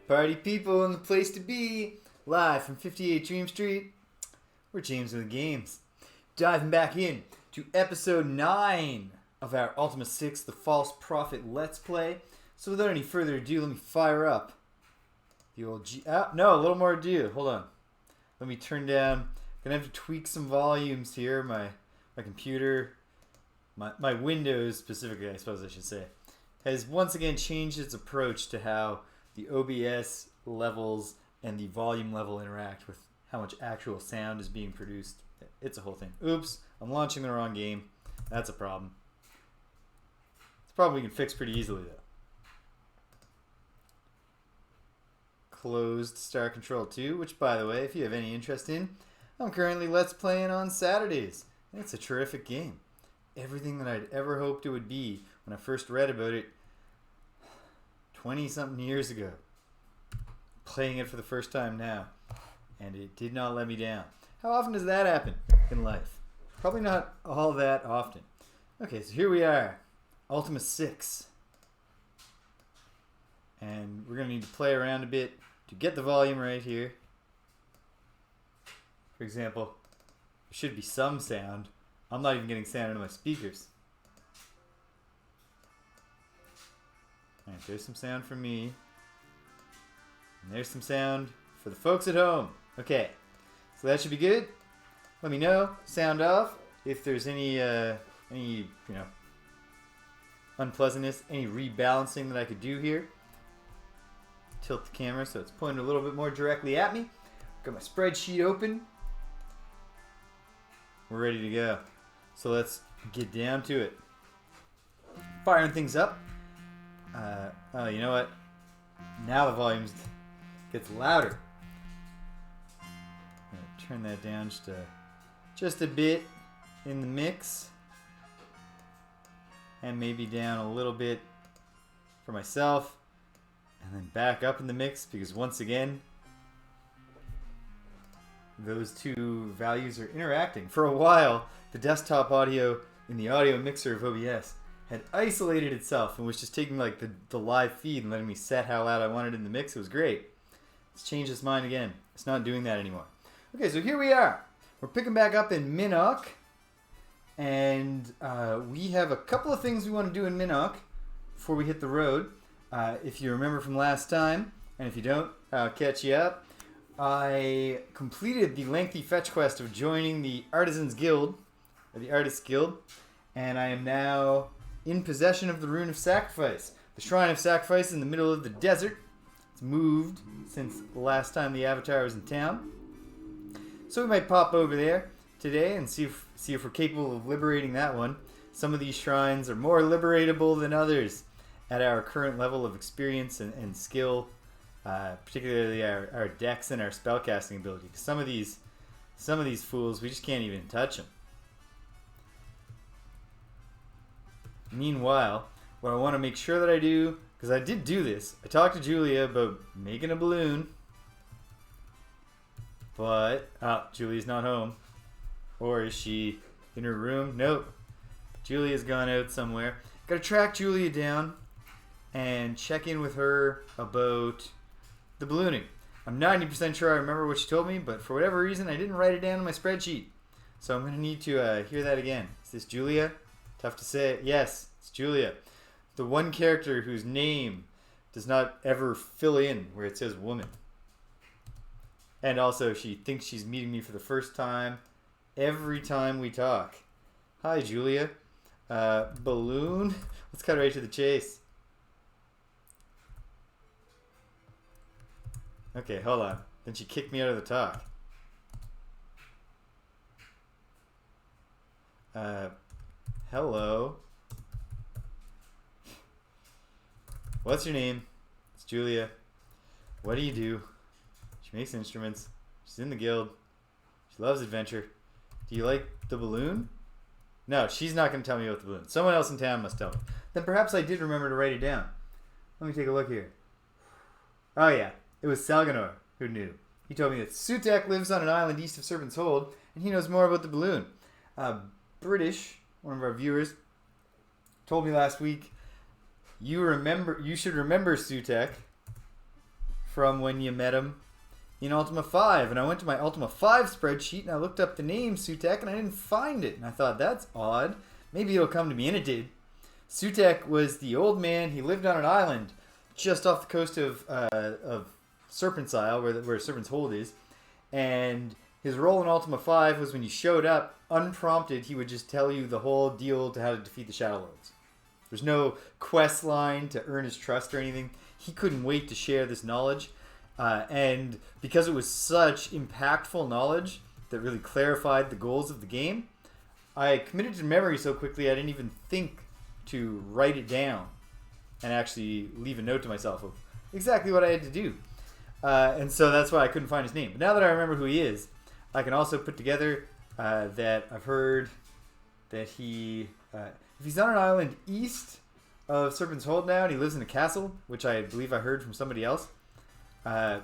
Party people in the place to be. Live from 58 Dream Street. We're James with the Games. Diving back in to episode 9 of our Ultima 6, The False Prophet Let's Play. So without any further ado, let me fire up the old no, a little more ado. Hold on. Let me turn down. Gonna have to tweak some volumes here. My computer, my Windows specifically, I suppose I should say, has once again changed its approach to how the OBS levels and the volume level interact with how much actual sound is being produced. It's a whole thing. Oops, I'm launching the wrong game. That's a problem. It's a problem we can fix pretty easily though. Closed Star Control 2, which by the way, if you have any interest in, I'm currently Let's Playing on Saturdays. It's a terrific game. Everything that I'd ever hoped it would be when I first read about it 20-something years ago. Playing it for the first time now, and it did not let me down. How often does that happen in life? Probably not all that often. Okay, so here we are. Ultima 6. And we're going to need to play around a bit to get the volume right here. For example, there should be some sound. I'm not even getting sound into my speakers. Alright, there's some sound from me. And there's some sound for the folks at home. Okay, so that should be good. Let me know, sound off, if there's any unpleasantness, any rebalancing that I could do here. Tilt the camera so it's pointed a little bit more directly at me. Got my spreadsheet open. We're ready to go. So let's get down to it. Firing things up. Oh, you know what? Now the volume gets louder. I'm gonna turn that down just a bit in the mix, and maybe down a little bit for myself, and then back up in the mix because once again, those two values are interacting. For a while, the desktop audio in the audio mixer of OBS had isolated itself and was just taking like the live feed and letting me set how loud I wanted in the mix. It was great. It's changed its mind again. It's not doing that anymore. Okay, so here we are. We're picking back up in Minoc, and we have a couple of things we want to do in Minoc before we hit the road. If you remember from last time, and if you don't, I'll catch you up. I completed the lengthy fetch quest of joining the Artisans Guild, or the Artists Guild, and I am now in possession of the Rune of Sacrifice. The Shrine of Sacrifice in the middle of the desert. It's moved since the last time the Avatar was in town. So we might pop over there today and see if we're capable of liberating that one. Some of these shrines are more liberatable than others at our current level of experience and skill, particularly our dex and our spellcasting ability. Some of these fools, we just can't even touch them. Meanwhile, what I want to make sure that I do, because I did do this, I talked to Julia about making a balloon, but, Julia's not home. Or is she in her room? Nope. Julia's gone out somewhere. Gotta track Julia down and check in with her about the ballooning. I'm 90% sure I remember what she told me, but for whatever reason, I didn't write it down in my spreadsheet. So I'm going to need to hear that again. Is this Julia? Tough to say. Yes, it's Julia. The one character whose name does not ever fill in where it says woman. And also, she thinks she's meeting me for the first time every time we talk. Hi, Julia. Balloon? Let's cut right to the chase. Okay, hold on. Then she kicked me out of the talk. Hello. What's your name? It's Julia. What do you do? She makes instruments. She's in the guild. She loves adventure. Do you like the balloon? No, she's not going to tell me about the balloon. Someone else in town must tell me. Then perhaps I did remember to write it down. Let me take a look here. Oh yeah, it was Salganor who knew. He told me that Sutek lives on an island east of Serpent's Hold, and he knows more about the balloon. British, one of our viewers, told me last week, you should remember Sutek from when you met him in Ultima 5. And I went to my Ultima 5 spreadsheet and I looked up the name Sutek and I didn't find it. And I thought, that's odd. Maybe it'll come to me, and it did. Sutek was the old man. He lived on an island just off the coast of Serpent's Isle, where Serpent's Hold is. And his role in Ultima 5 was when you showed up, unprompted, he would just tell you the whole deal to how to defeat the Shadowlords. There's no quest line to earn his trust or anything. He couldn't wait to share this knowledge. And because it was such impactful knowledge that really clarified the goals of the game, I committed to memory so quickly I didn't even think to write it down and actually leave a note to myself of exactly what I had to do. And so that's why I couldn't find his name. But now that I remember who he is, I can also put together that I've heard that he, if he's on an island east of Serpent's Hold now, and he lives in a castle, which I believe I heard from somebody else. Well,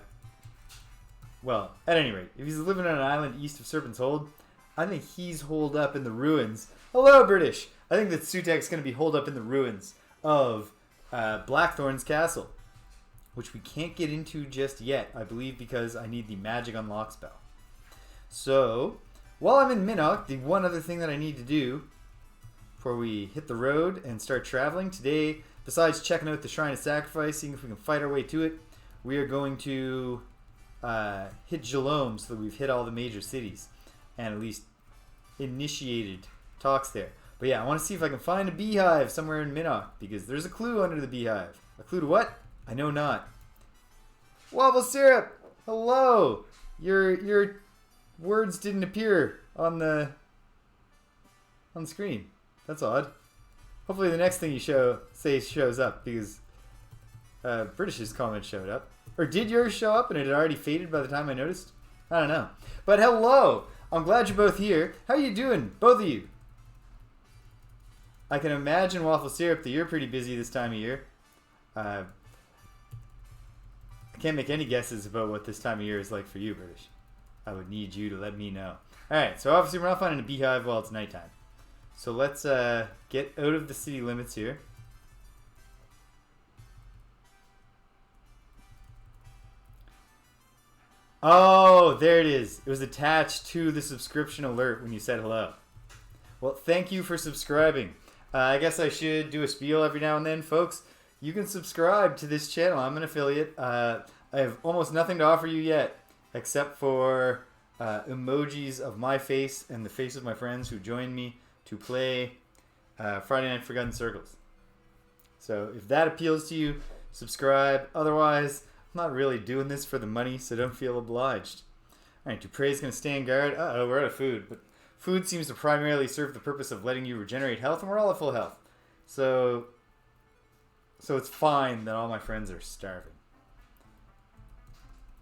at any rate, if he's living on an island east of Serpent's Hold, I think he's holed up in the ruins. Hello, British! I think that Sutek's going to be holed up in the ruins of Blackthorn's castle, which we can't get into just yet, I believe, because I need the magic unlock spell. So, while I'm in Minoc, the one other thing that I need to do before we hit the road and start traveling today, besides checking out the Shrine of Sacrifice, seeing if we can fight our way to it, we are going to hit Jhelom so that we've hit all the major cities and at least initiated talks there. But yeah, I want to see if I can find a beehive somewhere in Minoc, because there's a clue under the beehive. A clue to what? I know not. Wobble Syrup! Hello! Your words didn't appear on the screen. That's odd. Hopefully the next thing you say shows up, because British's comment showed up. Or did yours show up and it had already faded by the time I noticed? I don't know. But hello! I'm glad you're both here. How are you doing, both of you? I can imagine, Waffle Syrup, that you're pretty busy this time of year. I can't make any guesses about what this time of year is like for you, British. I would need you to let me know. Alright, so obviously we're not finding a beehive while it's nighttime. So let's get out of the city limits here. Oh, there it is. It was attached to the subscription alert when you said hello. Well, thank you for subscribing. I guess I should do a spiel every now and then, folks. You can subscribe to this channel. I'm an affiliate. I have almost nothing to offer you yet, except for emojis of my face and the face of my friends who joined me to play Friday Night Forgotten Circles. So if that appeals to you, subscribe. Otherwise, I'm not really doing this for the money, so don't feel obliged. Alright, Dupre's going to stand guard. Uh-oh, we're out of food. But food seems to primarily serve the purpose of letting you regenerate health, and we're all at full health. So it's fine that all my friends are starving.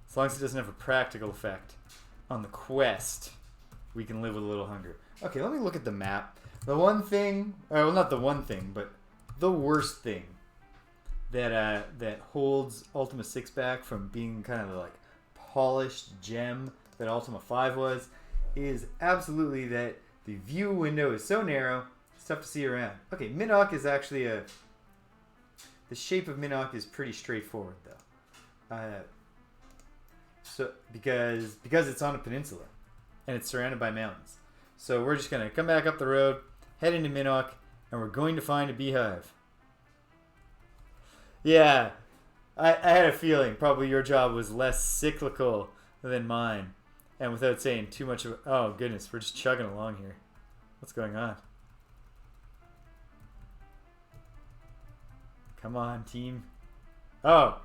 As long as it doesn't have a practical effect on the quest, we can live with a little hunger. Okay, let me look at the map. The one thing, well, not the one thing, but the worst thing that holds Ultima 6 back from being kind of the like polished gem that Ultima 5 was is absolutely that the view window is so narrow, it's tough to see around. Okay, Minoc is actually the shape of Minoc is pretty straightforward though. So because it's on a peninsula and it's surrounded by mountains. So we're just gonna come back up the road, head into Minoc, and we're going to find a beehive. Yeah, I had a feeling probably your job was less cyclical than mine. And without saying too much of... Oh, goodness, we're just chugging along here. What's going on? Come on, team. Oh,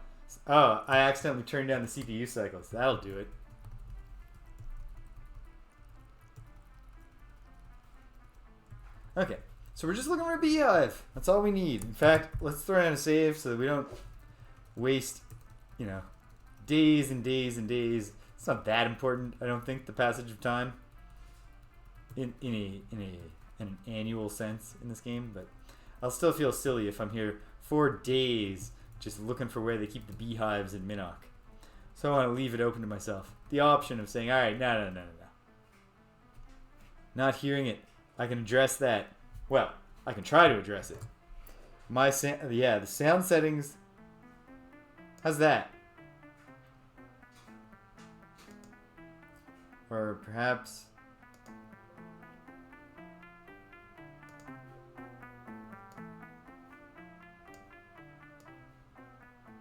I accidentally turned down the CPU cycles. That'll do it. Okay. So we're just looking for a beehive. That's all we need. In fact, let's throw in a save so that we don't waste, days and days and days. It's not that important, I don't think, the passage of time in an annual sense in this game. But I'll still feel silly if I'm here for days just looking for where they keep the beehives in Minoc. So I want to leave it open to myself. The option of saying, all right, no. Not hearing it. I can address that. Well, I can try to address it. The sound settings. How's that? Or perhaps...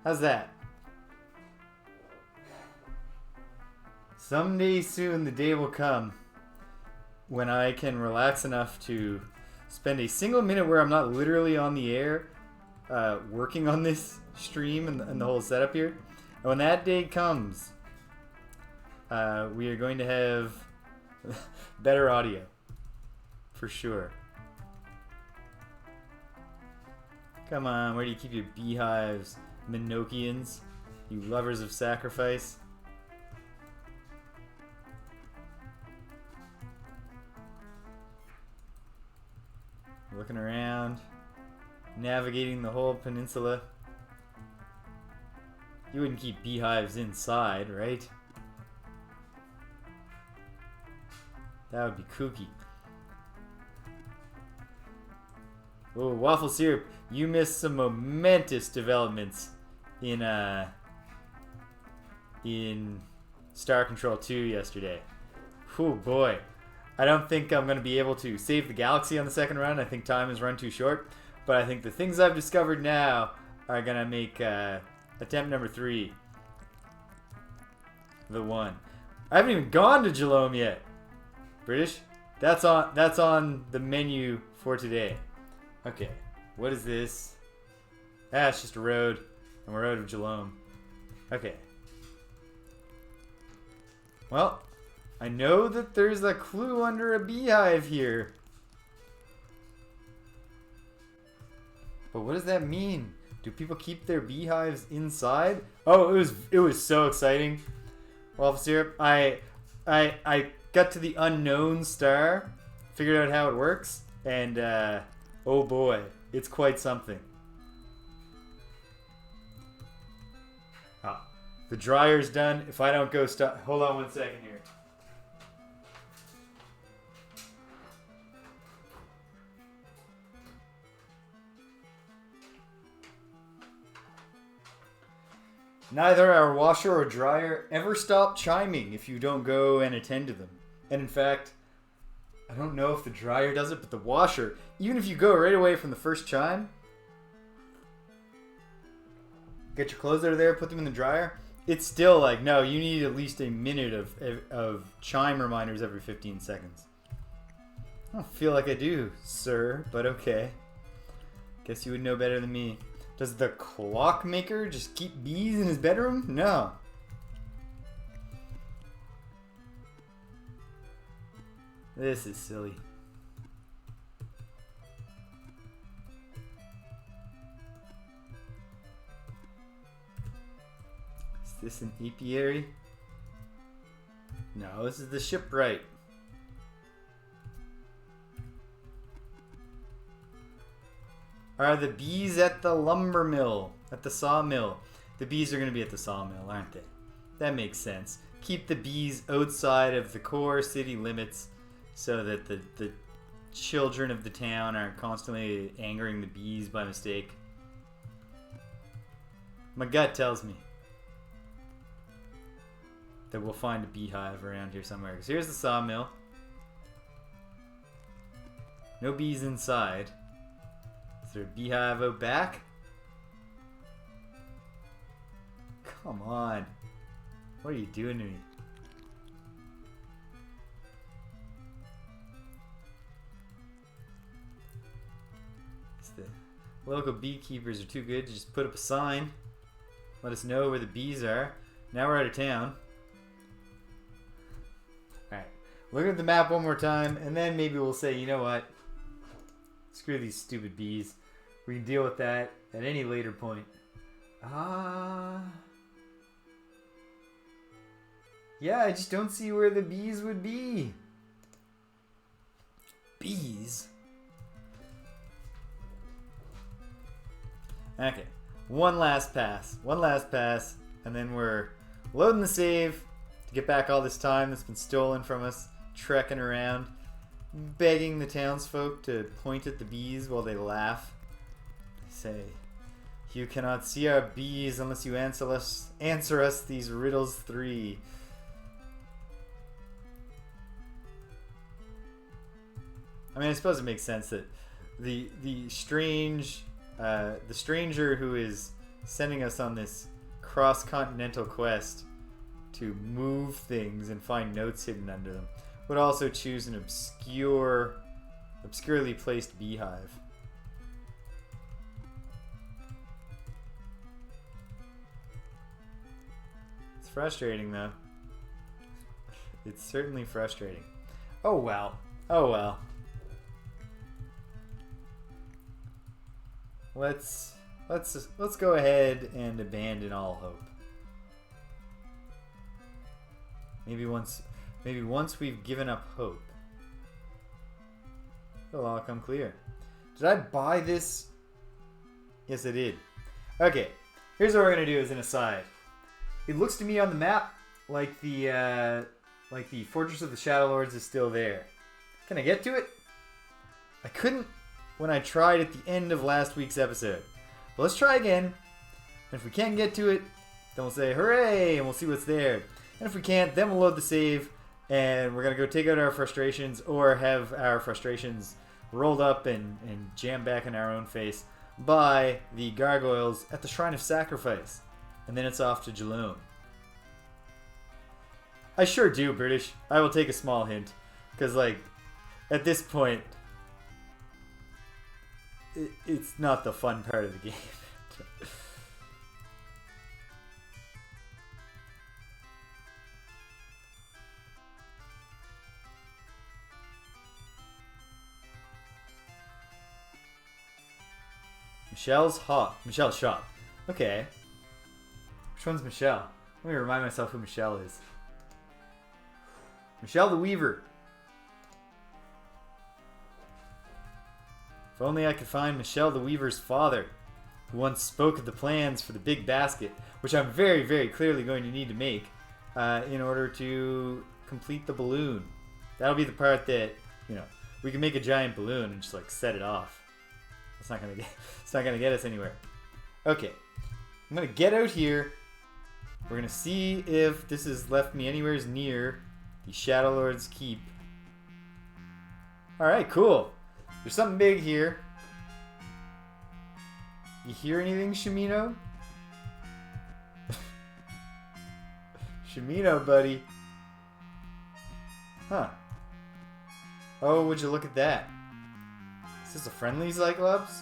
How's that? Someday soon the day will come when I can relax enough to spend a single minute where I'm not literally on the air working on this stream and the whole setup here. And when that day comes, we are going to have better audio. For sure. Come on, where do you keep your beehives, Minocians? You lovers of sacrifice. Looking around, navigating the whole peninsula. You wouldn't keep beehives inside, right? That would be kooky. Oh, waffle syrup! You missed some momentous developments in Star Control 2 yesterday. Oh boy. I don't think I'm going to be able to save the galaxy on the second run. I think time has run too short. But I think the things I've discovered now are going to make attempt number 3 the one. I haven't even gone to Jhelom yet. British? That's on the menu for today. Okay. What is this? Ah, it's just a road. And we're out of Jhelom. Okay. Well, I know that there's a clue under a beehive here. But what does that mean? Do people keep their beehives inside? Oh, it was so exciting. Waffle syrup. I got to the unknown star, figured out how it works, and oh boy, it's quite something. Ah, the dryer's done. If I don't go stop, hold on 1 second here. Neither our washer or dryer ever stop chiming if you don't go and attend to them. And in fact, I don't know if the dryer does it, but the washer, even if you go right away from the first chime, get your clothes out of there, put them in the dryer, it's still like, no, you need at least a minute of chime reminders every 15 seconds. I don't feel like I do, sir, but okay. Guess you would know better than me. Does the clockmaker just keep bees in his bedroom? No. This is silly. Is this an apiary? No, this is the shipwright. Are the bees at the lumber mill? At the sawmill? The bees are going to be at the sawmill, aren't they? That makes sense. Keep the bees outside of the core city limits so that the children of the town aren't constantly angering the bees by mistake. My gut tells me that we'll find a beehive around here somewhere. Because here's the sawmill. No bees inside. Is there a beehive out back? Come on. What are you doing to me? The local beekeepers are too good to just put up a sign. Let us know where the bees are. Now we're out of town. Alright. Look at the map one more time, and then maybe we'll say, you know what? Screw these stupid bees. We can deal with that at any later point. Yeah, I just don't see where the bees would be. Bees? Okay. One last pass, and then we're loading the save to get back all this time that's been stolen from us, trekking around, begging the townsfolk to point at the bees while they laugh. Say, you cannot see our bees unless you answer us these riddles 3. mean, I suppose it makes sense that the stranger who is sending us on this cross-continental quest to move things and find notes hidden under them would also choose an obscurely placed beehive. It's frustrating, though. It's certainly frustrating. Oh well. Oh well. Let's go ahead and abandon all hope. Maybe once we've given up hope, it'll all come clear. Did I buy this? Yes, I did. Okay, here's what we're gonna do as an aside. It looks to me on the map like the Fortress of the Shadowlords is still there. Can I get to it? I couldn't when I tried at the end of last week's episode. But let's try again. And if we can't get to it, then we'll say hooray and we'll see what's there. And if we can't, then we'll load the save and we're going to go take out our frustrations or have our frustrations rolled up and jammed back in our own face by the gargoyles at the Shrine of Sacrifice. And then it's off to Jhelom. I sure do, British. I will take a small hint. Because, like, at this point, it's not the fun part of the game. Michelle's shop. Okay. Which one's Michelle? Let me remind myself who Michelle is. Michelle the Weaver. If only I could find Michelle the Weaver's father, who once spoke of the plans for the big basket, which I'm very, very clearly going to need to make in order to complete the balloon. That'll be the part that, you know, we can make a giant balloon and just like set it off. It's not gonna get us anywhere. Okay, I'm gonna get out here. We're gonna see if this has left me anywhere near the Shadowlords Keep. All right, cool. There's something big here. You hear anything, Shamino? Shamino, buddy. Huh. Oh, would you look at that? Is this a friendly Cyclops?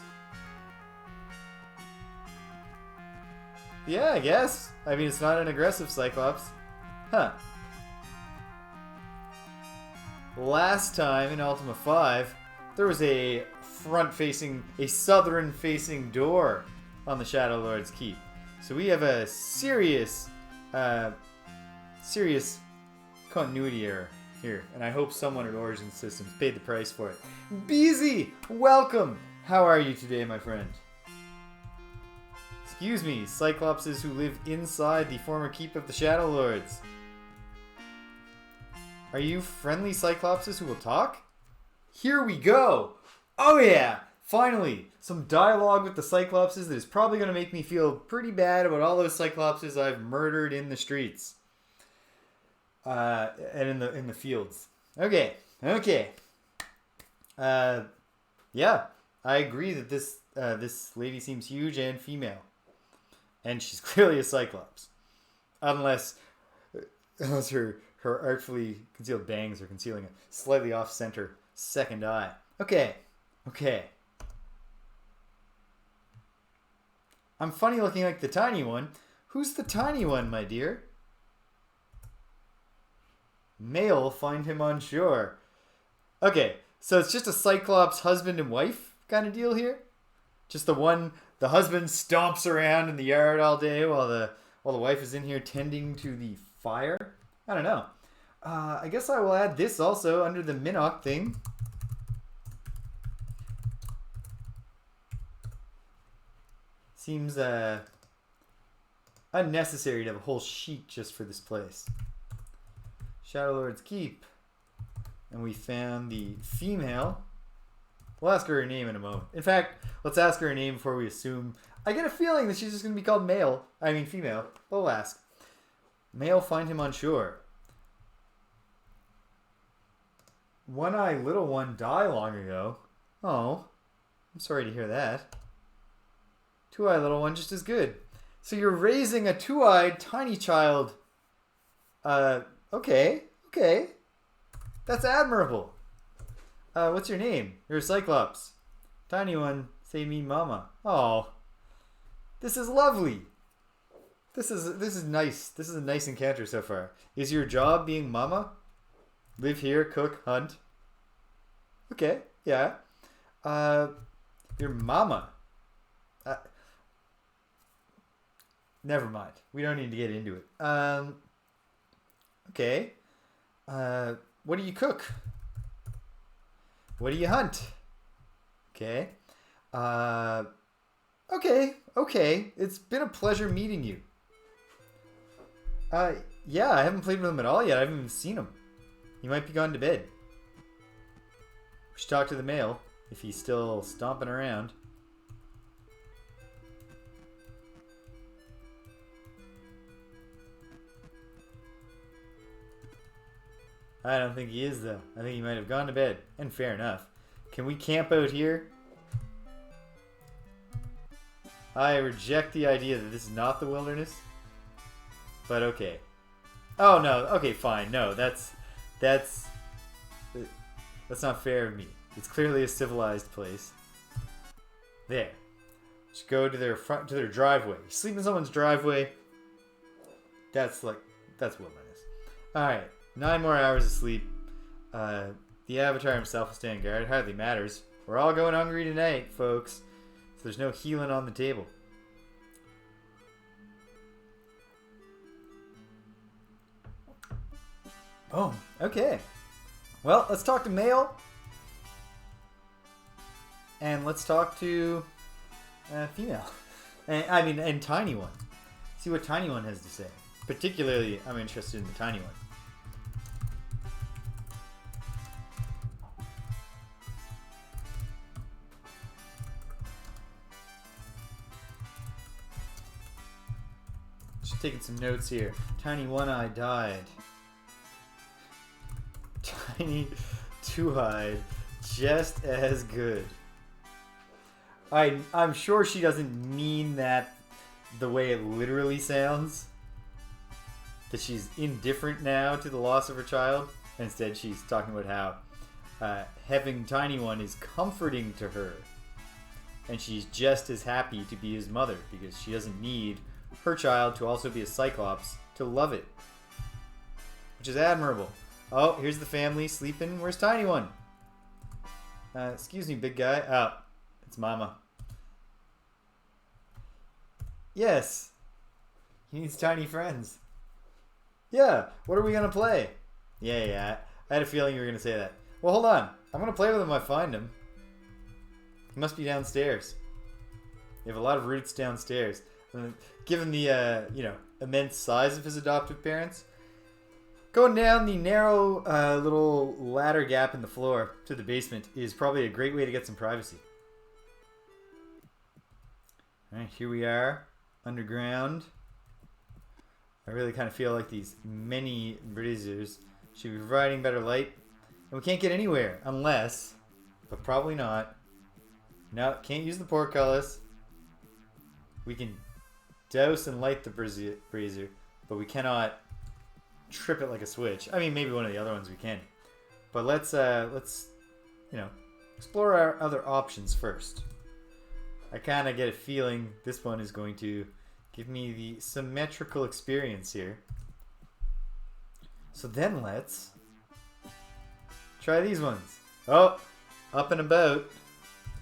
Yeah, I guess. I mean, it's not an aggressive Cyclops. Huh. Last time in Ultima 5, there was a southern-facing door on the Shadowlords Keep. So we have a serious continuity error here, and I hope someone at Origin Systems paid the price for it. Beezy, welcome! How are you today, my friend? Excuse me, Cyclopses who live inside the former keep of the Shadowlords. Are you friendly Cyclopses who will talk? Here we go! Oh yeah! Finally! Some dialogue with the Cyclopses that is probably going to make me feel pretty bad about all those Cyclopses I've murdered in the streets. And in the fields. Okay. Yeah, I agree that this lady seems huge and female. And she's clearly a Cyclops. Unless her artfully concealed bangs are concealing a slightly off-center second eye. Okay. I'm funny looking like the tiny one. Who's the tiny one, my dear? Male, find him on shore. Okay, so it's just a Cyclops husband and wife kind of deal here? Just the husband stomps around in the yard all day while the wife is in here tending to the fire? I don't know. I guess I will add this also under the Minoc thing. Seems unnecessary to have a whole sheet just for this place. Shadowlords Keep. And we found the female. We'll ask her name in a moment. In fact, let's ask her name before we assume. I get a feeling that she's just going to be called female. But we'll ask. Male, find him on shore. one-eyed little one die long ago. Oh, I'm sorry to hear that. Two-eyed little one just as good. So you're raising a two-eyed tiny child. Okay. That's admirable. What's your name? You're a Cyclops. Tiny one, say me mama. Oh, this is lovely. This is nice. This is a nice encounter so far. Is your job being mama? Live here, cook, hunt. Okay, yeah. Your mama. Never mind. We don't need to get into it. Okay. What do you cook? What do you hunt? Okay. Okay. It's been a pleasure meeting you. Yeah, I haven't played with him at all yet. I haven't even seen him. He might be gone to bed. We should talk to the male if he's still stomping around. I don't think he is, though. I think he might have gone to bed. And fair enough. Can we camp out here? I reject the idea that this is not the wilderness. But okay. Oh, no. Okay, fine. No, that's not fair of me. It's clearly a civilized place. There. Just go to their driveway. Sleep in someone's driveway. That's wilderness. Alright. 9 more hours of sleep. The Avatar himself will stand guard. It hardly matters. We're all going hungry tonight, folks. So there's no healing on the table. Boom. Okay. Well, let's talk to Male. And let's talk to female. And Tiny One. See what Tiny One has to say. Particularly, I'm interested in the Tiny One. Just taking some notes here. Tiny One-Eye died. Tiny Two-Eyed, just as good. I'm sure she doesn't mean that the way it literally sounds. That she's indifferent now to the loss of her child. Instead, she's talking about how having Tiny One is comforting to her. And she's just as happy to be his mother because she doesn't need her child to also be a Cyclops to love it. Which is admirable. Oh, here's the family sleeping. Where's Tiny One? Excuse me, big guy. Oh, it's Mama. Yes. He needs tiny friends. Yeah, what are we going to play? Yeah. I had a feeling you were going to say that. Well, hold on. I'm going to play with him if I find him. He must be downstairs. You have a lot of roots downstairs. Given the, immense size of his adoptive parents, going down the narrow little ladder gap in the floor to the basement is probably a great way to get some privacy. Alright, here we are, underground. I really kind of feel like these many braziers should be providing better light. And we can't get anywhere unless, but probably not. No, can't use the portcullis. We can douse and light the brazier, but we cannot trip it like a switch. I mean, maybe one of the other ones we can. But let's explore our other options first. I kind of get a feeling this one is going to give me the symmetrical experience here. So then let's try these ones. Oh, up and about.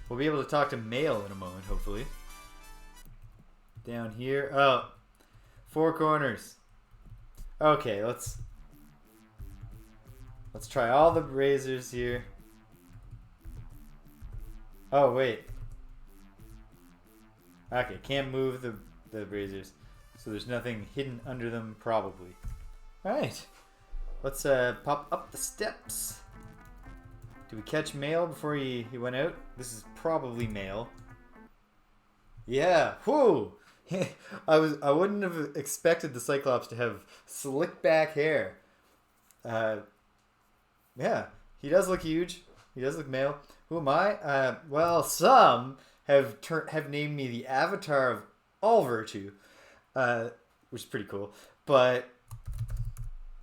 We'll be able to talk to Male in a moment, hopefully. Down here. Oh, 4 corners. Okay, let's try all the razors here. Oh, wait. Okay, can't move the razors. So there's nothing hidden under them, probably. Alright. Let's pop up the steps. Did we catch Male before he went out? This is probably Male. Yeah. Whoo! I wouldn't have expected the Cyclops to have slick back hair. Yeah. He does look huge. He does look male. Who am I? Well, some have named me the avatar of all virtue, which is pretty cool. But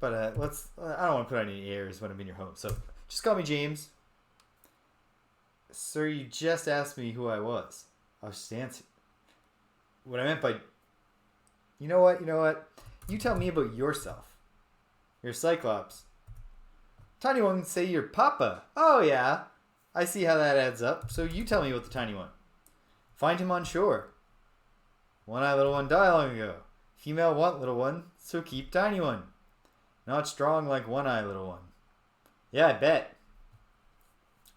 let's. I don't want to put on any airs when I'm in your home. So just call me James. Sir, you just asked me who I was. I was just answering. What I meant by... You know what? You tell me about yourself. You're Cyclops. Tiny one say you're Papa. Oh, yeah. I see how that adds up. So you tell me about the tiny one. Find him on shore. One-eye little one died long ago. Female want little one, so keep tiny one. Not strong like one-eye little one. Yeah, I bet.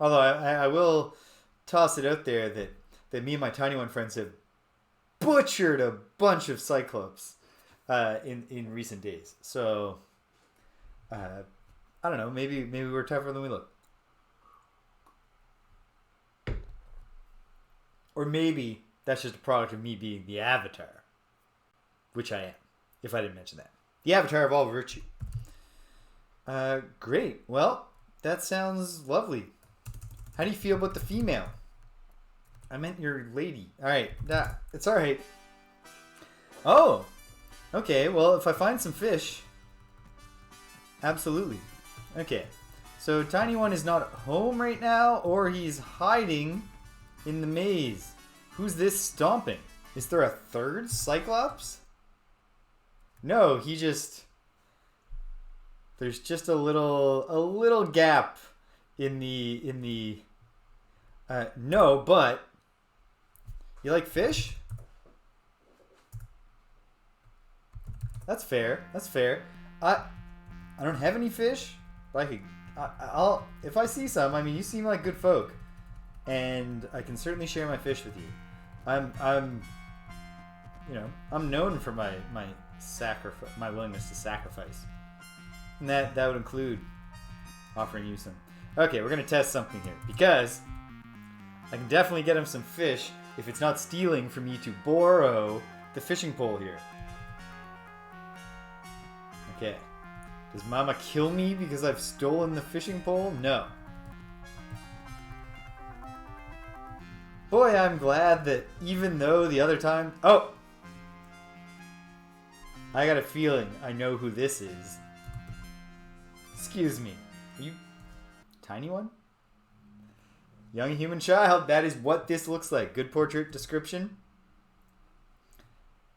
Although I will toss it out there that me and my tiny one friends have butchered a bunch of Cyclops in recent days. So I don't know. Maybe we're tougher than we look. Or maybe that's just a product of me being the avatar, which I am. If I didn't mention that, the avatar of all virtue. Great. Well, that sounds lovely. How do you feel about the female? I meant your lady. Alright, it's alright. Oh! Okay, well, if I find some fish... Absolutely. Okay. So, Tiny One is not home right now, or he's hiding in the maze. Who's this stomping? Is there a third Cyclops? No, he just... There's just a little gap in the no, but you like fish? That's fair. I don't have any fish, but I'll if I see some. I mean, you seem like good folk, and I can certainly share my fish with you. I'm known for my willingness to sacrifice, and that would include offering you some. Okay, we're gonna test something here because I can definitely get him some fish if it's not stealing from me to borrow the fishing pole here. Okay. Does Mama kill me because I've stolen the fishing pole? No. Boy, I'm glad that even though the other time... Oh! I got a feeling I know who this is. Excuse me. Are you... Tiny one? Young human child, that is what this looks like. Good portrait description.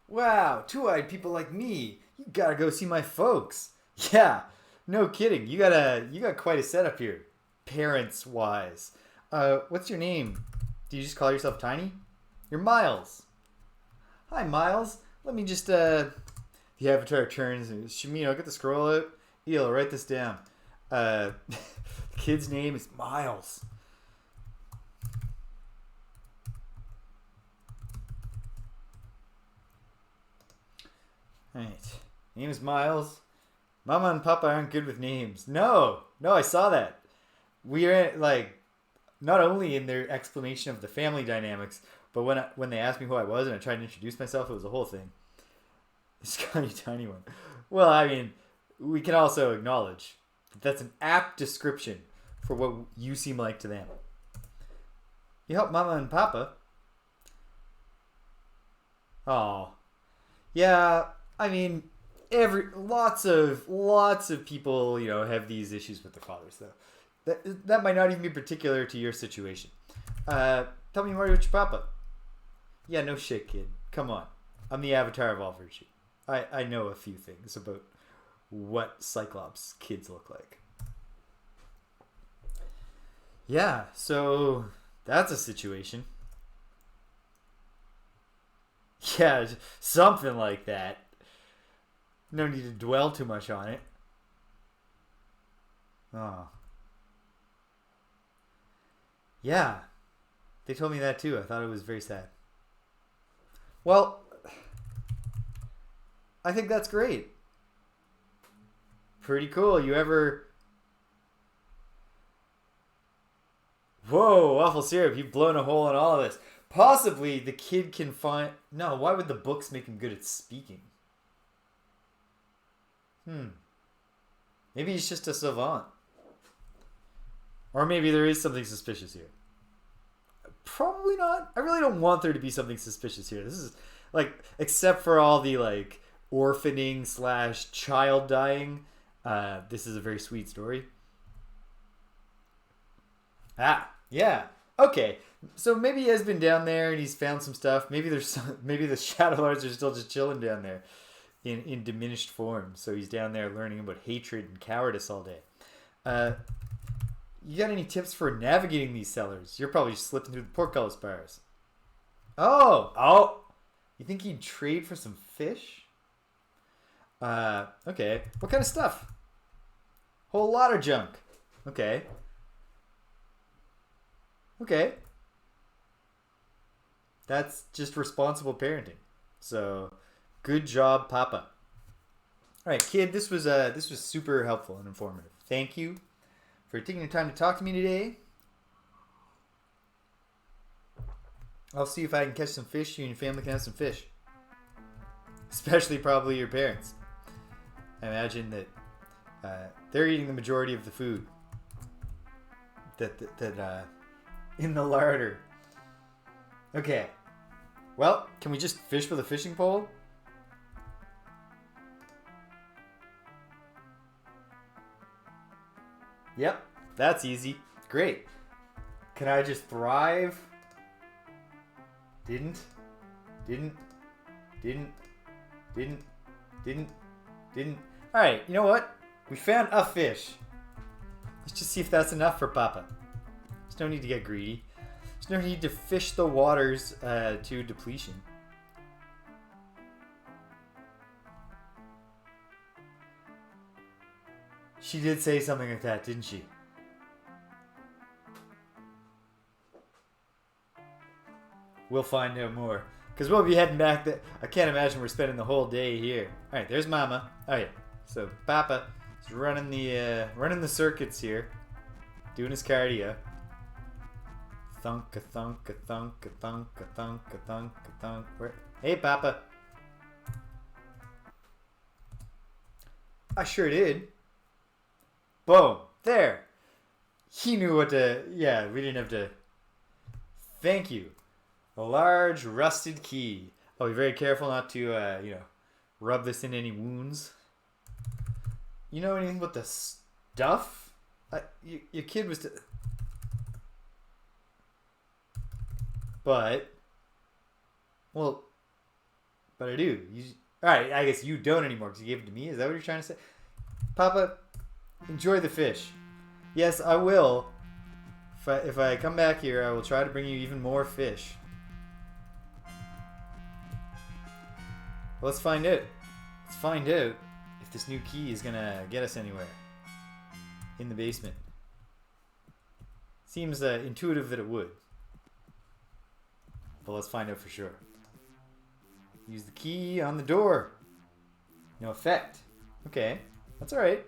Wow, two-eyed people like me. You gotta go see my folks. Yeah, no kidding. You got quite a setup here, parents-wise. What's your name? Do you just call yourself Tiny? You're Miles. Hi, Miles. Let me just, the avatar turns and, Shimino, get the scroll out. Eel, write this down. The kid's name is Miles. Alright. Name is Miles. Mama and Papa aren't good with names. No, I saw that. We're not only in their explanation of the family dynamics, but when they asked me who I was and I tried to introduce myself, it was a whole thing. It's kind of tiny one. Well, I mean, we can also acknowledge that that's an apt description for what you seem like to them. You help Mama and Papa. Oh, yeah. I mean, lots of people, have these issues with their fathers, though. That might not even be particular to your situation. Tell me more about your papa. Yeah, no shit, kid. Come on. I'm the avatar of all virtue. I know a few things about what Cyclops kids look like. Yeah, so that's a situation. Yeah, something like that. No need to dwell too much on it. Oh. Yeah. They told me that too. I thought it was very sad. Well, I think that's great. Pretty cool. You ever... Whoa, waffle syrup. You've blown a hole in all of this. Possibly the kid can find... No, why would the books make him good at speaking? Maybe he's just a savant. Or maybe there is something suspicious here. Probably not. I really don't want there to be something suspicious here. This is, like, except for all the, like, orphaning / child dying, this is a very sweet story. Ah, yeah. Okay. So maybe he has been down there and he's found some stuff. Maybe maybe the Shadowlords are still just chilling down there in diminished form. So he's down there learning about hatred and cowardice all day. You got any tips for navigating these cellars? You're probably just slipping through the portcullis bars. Oh. You think he'd trade for some fish? Okay. What kind of stuff? Whole lot of junk. Okay. That's just responsible parenting. So, good job, Papa. All right, kid. This was super helpful and informative. Thank you for taking the time to talk to me today. I'll see if I can catch some fish. You and your family can have some fish. Especially probably your parents. I imagine that they're eating the majority of the food that in the larder. Okay. Well, can we just fish with a fishing pole? Yep, that's easy. Great. Can I just thrive? Didn't. Alright, you know what? We found a fish. Let's just see if that's enough for Papa. There's no need to get greedy. There's no need to fish the waters to depletion. She did say something like that, didn't she? We'll find out more. Because we'll be heading back. I can't imagine we're spending the whole day here. Alright, there's Mama. Oh yeah. So Papa is running the circuits here. Doing his cardio. Thunk a thunk a thunk a thunk a thunk a thunk a thunk. Hey Papa. I sure did. Boom. There. He knew what to... Yeah, we didn't have to... Thank you. A large rusted key. I'll be very careful not to, rub this in any wounds. You know anything about the stuff? Your kid was... But I do. Alright, I guess you don't anymore because you gave it to me. Is that what you're trying to say? Papa, enjoy the fish. Yes, I will. If I come back here, I will try to bring you even more fish. Let's find out. Let's find out if this new key is going to get us anywhere. In the basement. Seems intuitive that it would. But let's find out for sure. Use the key on the door. No effect. Okay, that's alright.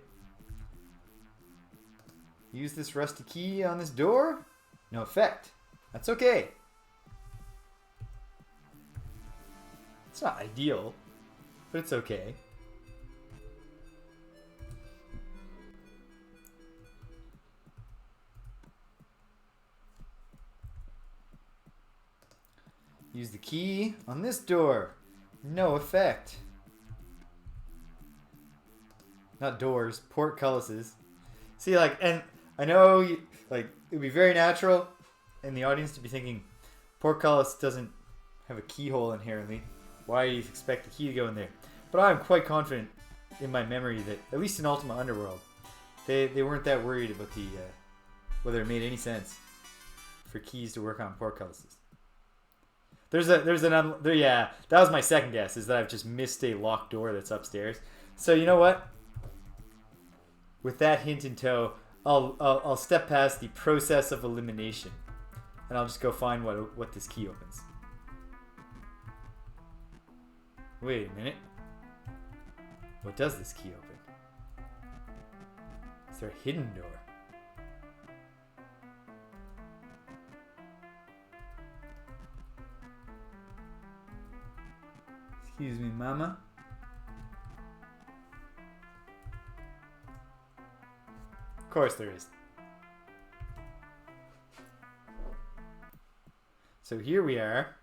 Use this rusty key on this door. No effect. That's okay. It's not ideal, but it's okay. Use the key on this door. No effect. Not doors, portcullises. See, like, and I know, it would be very natural in the audience to be thinking, portcullis doesn't have a keyhole inherently. Why do you expect the key to go in there? But I'm quite confident in my memory that, at least in Ultima Underworld, they weren't that worried about the whether it made any sense for keys to work on portcullises. Yeah, that was my second guess, is that I've just missed a locked door that's upstairs. So you know what? With that hint in tow, I'll step past the process of elimination, and I'll just go find what this key opens. Wait a minute. What does this key open? Is there a hidden door? Excuse me, Mama. Of course there is. So here we are.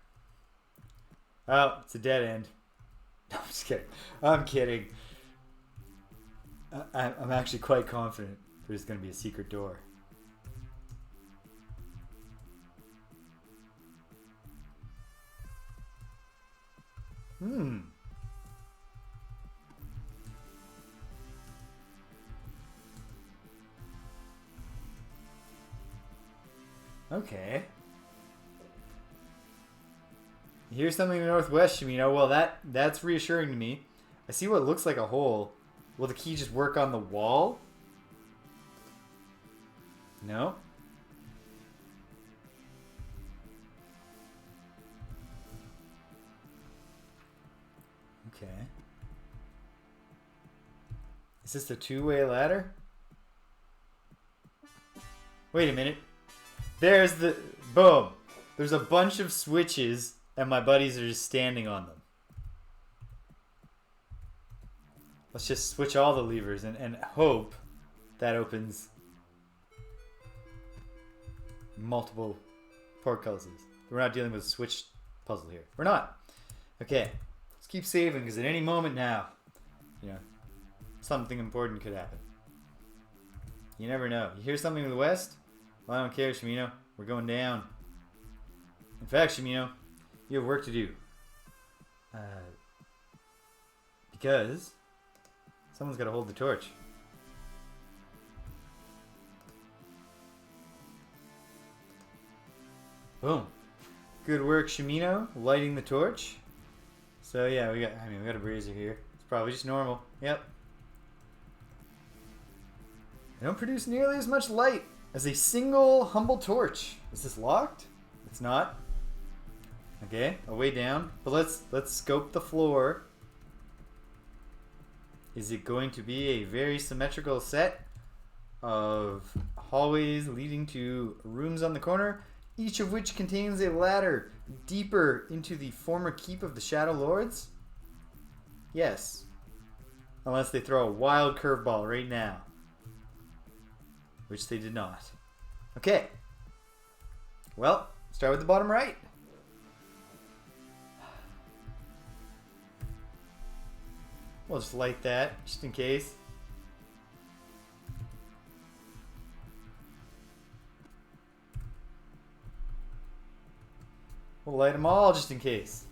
Oh, it's a dead end. No, I'm just kidding. I'm kidding. I'm actually quite confident there's going to be a secret door. Okay. Here's something in the northwest, Shimino. Well, that's reassuring to me. I see what looks like a hole. Will the key just work on the wall? No? Okay. Is this a two-way ladder? Wait a minute. There's the... Boom. There's a bunch of switches, and my buddies are just standing on them. Let's just switch all the levers and hope that opens multiple portcullises. We're not dealing with a switch puzzle here. We're not. Okay. Let's keep saving, because at any moment now, something important could happen. You never know. You hear something in the west? Well, I don't care, Shimino. We're going down. In fact, Shimino, you have work to do. Because someone's got to hold the torch. Boom. Good work, Shimino, lighting the torch. So yeah, we got a brazier here. It's probably just normal. Yep. They don't produce nearly as much light as a single humble torch. Is this locked? It's not. Okay, a way down. But let's scope the floor. Is it going to be a very symmetrical set of hallways leading to rooms on the corner, each of which contains a ladder deeper into the former keep of the Shadowlords? Yes. Unless they throw a wild curveball right now. Which they did not. Okay. Well, start with the bottom right. We'll just light that, just in case. We'll light them all, just in case.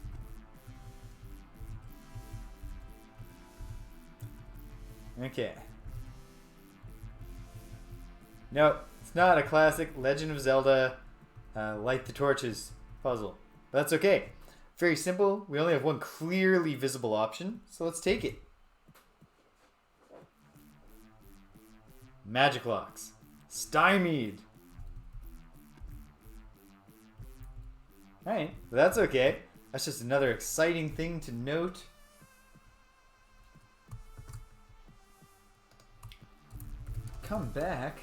Okay. Nope, it's not a classic Legend of Zelda light the torches puzzle. That's okay. Very simple. We only have one clearly visible option, so let's take it. Magic locks. Stymied. Alright, that's okay. That's just another exciting thing to note. Come back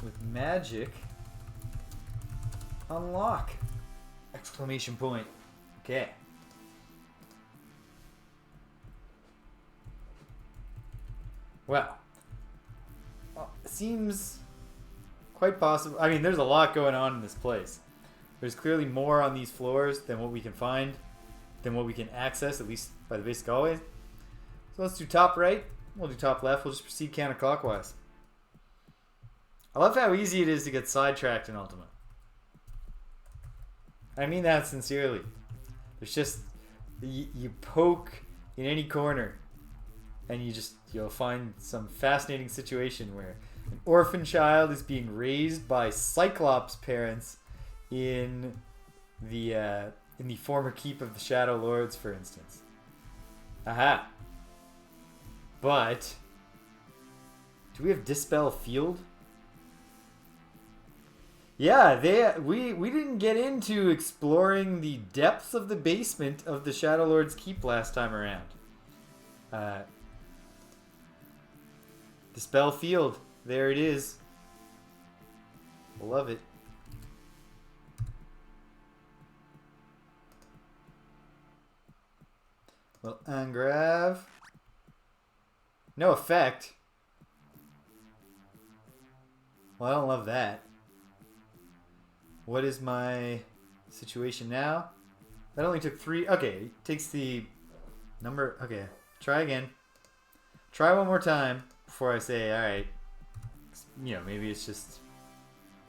with magic unlock! Exclamation point. Okay. Well, it seems quite possible. I mean, there's a lot going on in this place. There's clearly more on these floors than what we can find, than what we can access, at least by the basic hallways. So let's do top right. We'll do top left. We'll just proceed counterclockwise. I love how easy it is to get sidetracked in Ultima. I mean that sincerely. There's just, you poke in any corner and you'll find some fascinating situation where an orphan child is being raised by Cyclops parents in the former keep of the Shadowlords, for instance. Aha. But do we have Dispel Field? Yeah, we didn't get into exploring the depths of the basement of the Shadowlords Keep last time around. Dispel Field, there it is. Love it. Well, engrave. No effect. Well, I don't love that. What is my situation now? That only took 3. Okay, it takes the number. Okay, try again. Try one more time before I say, alright. You know, maybe it's just...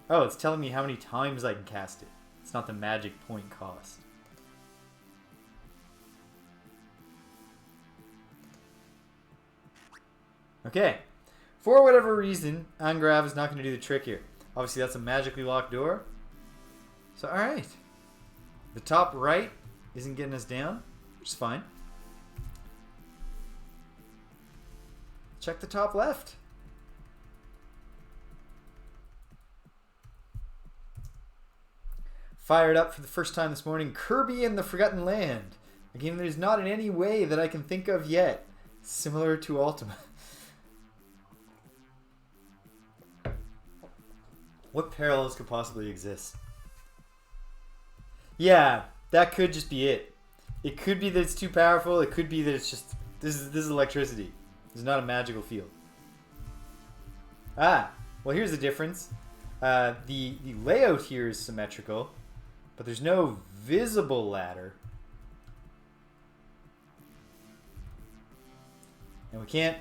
Oh, it's telling me how many times I can cast it. It's not the magic point cost. Okay. For whatever reason, Angrav is not going to do the trick here. Obviously, that's a magically locked door. So, alright. The top right isn't getting us down, which is fine. Check the top left. Fired up for the first time this morning, Kirby and the Forgotten Land. A game that is not in any way that I can think of yet similar to Ultima. What parallels could possibly exist? Yeah, that could just be it. It could be that it's too powerful. It could be that it's just... This is electricity. This is not a magical field. Ah, well here's the difference. The layout here is symmetrical, but there's no visible ladder. And we can't...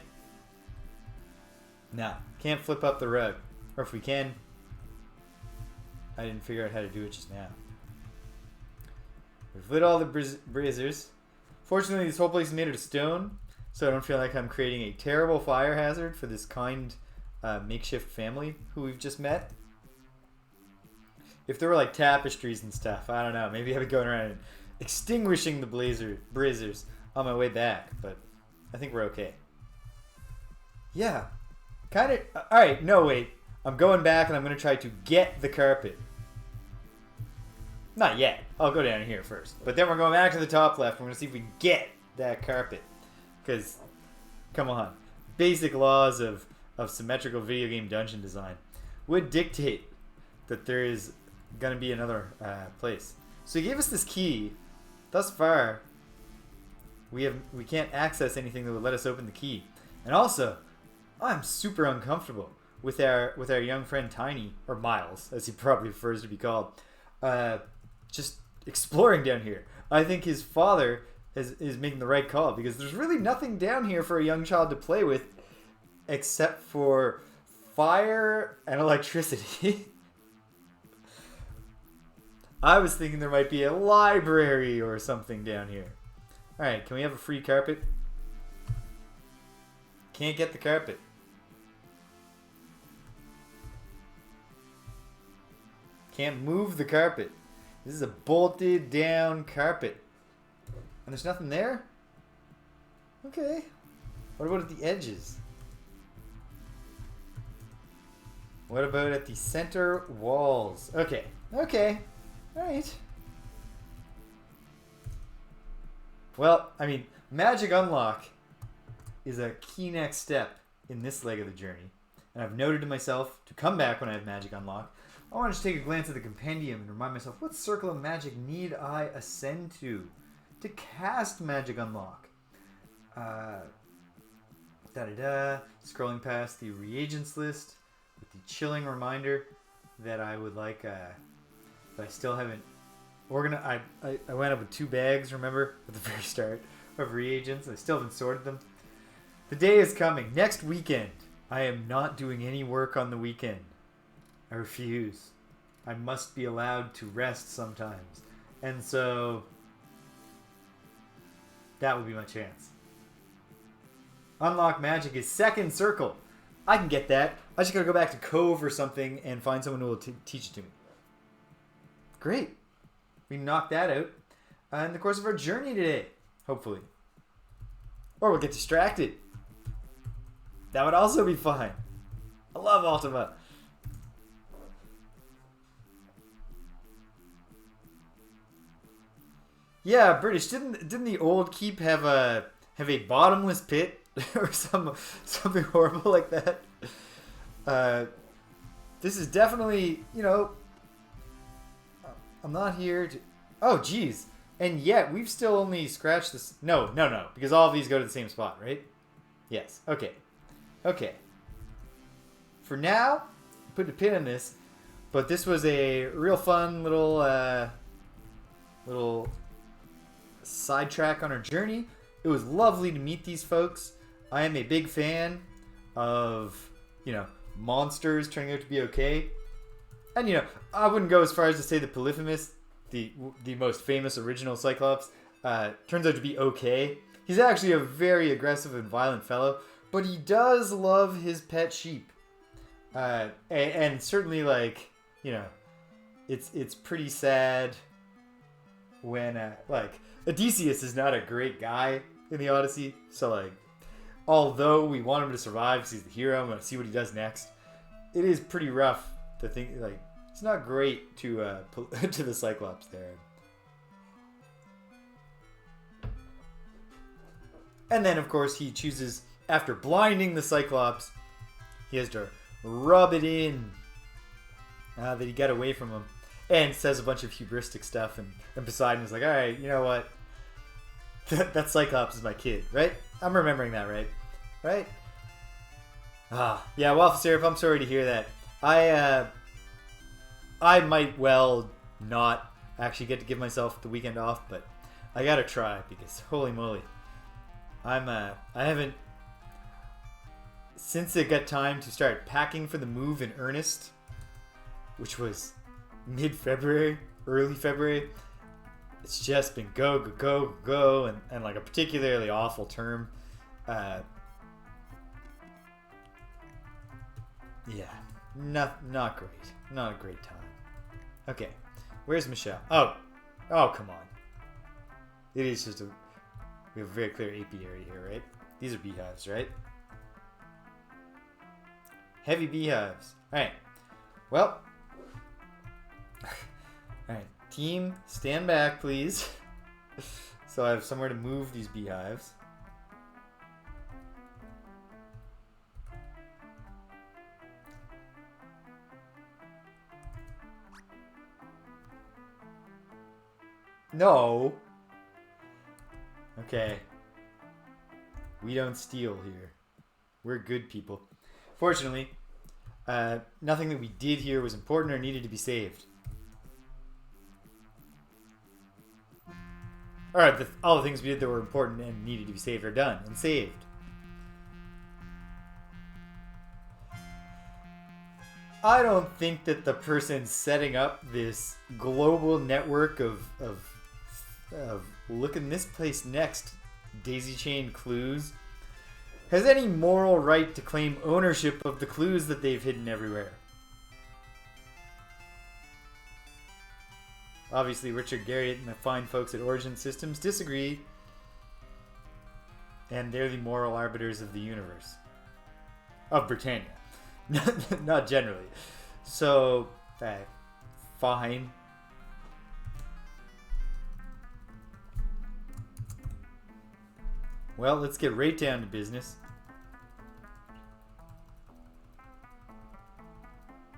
No, can't flip up the rug. Or if we can... I didn't figure out how to do it just now. We've lit all the braziers. Fortunately, this whole place is made out of stone, so I don't feel like I'm creating a terrible fire hazard for this kind makeshift family who we've just met. If there were like tapestries and stuff, I don't know. Maybe I'd be going around and extinguishing the braziers on my way back, but I think we're okay. Yeah. Kind of... Alright, no, wait. I'm going back and I'm going to try to get the carpet. Not yet. I'll go down here first. But then we're going back to the top left. We're going to see if we get that carpet. Because, come on. Basic laws of symmetrical video game dungeon design would dictate that there is going to be another place. So he gave us this key. Thus far, we can't access anything that would let us open the key. And also, I'm super uncomfortable with our young friend Tiny, or Miles, as he probably prefers to be called, just exploring down here. I think his father is making the right call, because there's really nothing down here for a young child to play with except for fire and electricity. I was thinking there might be a library or something down here. Alright, can we have a free carpet? Can't get the carpet. Can't move the carpet. This is a bolted down carpet. And there's nothing there? Okay. What about at the edges? What about at the center walls? Okay. Okay. Alright. Well, I mean, magic unlock is a key next step in this leg of the journey. And I've noted to myself to come back when I have magic unlock. I want to just take a glance at the compendium and remind myself, what circle of magic need I ascend to cast magic unlock? Scrolling past the reagents list with the chilling reminder that I would like, that I still haven't organized. I went up with 2 bags, remember, at the very start of reagents. I still haven't sorted them. The day is coming. Next weekend. I am not doing any work on the weekend. I refuse. I must be allowed to rest sometimes. And so, that would be my chance. Unlock magic is second circle. I can get that. I just gotta go back to Cove or something and find someone who will teach it to me. Great. We knocked that out in the course of our journey today, hopefully. Or we'll get distracted. That would also be fine. I love Ultima. Yeah, British. Didn't the old keep have a bottomless pit or something horrible like that? This is definitely, you know, I'm not here to... Oh, geez. And yet, we've still only scratched this... No, because all of these go to the same spot, right? Yes. Okay. Okay. For now, put a pin in this. But this was a real fun little sidetrack on our journey. It was lovely to meet these folks. I am a big fan of, monsters turning out to be okay. And, I wouldn't go as far as to say the Polyphemus, the most famous original Cyclops, turns out to be okay. He's actually a very aggressive and violent fellow, but he does love his pet sheep. And certainly, it's pretty sad when, Odysseus is not a great guy in the Odyssey. So, although we want him to survive because he's the hero, I'm going to see what he does next. It is pretty rough to think, it's not great to to the Cyclops there. And then, of course, he chooses, after blinding the Cyclops, he has to rub it in that he got away from him. And says a bunch of hubristic stuff. And Poseidon is like, alright, you know what? That Cyclops is my kid, right? I'm remembering that, right? Right? Yeah, Waffle Syrup, I'm sorry to hear that. I might well not actually get to give myself the weekend off, but I gotta try because holy moly. I haven't, since it got time to start packing for the move in earnest, which was mid-February, early February, it's just been go, and a particularly awful term. Yeah, not great. Not a great time. Okay, where's Michelle? Oh, come on. It is just we have a very clear apiary here, right? These are beehives, right? Heavy beehives. Alright. Well. Alright. Team, stand back, please. So I have somewhere to move these beehives. No. Okay. We don't steal here. We're good people. Fortunately, nothing that we did here was important or needed to be saved. Alright, all the things we did that were important and needed to be saved are done and saved. I don't think that the person setting up this global network of look in this place next, daisy chained clues, has any moral right to claim ownership of the clues that they've hidden everywhere. Obviously, Richard Garriott and the fine folks at Origin Systems disagree, and they're the moral arbiters of the universe. Of Britannia. Not generally. So, fine. Well, let's get right down to business.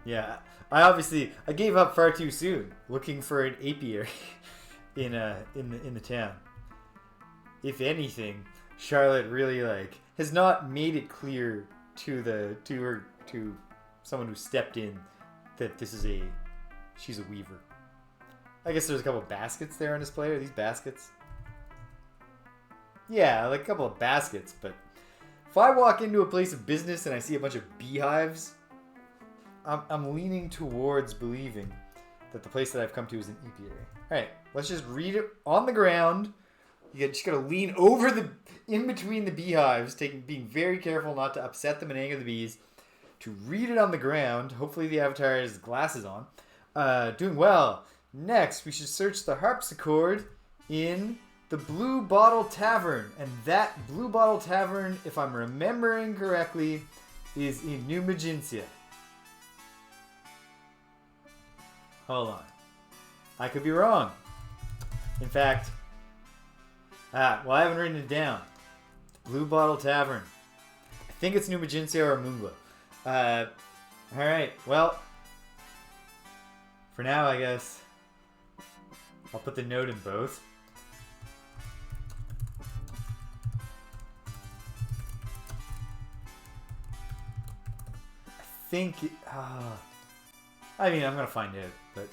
Yeah, I gave up far too soon looking for an apiary in the town. If anything, Charlotte really has not made it clear to someone who stepped in that she's a weaver. I guess there's a couple of baskets there on display. Are these baskets? Yeah, a couple of baskets, but if I walk into a place of business and I see a bunch of beehives, I'm leaning towards believing that the place that I've come to is an apiary. Alright, let's just read it on the ground. You just gotta lean over in between the beehives, being very careful not to upset them and anger the bees, to read it on the ground. Hopefully the avatar has glasses on. Doing well. Next, we should search the harpsichord in the Blue Bottle Tavern. And that Blue Bottle Tavern, if I'm remembering correctly, is in New Magentia. Hold on. I could be wrong. In fact, I haven't written it down. Blue Bottle Tavern. I think it's New Magentia or Moonglow. Alright, well, for now, I guess I'll put the note in both. I think I mean, I'm gonna find out, but...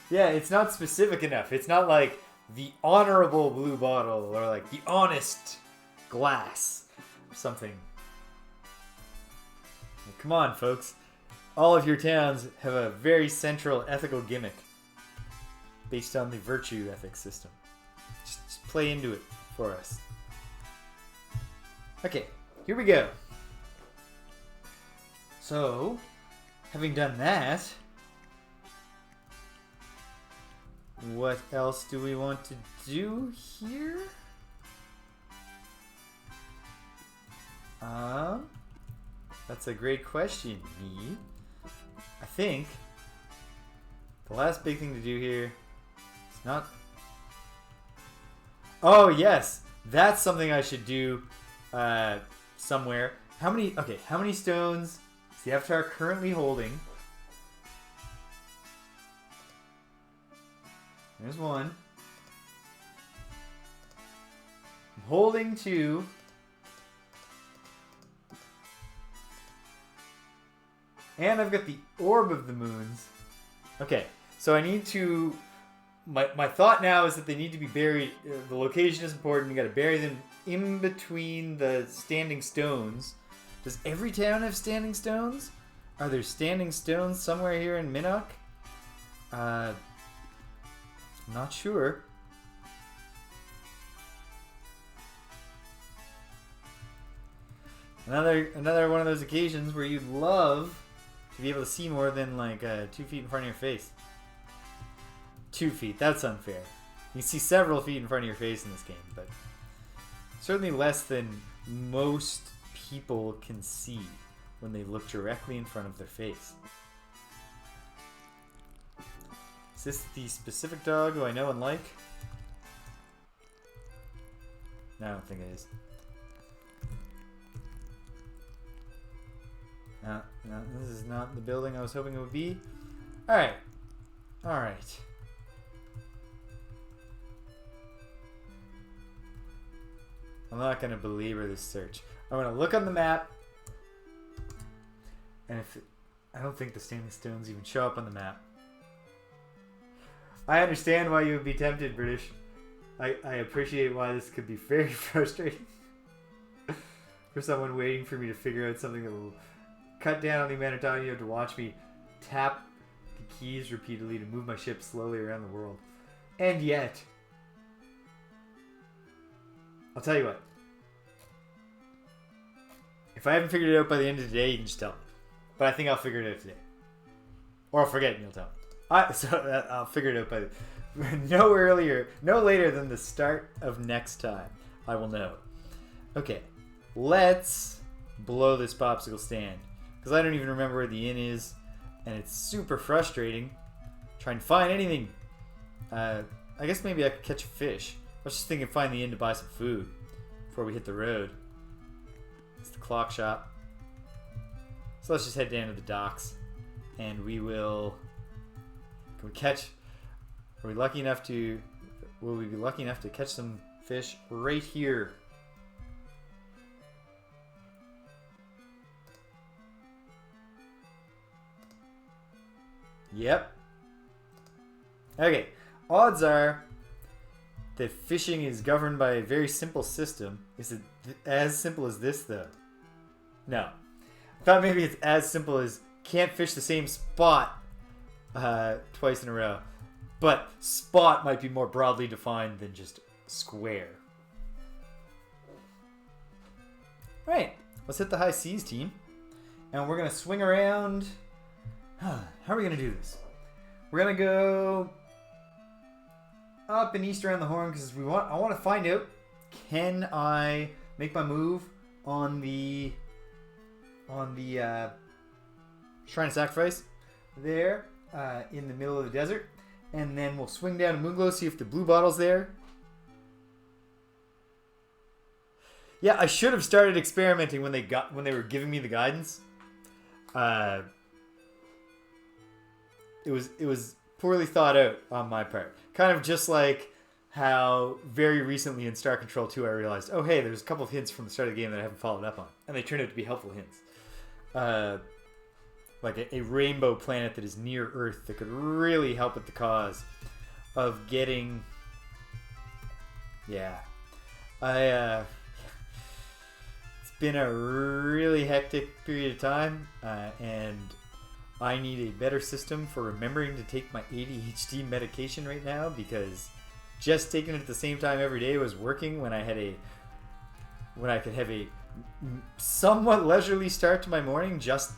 Yeah, it's not specific enough. It's not like the honorable blue bottle or like the honest glass or something. Come on, folks. All of your towns have a very central ethical gimmick based on the virtue ethics system. Just play into it for us. Okay, here we go. So, having done that, what else do we want to do here? That's a great question, me. I think the last big thing to do here is not... Oh, yes! That's something I should do somewhere. How many stones is the Avatar currently holding? There's one. I'm holding 2. And I've got the Orb of the Moons. Okay, so I need to... My thought now is that they need to be buried... the location is important. You gotta bury them in between the standing stones. Does every town have standing stones? Are there standing stones somewhere here in Minoc? Not sure. Another one of those occasions where you'd love to be able to see more than like 2 feet in front of your face. 2 feet, that's unfair. You see several feet in front of your face in this game, but certainly less than most people can see when they look directly in front of their face. Is this the specific dog who I know and like? No, I don't think it is. No, this is not the building I was hoping it would be. Alright. Alright. I'm not going to belabor this search. I'm going to look on the map. And I don't think the standing stones even show up on the map. I understand why you would be tempted, British. I appreciate why this could be very frustrating. For someone waiting for me to figure out something that will cut down on the amount of time you have to watch me tap the keys repeatedly to move my ship slowly around the world. And yet, I'll tell you what. If I haven't figured it out by the end of the day, you can just tell me. But I think I'll figure it out today. Or I'll forget and you'll tell me. I'll figure it out by no later than the start of next time. I will know. Okay, let's blow this popsicle stand. Because I don't even remember where the inn is. And it's super frustrating. Trying to find anything. I guess maybe I could catch a fish. I was just thinking find the inn to buy some food. Before we hit the road. It's the clock shop. So let's just head down to the docks. And we will... Can we catch... Are we lucky enough to... Will we be lucky enough to catch some fish right here? Yep. Okay. Odds are that fishing is governed by a very simple system. Is it as simple as this, though? No. I thought maybe it's as simple as can't fish the same spot twice in a row. But spot might be more broadly defined than just square. Alright, let's hit the high seas, team. And we're going to swing around. How are we going to do this? We're going to go up and east around the Horn because I want to find out, can I make my move on the Shrine of Sacrifice there in the middle of the desert. And then we'll swing down to Moonglow, see if the blue bottle's there. Yeah, I should have started experimenting when they were giving me the guidance. It was poorly thought out on my part. Kind of just like how very recently in Star Control 2 I realized, oh hey, there's a couple of hints from the start of the game that I haven't followed up on, and they turned out to be helpful hints. Like a rainbow planet that is near Earth that could really help with the cause of getting. Yeah, it's been a really hectic period of time, and I need a better system for remembering to take my ADHD medication right now, because just taking it at the same time every day was working when I could have a somewhat leisurely start to my morning, just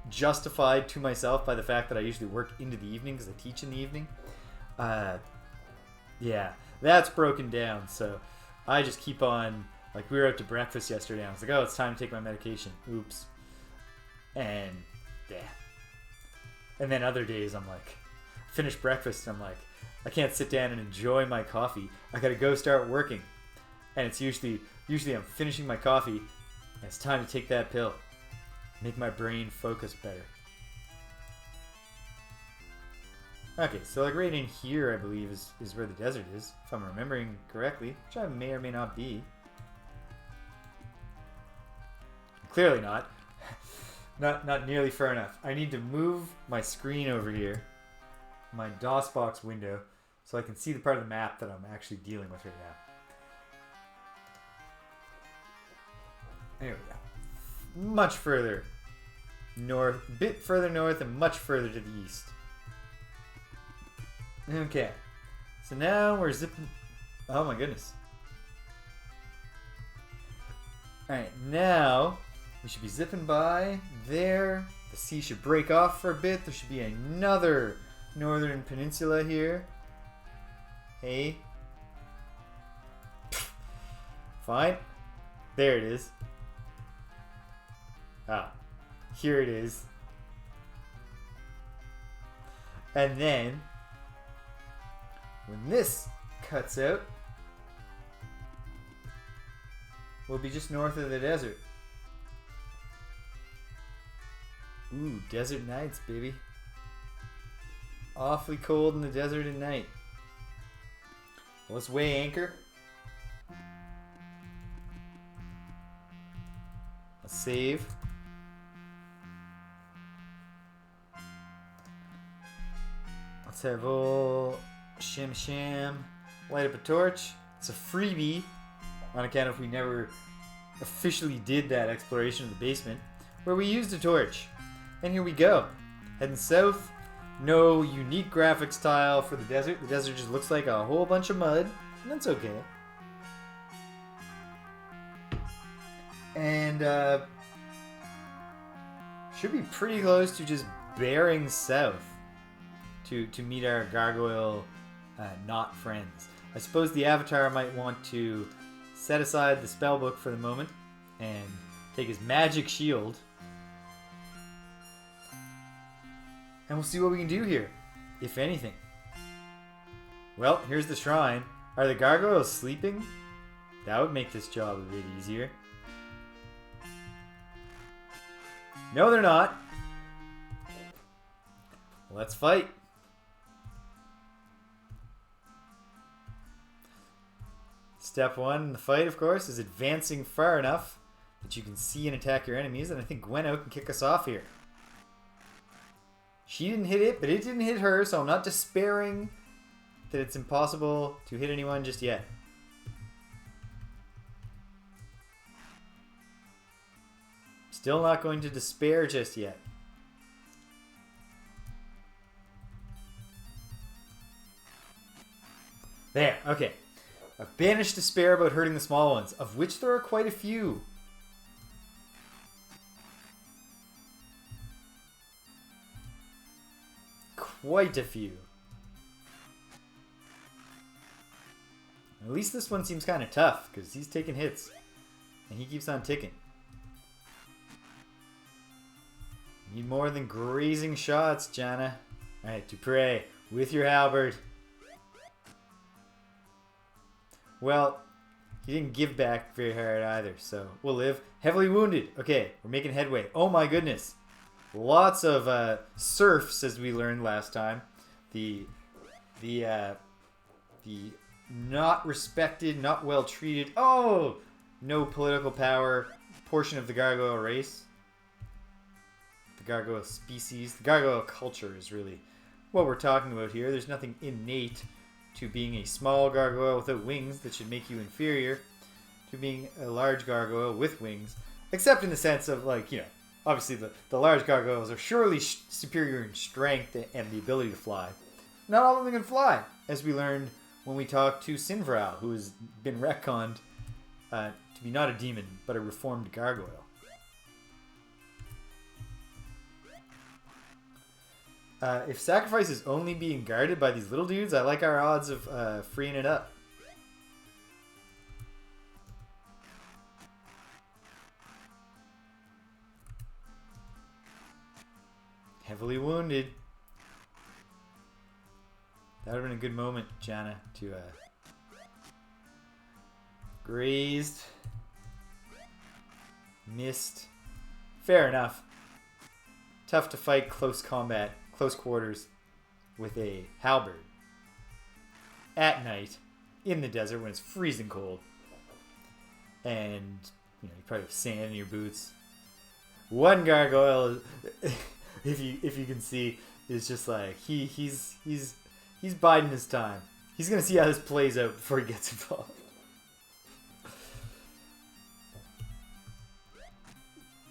justified to myself by the fact that I usually work into the evening because I teach in the evening. Yeah, that's broken down. So I just keep on, like, we were out to breakfast yesterday and I was like, oh, it's time to take my medication. Oops. And yeah. And then other days I'm like, finish breakfast and I'm like, I can't sit down and enjoy my coffee. I gotta go start working. And it's usually I'm finishing my coffee and it's time to take that pill. Make my brain focus better. Okay, so like right in here, I believe, is where the desert is, if I'm remembering correctly, which I may or may not be. Clearly not. Not nearly far enough. I need to move my screen over here, my DOSBox window, so I can see the part of the map that I'm actually dealing with right now. There we go. Much further north, a bit further north and much further to the east. Okay, so now we're zipping. Oh my goodness. Alright, now we should be zipping by there. The sea should break off for a bit. There should be another northern peninsula here. Hey. Fine. There it is. Ah, here it is. And then, when this cuts out, we'll be just north of the desert. Ooh, desert nights, baby. Awfully cold in the desert at night. Well, let's weigh anchor. Let's save. Let's have old sham. Light up a torch. It's a freebie on account of we never officially did that exploration of the basement, where we used a torch. And here we go. Heading south. No unique graphic style for the desert. The desert just looks like a whole bunch of mud. And that's okay. And should be pretty close to just bearing south to meet our gargoyle not friends. I suppose the Avatar might want to set aside the spellbook for the moment and take his magic shield. And we'll see what we can do here, if anything. Well, here's the shrine. Are the gargoyles sleeping? That would make this job a bit easier. No, they're not. Let's fight. Step one in the fight, of course, is advancing far enough that you can see and attack your enemies, and I think Gweno can kick us off here. She didn't hit it, but it didn't hit her, so I'm not despairing that it's impossible to hit anyone just yet. Still not going to despair just yet. There, okay. I've banished despair about hurting the small ones, of which there are quite a few. Quite a few. At least this one seems kind of tough, because he's taking hits. And he keeps on ticking. Need more than grazing shots, Jana. Alright, Dupre, with your halberd. Well, He didn't give back very hard either, so we'll live. Heavily wounded. Okay, we're making headway. Oh my goodness. Lots of serfs, as we learned last time. The not respected, not well treated. Oh, no political power portion of the gargoyle race. The gargoyle species. The gargoyle culture is really what we're talking about here. There's nothing innate to being a small gargoyle without wings that should make you inferior to being a large gargoyle with wings, except in the sense of, like, you know, obviously the large gargoyles are surely superior in strength and the ability to fly. Not all of them can fly, as we learned when we talked to Sinvral, who has been retconned to be not a demon, but a reformed gargoyle. If sacrifice is only being guarded by these little dudes, I like our odds of freeing it up. Heavily wounded. That would have been a good moment, Jana, to grazed, missed. Fair enough. Tough to fight close combat, close quarters with a halberd at night in the desert when it's freezing cold, and you know you probably have sand in your boots. One gargoyle, if you can see, is just like he's biding his time. He's gonna see how this plays out before he gets involved.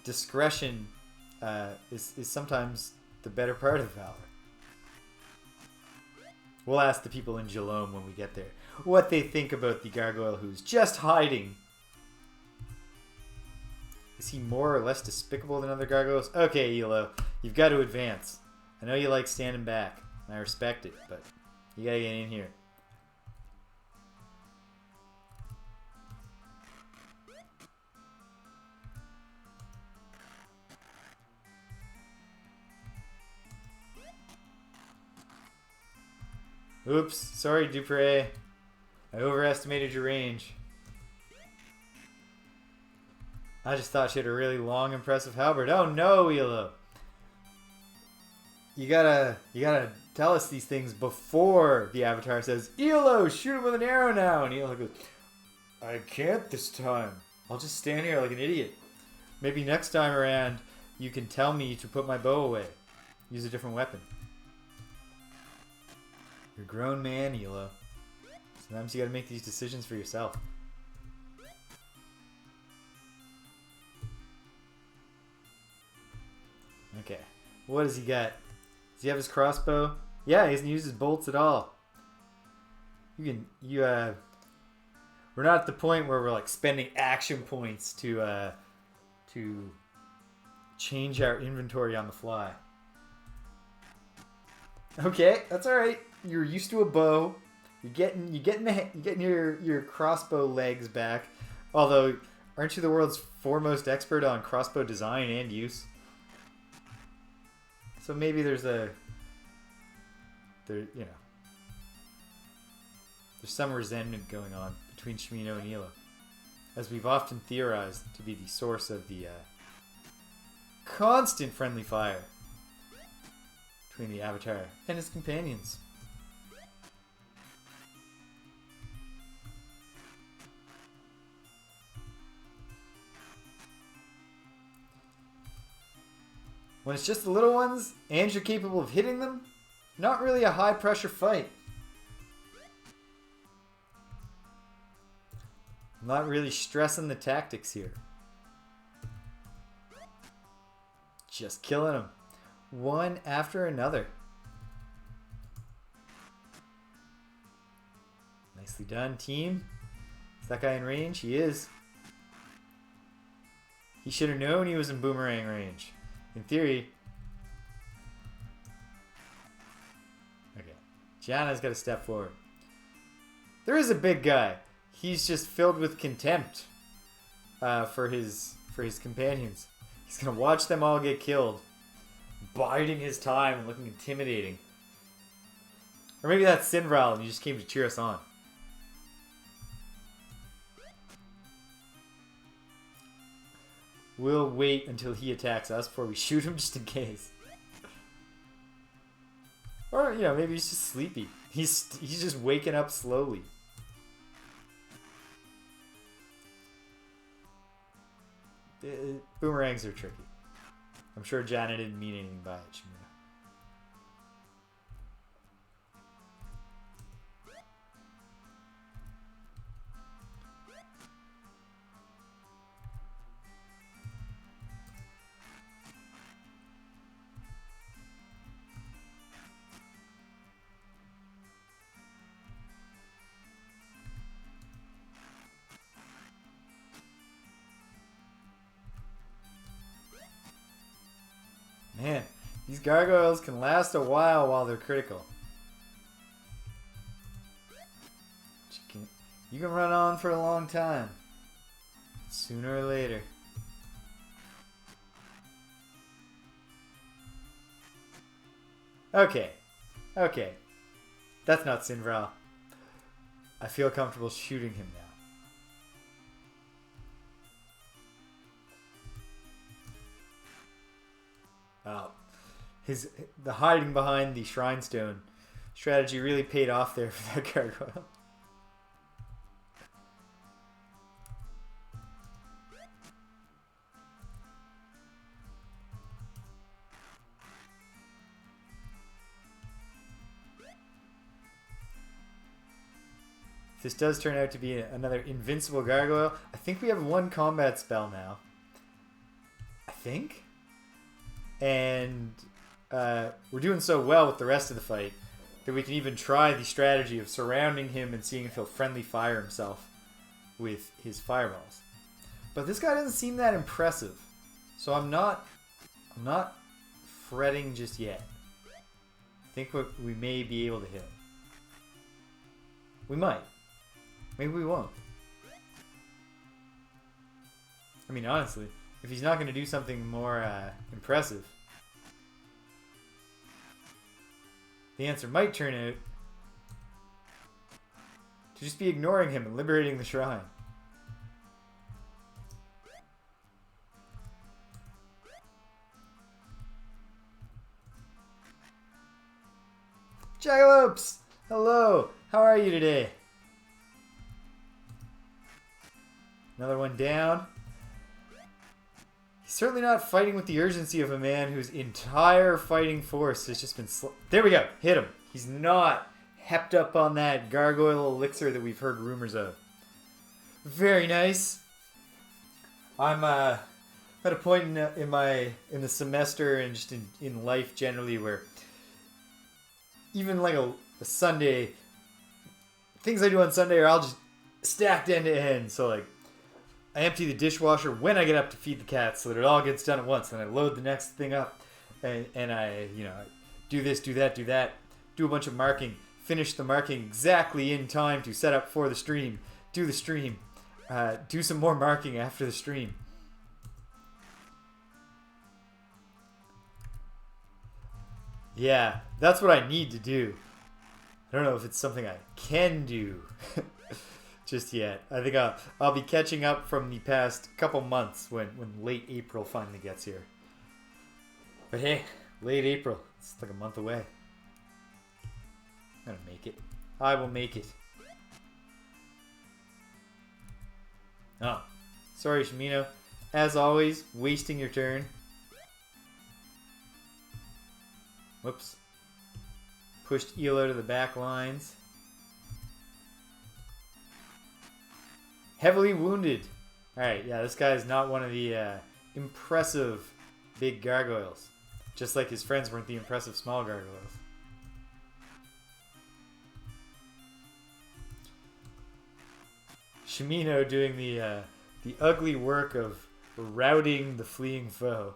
Discretion is sometimes the better part of valor. We'll ask the people in Jhelom when we get there what they think about the gargoyle who's just hiding. Is he more or less despicable than other gargoyles? Okay, Elo, you've got to advance. I know you like standing back, and I respect it, but you gotta get in here. Oops, sorry, Dupre. I overestimated your range. I just thought she had a really long, impressive halberd. Oh no, Elo. You gotta tell us these things before the Avatar says, Elo, shoot him with an arrow now. And Elo goes, I can't this time. I'll just stand here like an idiot. Maybe next time around, you can tell me to put my bow away. Use a different weapon. You're a grown man, Elo. Sometimes you gotta make these decisions for yourself. Okay. What does he got? Does he have his crossbow? Yeah, he doesn't use his bolts at all. We're not at the point where we're like spending action points to change our inventory on the fly. Okay, that's all right. You're used to a bow. You're getting your crossbow legs back. Although, aren't you the world's foremost expert on crossbow design and use? So maybe there's some resentment going on between Shimino and Elo, as we've often theorized to be the source of the constant friendly fire between the Avatar and his companions. When it's just the little ones, and you're capable of hitting them, not really a high-pressure fight. I'm not really stressing the tactics here. Just killing them. One after another. Nicely done, team. Is that guy in range? He is. He should have known he was in boomerang range. In theory. Okay. Gianna's got to step forward. There is a big guy. He's just filled with contempt for his companions. He's going to watch them all get killed. Biding his time and looking intimidating. Or maybe that's Sinvral and he just came to cheer us on. we'll wait until he attacks us before we shoot him, just in case. Or, you know, maybe he's just sleepy. He's just waking up slowly. Boomerangs are tricky. I'm sure Janet didn't mean anything by it, Shimura. Man, these gargoyles can last a while they're critical. You can run on for a long time. Sooner or later. Okay. Okay. That's not Sinvral. I feel comfortable shooting him now. Oh, the hiding behind the shrine stone strategy really paid off there for that gargoyle. If this does turn out to be another invincible gargoyle, I think we have one combat spell now. I think? And we're doing so well with the rest of the fight that we can even try the strategy of surrounding him and seeing if he'll friendly fire himself with his fireballs. But this guy doesn't seem that impressive, so I'm not fretting just yet. I think we may be able to hit him. We might. Maybe we won't. I mean, honestly, if he's not going to do something more impressive, the answer might turn out to just be ignoring him and liberating the shrine. Cyclops! Hello! How are you today? Another one down. He's certainly not fighting with the urgency of a man whose entire fighting force has just been... There we go. Hit him. He's not hepped up on that gargoyle elixir that we've heard rumors of. Very nice. I'm at a point in the semester and just in life generally where even like a Sunday, things I do on Sunday are all just stacked end to end. So like, I empty the dishwasher when I get up to feed the cats so that it all gets done at once. Then I load the next thing up and I, do this, do that, do a bunch of marking, finish the marking exactly in time to set up for the stream, do the stream, do some more marking after the stream. Yeah, that's what I need to do. I don't know if it's something I can do just yet. I think I'll be catching up from the past couple months when late April finally gets here. But hey, late April. It's like a month away. I'm gonna make it. I will make it. Oh, sorry, Shimino. As always, wasting your turn. Whoops. Pushed Elo to the back lines. Heavily wounded. Alright, yeah, this guy is not one of the impressive big gargoyles. Just like his friends weren't the impressive small gargoyles. Shimino doing the ugly work of routing the fleeing foe.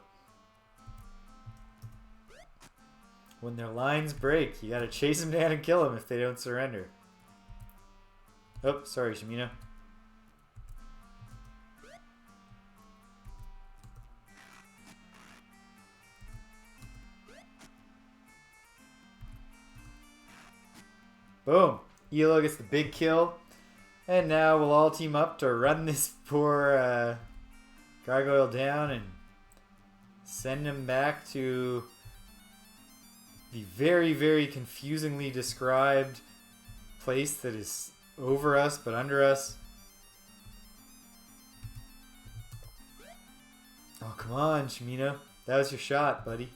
When their lines break, you gotta chase them down and kill them if they don't surrender. Oh, sorry, Shimino. Boom! Elo gets the big kill. And now we'll all team up to run this poor Gargoyle down and send him back to the very, very confusingly described place that is over us but under us. Oh, come on, Shimino. That was your shot, buddy.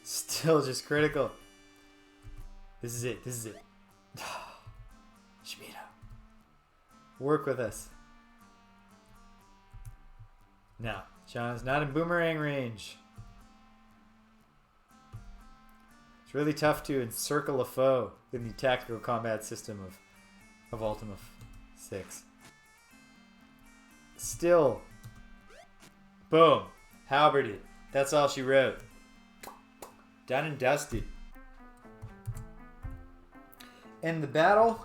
Still just critical. This is it. This is it. Shimino. Work with us. No. Sean's not in boomerang range. It's really tough to encircle a foe in the tactical combat system of Ultima 6. Still. Boom. Halberded. That's all she wrote. Done and dusted. End the battle.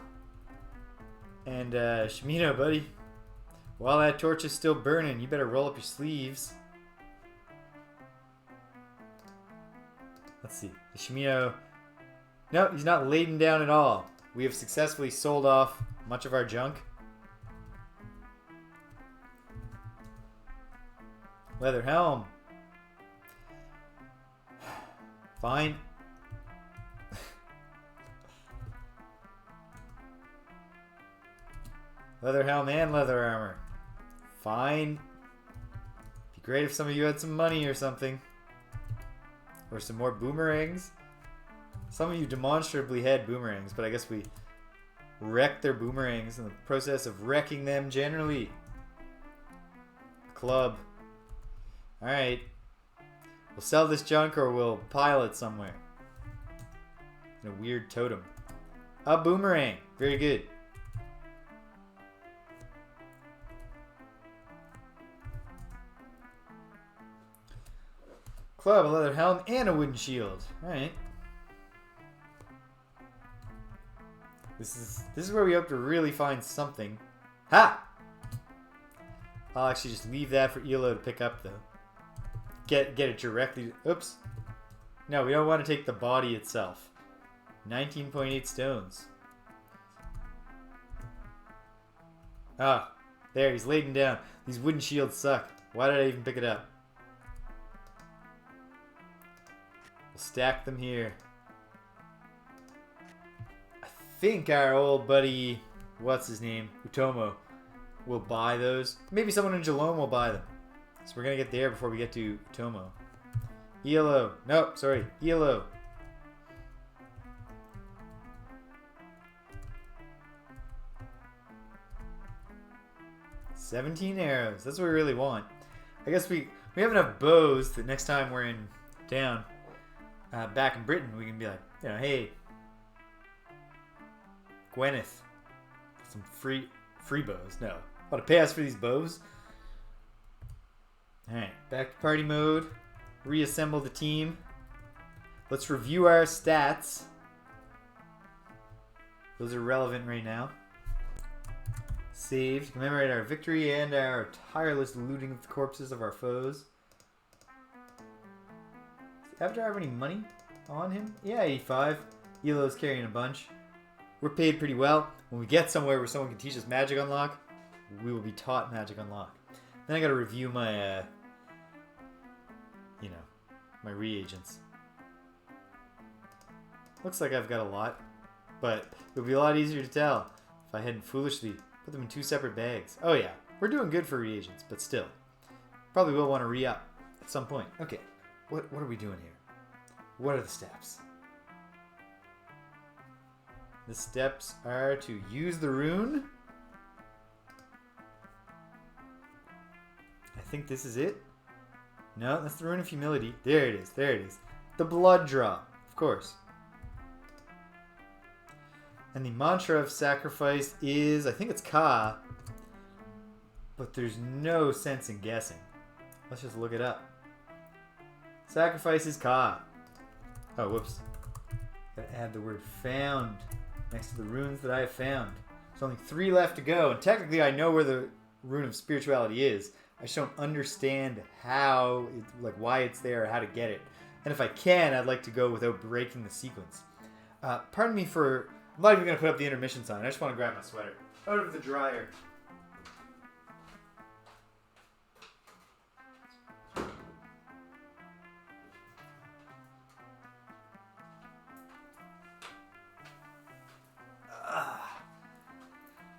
And Shimino, buddy. While that torch is still burning, you better roll up your sleeves. Let's see. Shimino. No, he's not laden down at all. We have successfully sold off much of our junk. Leather helm. Fine. Leather helm and leather armor. Fine. Be great if some of you had some money or something. Or some more boomerangs. Some of you demonstrably had boomerangs, but I guess we wrecked their boomerangs in the process of wrecking them generally. Club. Alright. We'll sell this junk or we'll pile it somewhere. In a weird totem. A boomerang. Very good. Club, a leather helm, and a wooden shield. Alright. This is where we hope to really find something. Ha! I'll actually just leave that for Elo to pick up though. Get it directly. Oops. No, we don't want to take the body itself. 19.8 stones. Ah, there, he's laden down. These wooden shields suck. Why did I even pick it up? We'll stack them here. I think our old buddy, what's his name? Utomo, will buy those. Maybe someone in Jhelom will buy them. So we're going to get there before we get to Tomo. Elo. Nope, sorry. Elo. $17 arrows. That's what we really want. I guess we have enough bows that next time we're in town, back in Britain, we can be like, you know, hey, Gwyneth, some free bows. No. Want to pay us for these bows? Alright, back to party mode. Reassemble the team. Let's review our stats. Those are relevant right now. Save to commemorate our victory and our tireless looting of the corpses of our foes. Does Avatar have any money on him? Yeah, 85. Elo's carrying a bunch. We're paid pretty well. When we get somewhere where someone can teach us magic unlock, we will be taught magic unlock. Then I gotta review my my reagents. Looks like I've got a lot, but it would be a lot easier to tell if I hadn't foolishly put them in 2 separate bags. Oh yeah, we're doing good for reagents, but still. Probably will want to re-up at some point. Okay, what are we doing here? What are the steps? The steps are to use the rune. I think this is it. No, that's the Rune of Humility. There it is. There it is. The blood drop, of course. And the mantra of sacrifice is, I think it's Ka. But there's no sense in guessing. Let's just look it up. Sacrifice is Ka. Oh, whoops. Gotta add the word found next to the runes that I have found. There's only 3 left to go. And technically I know where the Rune of Spirituality is. I just don't understand how, why it's there, or how to get it. And if I can, I'd like to go without breaking the sequence. Pardon me for... I'm not even going to put up the intermission sign. I just want to grab my sweater out of the dryer.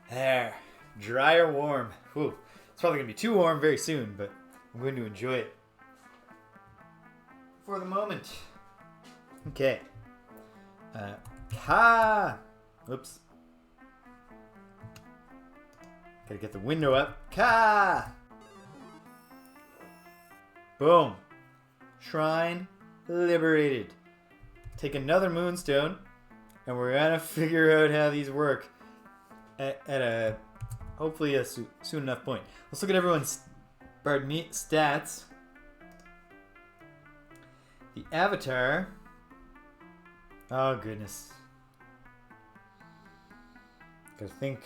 There. Dry or warm. Whew. It's probably going to be too warm very soon, but I'm going to enjoy it for the moment. Okay. Oops. Gotta get the window up. Boom. Shrine liberated. Take another moonstone, and we're gonna figure out how these work at a hopefully a soon enough point. Let's look at everyone's stats. The avatar. Oh goodness. Gotta think.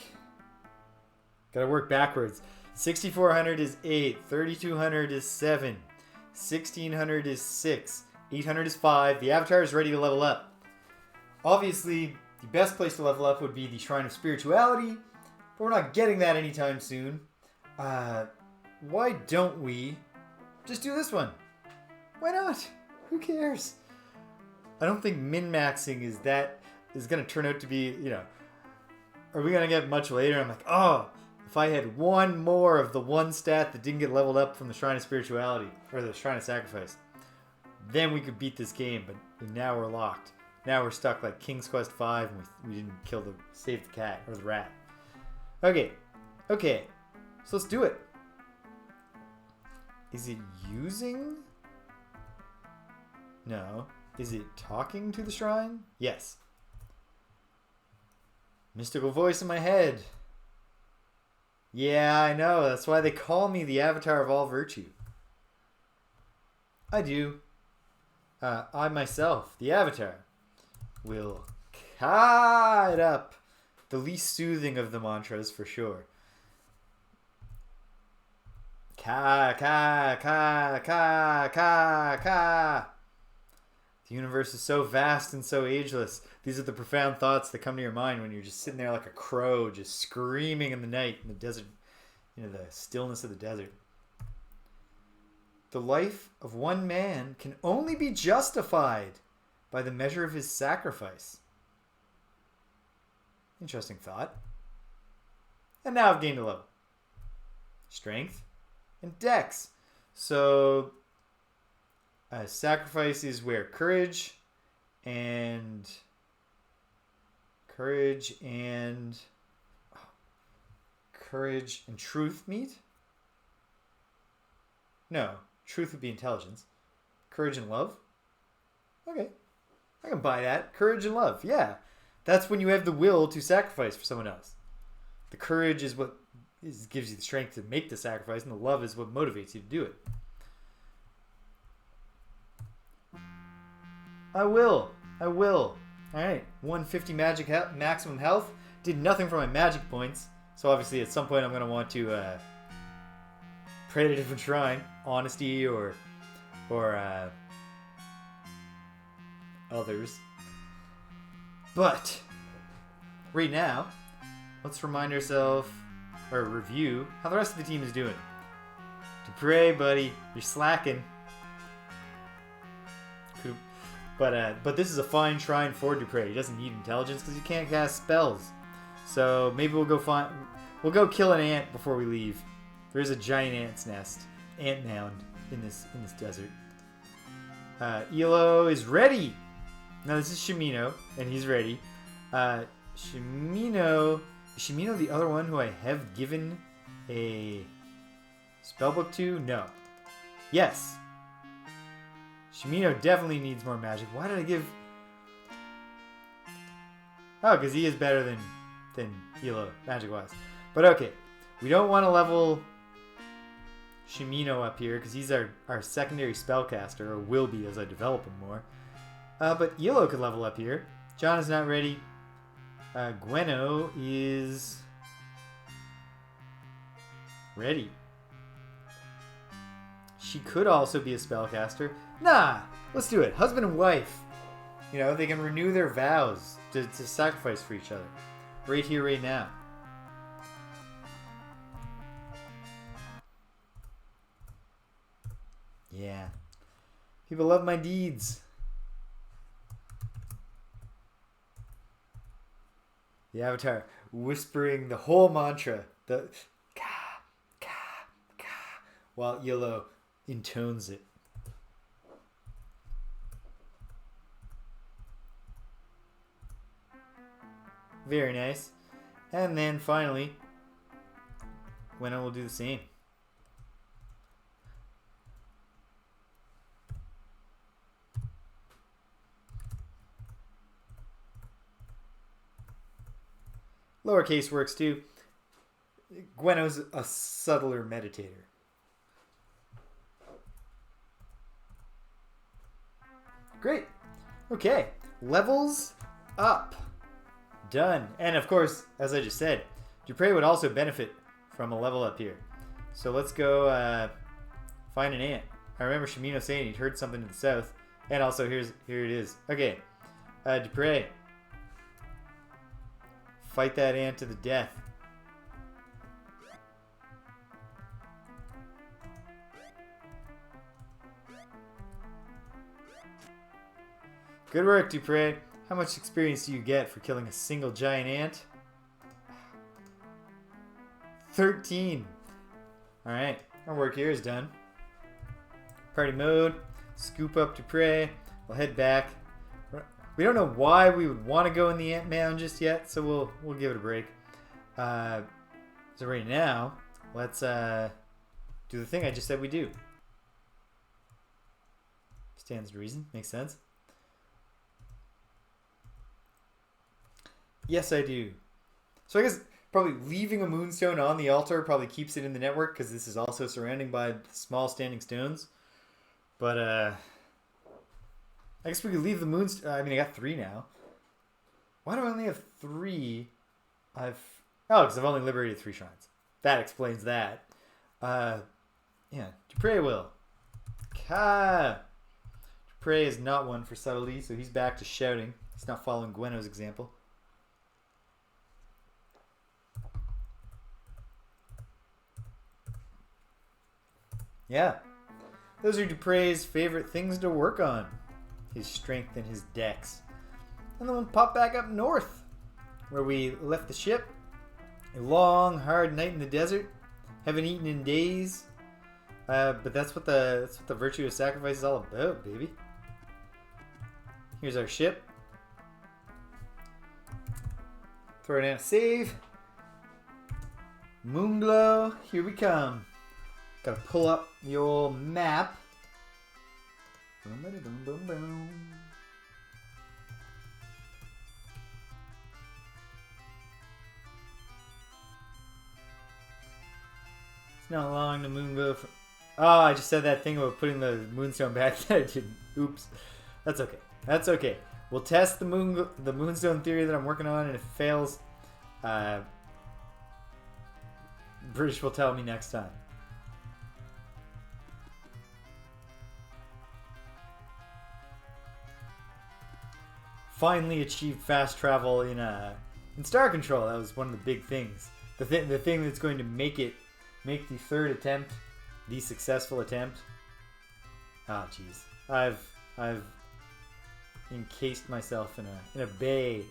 Gotta work backwards. 6,400 is 8. 3,200 is 7. 1,600 is 6. 800 is 5. The avatar is ready to level up. Obviously, the best place to level up would be the Shrine of Spirituality, but we're not getting that anytime soon. Why don't we just do this one? Why not? Who cares? I don't think min-maxing is going to turn out to be, are we going to get much later? I'm like, oh, if I had one more of the one stat that didn't get leveled up from the Shrine of Spirituality, or the Shrine of Sacrifice, then we could beat this game, but now we're locked. Now we're stuck like King's Quest V, and we didn't save the cat, or the rat. Okay, so let's do it. Is it using? No. Is it talking to the shrine? Yes. Mystical voice in my head. Yeah, I know. That's why they call me the avatar of all virtue. I myself, the avatar, will cut up the least soothing of the mantras for sure. Ka. The universe is so vast and so ageless. These are the profound thoughts that come to your mind when you're just sitting there like a crow, just screaming in the night in the desert, the stillness of the desert. The life of one man can only be justified by the measure of his sacrifice. Interesting thought. And now I've gained a level. Strength and dex. So sacrifice is where courage and truth meet? No, truth would be intelligence. Courage and love? Okay, I can buy that. Courage and love, yeah. That's when you have the will to sacrifice for someone else. The courage is what gives you the strength to make the sacrifice, and the love is what motivates you to do it. I will. Alright, 150 magic maximum health. Did nothing for my magic points. So obviously at some point I'm going to want to pray at a different shrine. Honesty or others. But right now, let's remind ourselves, or review, how the rest of the team is doing. Dupre, buddy, you're slacking. But this is a fine shrine for Dupre. He doesn't need intelligence because he can't cast spells. So maybe we'll go kill an ant before we leave. There is a giant ant mound in this desert. Elo is ready. Now this is Shimino, and he's ready. Shimino the other one who I have given a spellbook to? No. Yes. Shimino definitely needs more magic. Why did I give... Oh, because he is better than Elo, magic-wise. But okay, we don't want to level Shimino up here, because he's our secondary spellcaster, or will be as I develop him more. But Elo could level up here. John is not ready. Gweno is... ready. she could also be a spellcaster. Nah, let's do it. Husband and wife. You know, they can renew their vows to sacrifice for each other. Right here, right now. Yeah. People love my deeds. The avatar whispering the whole mantra. The ka, ka, ka, while Yellow intones it. Very nice. And then finally, Gwenna will do the same. Lowercase works too. Gwenna's a subtler meditator. Great. Okay. Levels up. Done. And of course, as I just said, Dupre would also benefit from a level up here. So let's go find an ant. I remember Shamino saying he'd heard something to the south. And also here it is. Okay. Dupre. Fight that ant to the death. Good work, Dupre. How much experience do you get for killing a single giant ant? 13. Alright, our work here is done. Party mode. Scoop up Dupre. We'll head back. We don't know why we would want to go in the ant mound just yet, so we'll give it a break. So right now, let's do the thing I just said we do. Stands to reason. Makes sense. Yes, I do. So I guess probably leaving a moonstone on the altar probably keeps it in the network because this is also surrounded by small standing stones. But I guess we could leave the moonstone. I mean, I got 3 now. Why do I only have 3? Because I've only liberated 3 shrines. That explains that. Yeah, Dupre will. Dupre is not one for subtlety, so he's back to shouting. He's not following Gwenno's example. Yeah. Those are Dupre's favorite things to work on. His strength and his dex. And then we'll pop back up north, where we left the ship. A long, hard night in the desert. Haven't eaten in days. But that's what the virtue of sacrifice is all about, baby. Here's our ship. Throw down a save. Moonglow, here we come. Gotta pull up the old map. Boom, boom, boom, boom. It's not long to Moonglow. Oh, I just said that thing about putting the moonstone back that I didn't. Oops. That's okay. That's okay. We'll test the moonstone theory that I'm working on, and if it fails, British will tell me next time. Finally achieved fast travel in Star Control. That was one of the big things. The thing that's going to make the 3rd attempt the successful attempt. Ah, jeez. I've encased myself in a bay.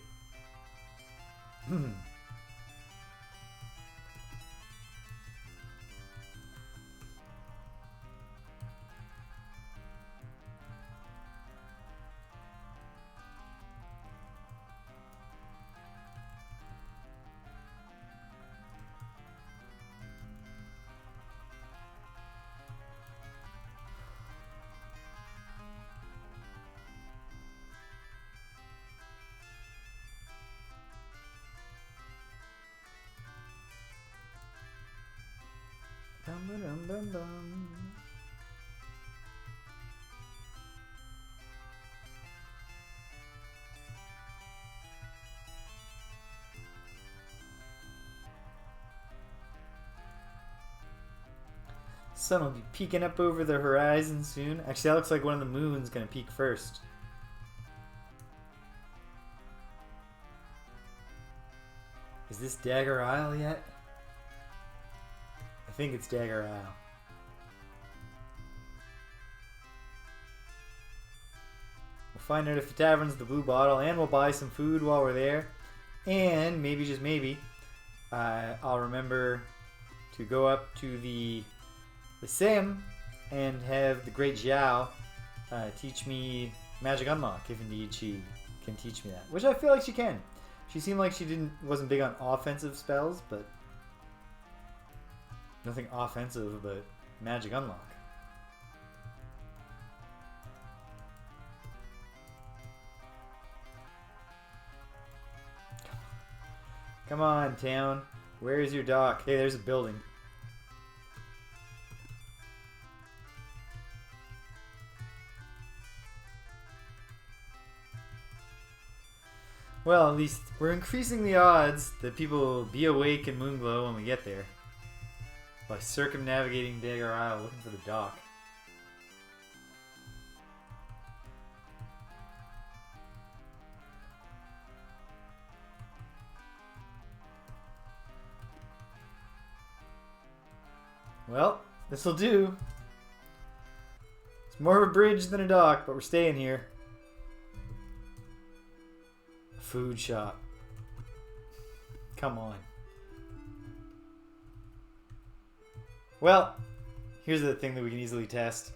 Dum, dum, dum. sun will be peeking up over the horizon soon. Actually, that looks like one of the moons gonna peak first. Is this Dagger Isle yet? I think it's Dagger Isle. We'll find out if the tavern's the Blue Bottle, and we'll buy some food while we're there. And maybe, just maybe, I'll remember to go up to the Sim and have the Great Xiao teach me Magic Unlock, if indeed she can teach me that. Which I feel like she can. She seemed like she wasn't big on offensive spells, but nothing offensive about Magic Unlock. Come on, town. Where is your dock? Hey, there's a building. Well, at least we're increasing the odds that people will be awake in Moonglow when we get there. By circumnavigating Dagger Isle looking for the dock. Well, this'll do. It's more of a bridge than a dock, but we're staying here. A food shop. Come on. Well, here's the thing that we can easily test.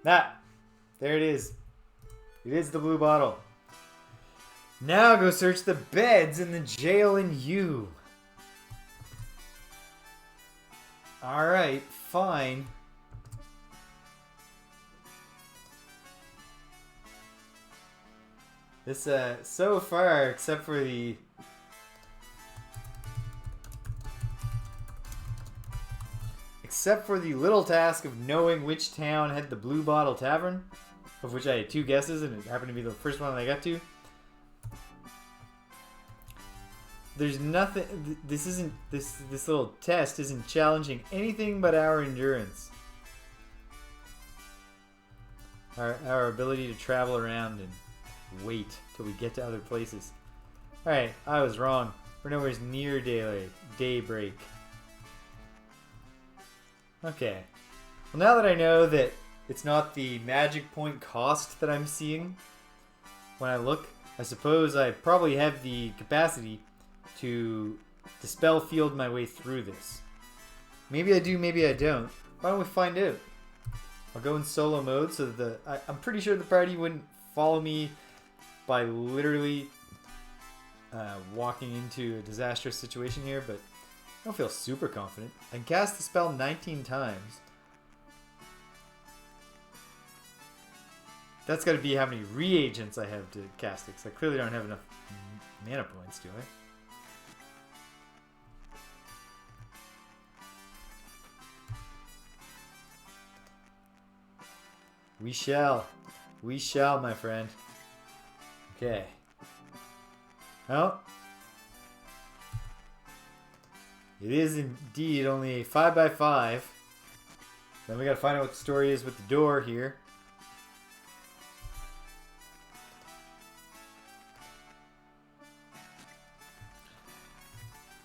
Ah, there it is. It is the Blue Bottle. Now go search the beds in the jail in U. Alright, fine. This, so far, except for the... little task of knowing which town had the Blue Bottle Tavern, of which I had 2 guesses, and it happened to be the first one I got to. There's nothing. This little test isn't challenging anything but our endurance, our ability to travel around and wait till we get to other places. All right, I was wrong. We're nowhere near daybreak. Okay. Well, now that I know that it's not the magic point cost that I'm seeing when I look, I suppose I probably have the capacity to dispel field my way through this. Maybe I do, maybe I don't. Why don't we find out? I'll go in solo mode so that I'm pretty sure the party wouldn't follow me by literally walking into a disastrous situation here, but I don't feel super confident. I can cast the spell 19 times. That's got to be how many reagents I have to cast it, because I clearly don't have enough mana points, do I? We shall. We shall, my friend. Okay. Well, it is indeed only a 5x5. Then we gotta find out what the story is with the door here.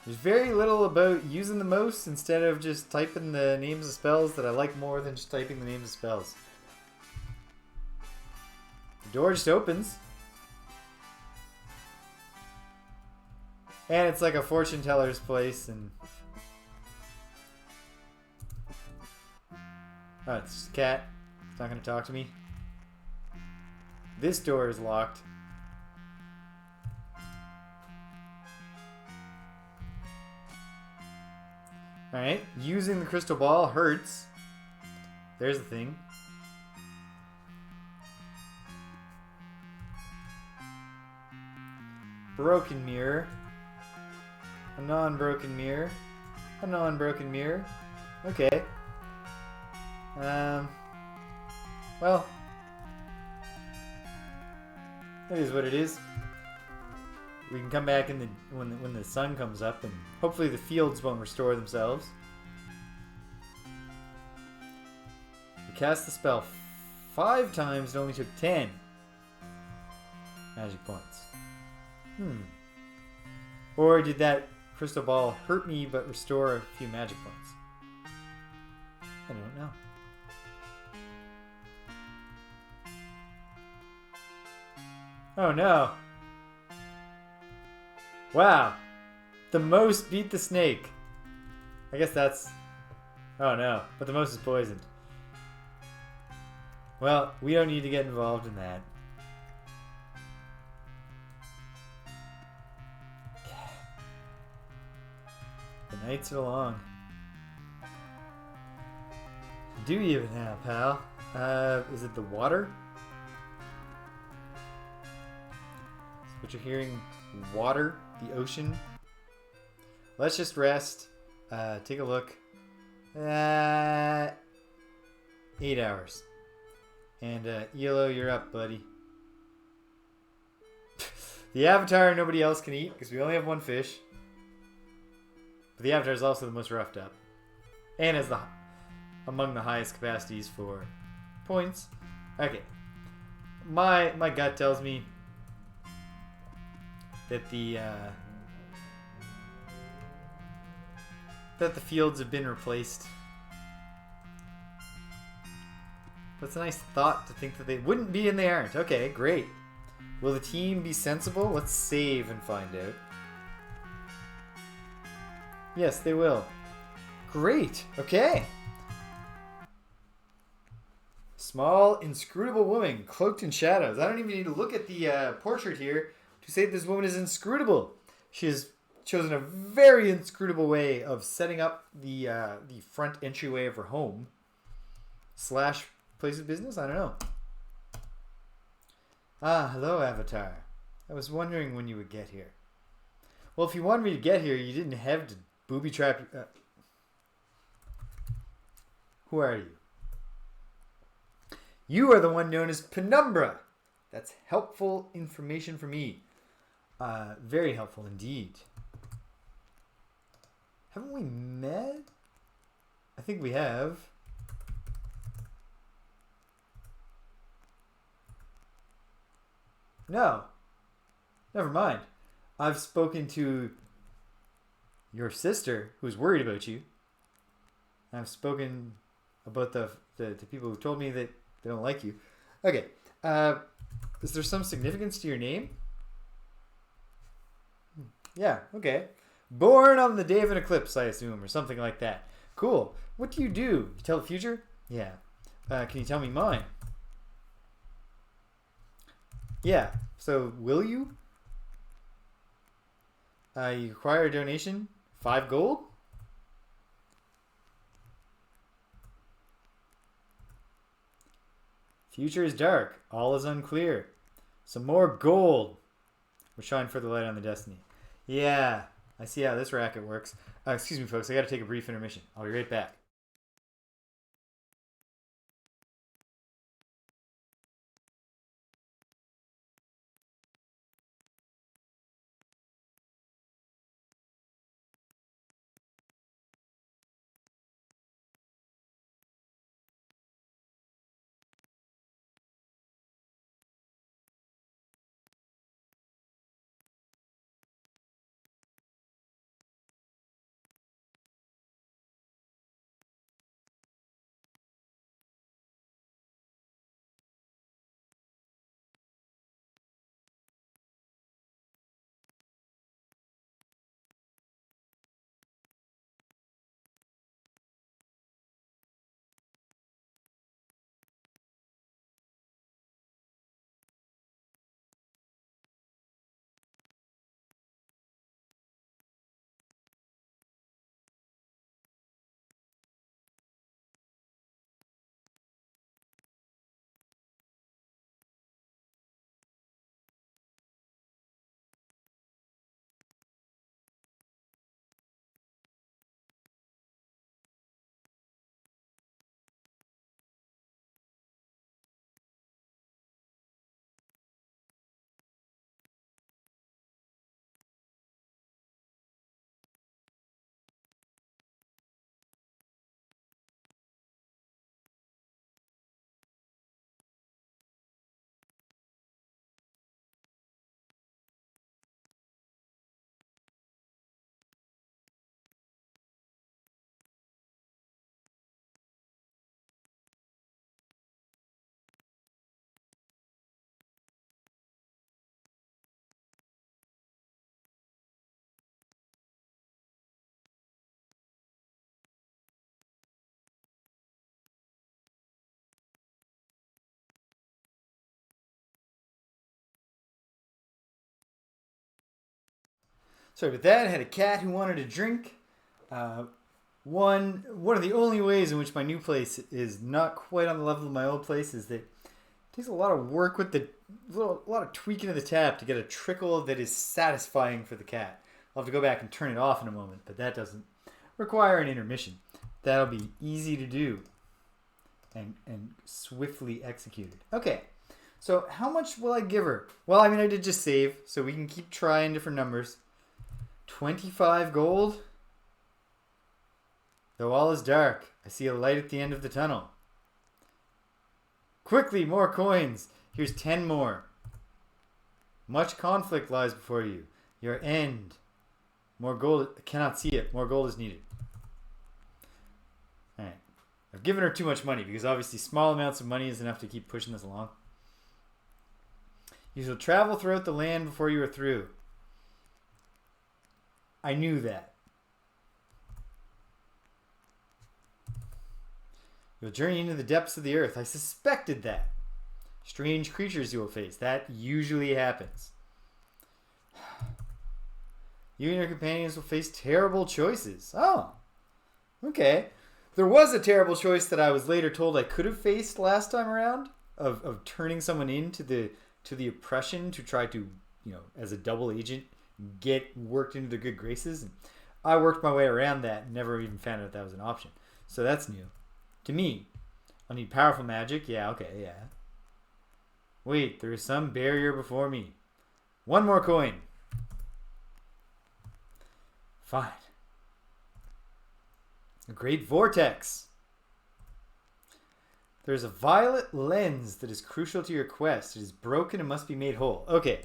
There's very little about using the mouse instead of just typing the names of spells that I like more than just typing the names of spells. The door just opens. And it's like a fortune teller's place, and... oh, it's just a cat. It's not going to talk to me. This door is locked. Alright, using the crystal ball hurts. There's the thing. Broken mirror. A non-broken mirror. A non-broken mirror. Okay. Well. That is what it is. we can come back in when the sun comes up, and hopefully the fields won't restore themselves. We cast the spell 5 times. It only took 10 magic points. Or did that crystal ball hurt me but restore a few magic points? I don't know. Oh no. Wow. The most beat the snake. I guess that's... Oh no. But the most is poisoned. Well, we don't need to get involved in that. The nights are long. Do you even now, pal? Is it the water? But you're hearing water, the ocean. Let's just rest. Take a look. 8 hours. And Elo, you're up, buddy. The Avatar nobody else can eat because we only have 1 fish. But the Avatar is also the most roughed up. And has among the highest capacities for points. Okay. My gut tells me that the fields have been replaced. That's a nice thought to think that they wouldn't be and they aren't. Okay, great. Will the team be sensible? Let's save and find out. Yes, they will. Great. Okay. Small, inscrutable woman, cloaked in shadows. I don't even need to look at the portrait here to say that this woman is inscrutable. She has chosen a very inscrutable way of setting up the front entryway of her home / place of business. I don't know. Ah, hello, Avatar. I was wondering when you would get here. Well, if you wanted me to get here, you didn't have to booby trap. Who are you? You are the one known as Penumbra. That's helpful information for me. Very helpful indeed. Haven't we met? I think we have. No. Never mind. I've spoken to your sister, who's worried about you. I've spoken about the people who told me that they don't like you. Okay. Is there some significance to your name? Yeah, okay. Born on the day of an eclipse, I assume, or something like that. Cool. What do? You tell the future? Yeah. Can you tell me mine? Yeah. So, will you? You require a donation? 5 gold? Future is dark. All is unclear. Some more gold. We're shining further light on the destiny. Yeah. I see how this racket works. Excuse me, folks. I got to take a brief intermission. I'll be right back. Sorry about that. I had a cat who wanted a drink. One of the only ways in which my new place is not quite on the level of my old place is that it takes a lot of work with a lot of tweaking of the tap to get a trickle that is satisfying for the cat. I'll have to go back and turn it off in a moment, but that doesn't require an intermission. That'll be easy to do and swiftly executed. Okay, so how much will I give her? Well, I mean, I did just save, so we can keep trying different numbers. 25 gold? Though all is dark, I see a light at the end of the tunnel. Quickly, more coins. Here's 10 more. Much conflict lies before you. Your end. More gold. I cannot see it. More gold is needed. Alright. I've given her too much money because obviously small amounts of money is enough to keep pushing this along. You shall travel throughout the land before you are through. I knew that. You'll journey into the depths of the earth. I suspected that. Strange creatures you will face. That usually happens. You and your companions will face terrible choices. Oh, okay. There was a terrible choice that I was later told I could have faced last time around of turning someone into the oppression to try to, as a double agent, get worked into their good graces. And I worked my way around that and never even found out that was an option. So that's new. To me, I'll need powerful magic. Yeah, okay, yeah. Wait, there is some barrier before me. One more coin. Fine. A great vortex. There's a violet lens that is crucial to your quest. It is broken and must be made whole. Okay.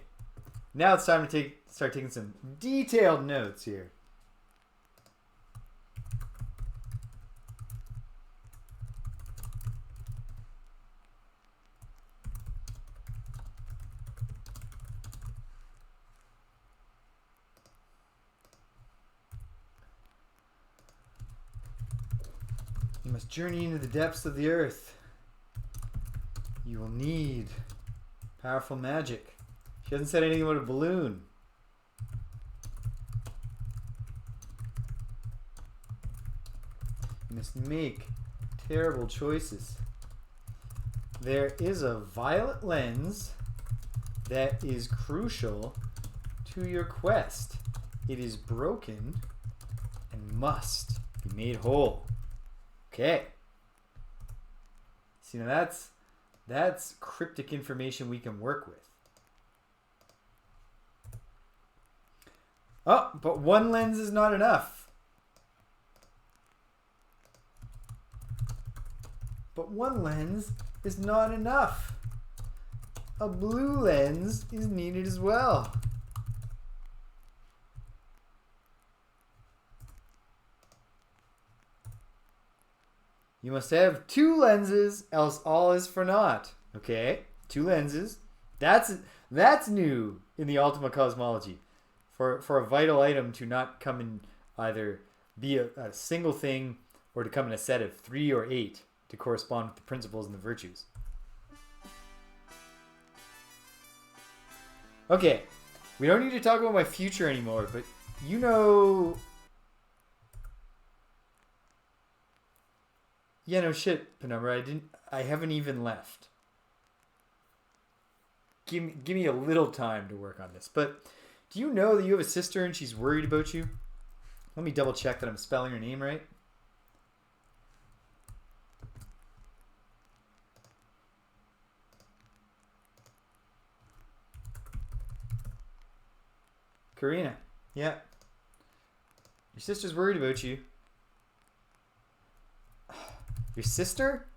Now it's time to start taking some detailed notes here. You must journey into the depths of the earth. You will need powerful magic. She hasn't said anything about a balloon. You must make terrible choices. There is a violet lens that is crucial to your quest. It is broken and must be made whole. Okay. See, now that's cryptic information we can work with. Oh, but one lens is not enough. But one lens is not enough. A blue lens is needed as well. You must have 2 lenses, else all is for naught. Okay, 2 lenses. That's new in the Ultima cosmology. For a vital item to not come in either be a single thing or to come in a set of 3 or 8 to correspond with the principles and the virtues. Okay, we don't need to talk about my future anymore, but you know... Yeah, no shit, Penumbra. I haven't even left. Give me a little time to work on this. But do you know that you have a sister and she's worried about you? Let me double check that I'm spelling her name right. Karina. Yeah. Your sister's worried about you. Your sister?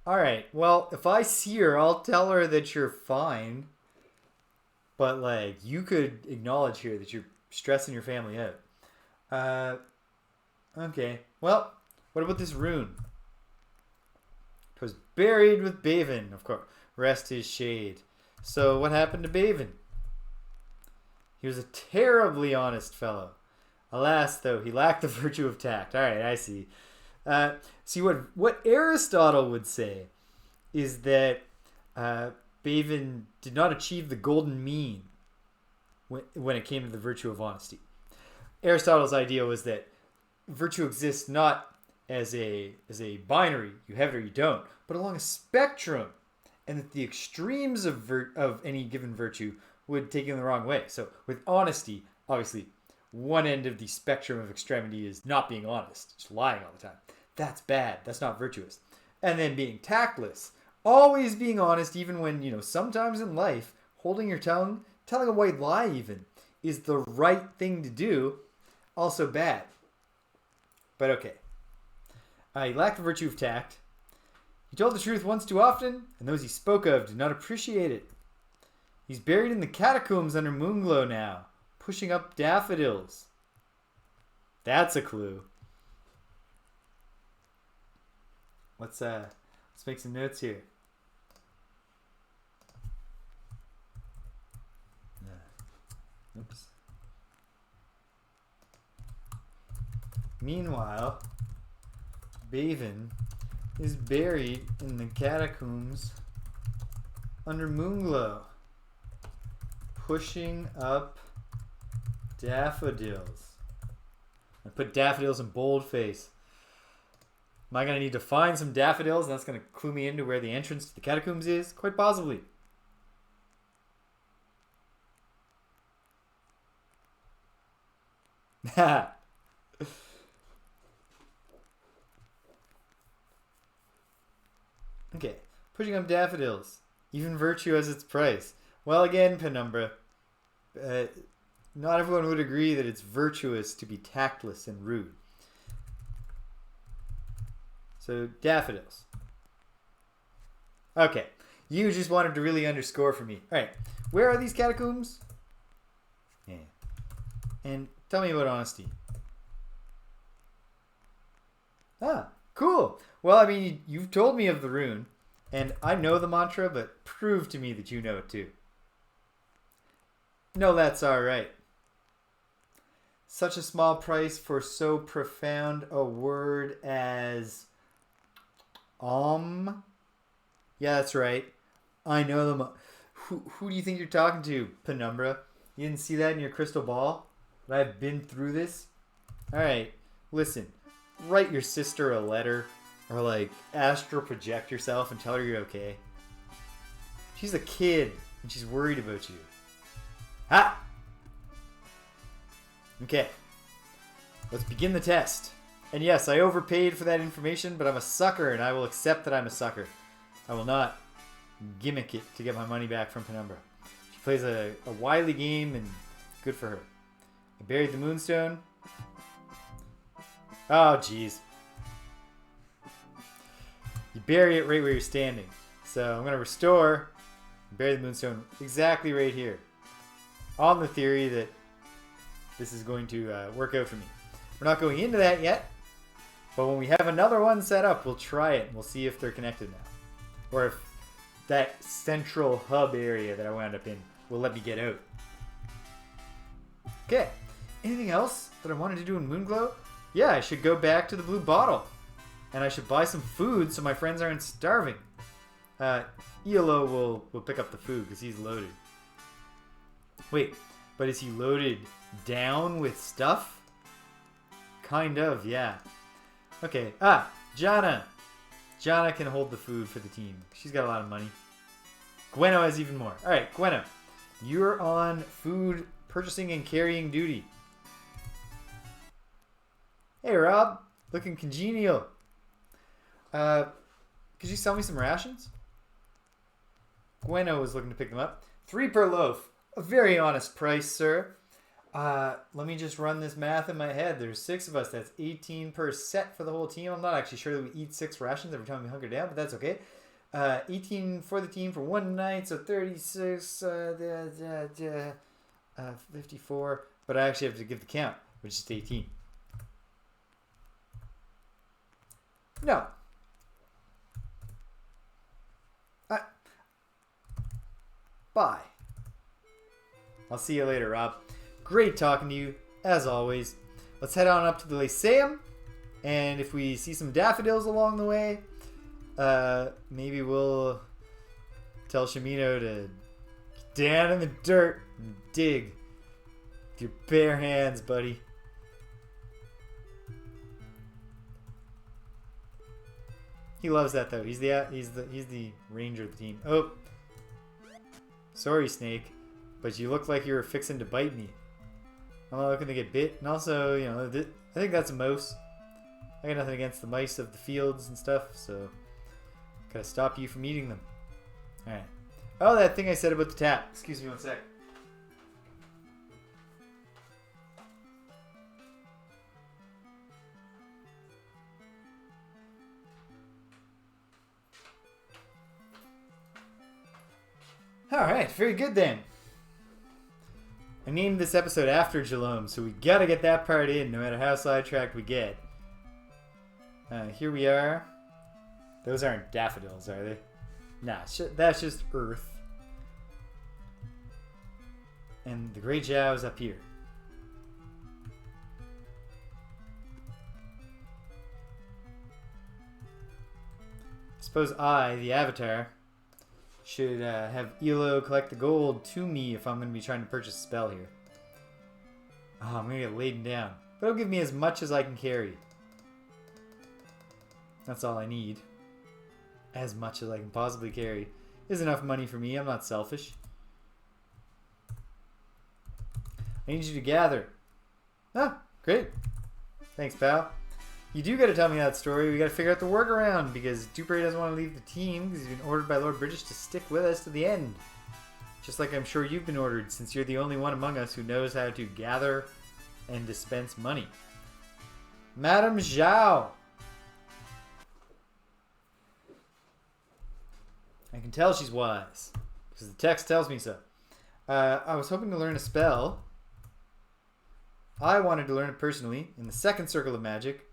Alright, well, if I see her, I'll tell her that you're fine. But, like, you could acknowledge here that you're stressing your family out. Okay. Well, what about this rune? It was buried with Baven, of course. Rest his shade. So, what happened to Baven? He was a terribly honest fellow. Alas, though, he lacked the virtue of tact. Alright, I see. See, what Aristotle would say is that Baven did not achieve the golden mean, when it came to the virtue of honesty. Aristotle's idea was that virtue exists not as a binary, you have it or you don't, but along a spectrum, and that the extremes of any given virtue would take it in the wrong way. So with honesty, obviously, one end of the spectrum of extremity is not being honest, just lying all the time. That's bad. That's not virtuous. And then being tactless, always being honest, even when, sometimes in life, holding your tongue, telling a white lie even, is the right thing to do, also bad. But okay. He lacked the virtue of tact. He told the truth once too often, and those he spoke of did not appreciate it. He's buried in the catacombs under Moonglow now, pushing up daffodils. That's a clue. Let's make some notes here. Oops. Meanwhile, Baven is buried in the catacombs under Moonglow, pushing up daffodils. I put daffodils in boldface. Am I going to need to find some daffodils and that's going to clue me into where the entrance to the catacombs is? Quite possibly. Okay, pushing up daffodils. Even virtue has its price. Well, again, Penumbra. Not everyone would agree that it's virtuous to be tactless and rude. So, daffodils. Okay, you just wanted to really underscore for me. Alright, where are these catacombs? Yeah. And tell me about honesty. Ah, cool. Well, I mean, you've told me of the rune, and I know the mantra, but prove to me that you know it too. No, that's alright. Such a small price for so profound a word as Yeah, that's right. I know them. Who do you think you're talking to, Penumbra? You didn't see that in your crystal ball? That I've been through this? Alright, listen. Write your sister a letter, or astral project yourself and tell her you're okay. She's a kid, and she's worried about you. Ha! Okay. Let's begin the test. And yes, I overpaid for that information, but I'm a sucker, and I will accept that I'm a sucker. I will not gimmick it to get my money back from Penumbra. She plays a wily game, and good for her. I buried the moonstone. Oh, jeez. You bury it right where you're standing. So I'm going to restore and bury the moonstone exactly right here. On the theory that this is going to work out for me. We're not going into that yet. But when we have another one set up, we'll try it and we'll see if they're connected now. Or if that central hub area that I wound up in will let me get out. Okay. Anything else that I wanted to do in Moonglow? Yeah, I should go back to the Blue Bottle. And I should buy some food so my friends aren't starving. ELO will pick up the food because he's loaded. Wait, but is he loaded down with stuff? Kind of, yeah. Okay, Jana. Jana can hold the food for the team. She's got a lot of money. Gweno has even more. Alright, Gweno. You're on food purchasing and carrying duty. Hey, Rob. Looking congenial. Could you sell me some rations? Gweno was looking to pick them up. 3 per loaf. A very honest price, sir. Let me just run this math in my head. There's 6 of us. That's 18 per set for the whole team. I'm not actually sure that we eat 6 rations every time we hunker down, but that's okay. 18 for the team for 1 night, so 36, 54. But I actually have to give the count, which is 18. No. Bye. I'll see you later, Rob. Great talking to you, as always. Let's head on up to the Lyceum, and if we see some daffodils along the way, maybe we'll tell Shamino to get down in the dirt and dig With your bare hands, buddy. He loves that though. He's the ranger of the team. Oh, sorry, Snake, but you look like you were fixing to bite me. I'm not looking to get bit, and also, you know, I think that's a mouse. I got nothing against the mice of the fields and stuff, so gotta stop you from eating them. All right. Oh, that thing I said about the tap. Excuse me one sec. Alright, very good then. I named this episode after Jhelom, so we gotta get that part in no matter how sidetracked we get. Here we are. Those aren't daffodils, are they? Nah, that's just earth. And the Great Zhao is up here. I suppose I, the Avatar, should have Elo collect the gold to me if I'm going to be trying to purchase a spell here. Oh, I'm going to get laden down. But it'll give me as much as I can carry. That's all I need. As much as I can possibly carry. Is enough money for me. I'm not selfish. I need you to gather. Ah, great. Thanks, pal. You do got to tell me that story. We got to figure out the workaround because Dupree doesn't want to leave the team because he's been ordered by Lord British to stick with us to the end. Just like I'm sure you've been ordered since you're the only one among us who knows how to gather and dispense money. Madame Zhao. I can tell she's wise because the text tells me so. I was hoping to learn a spell. I wanted to learn it personally in the second circle of magic.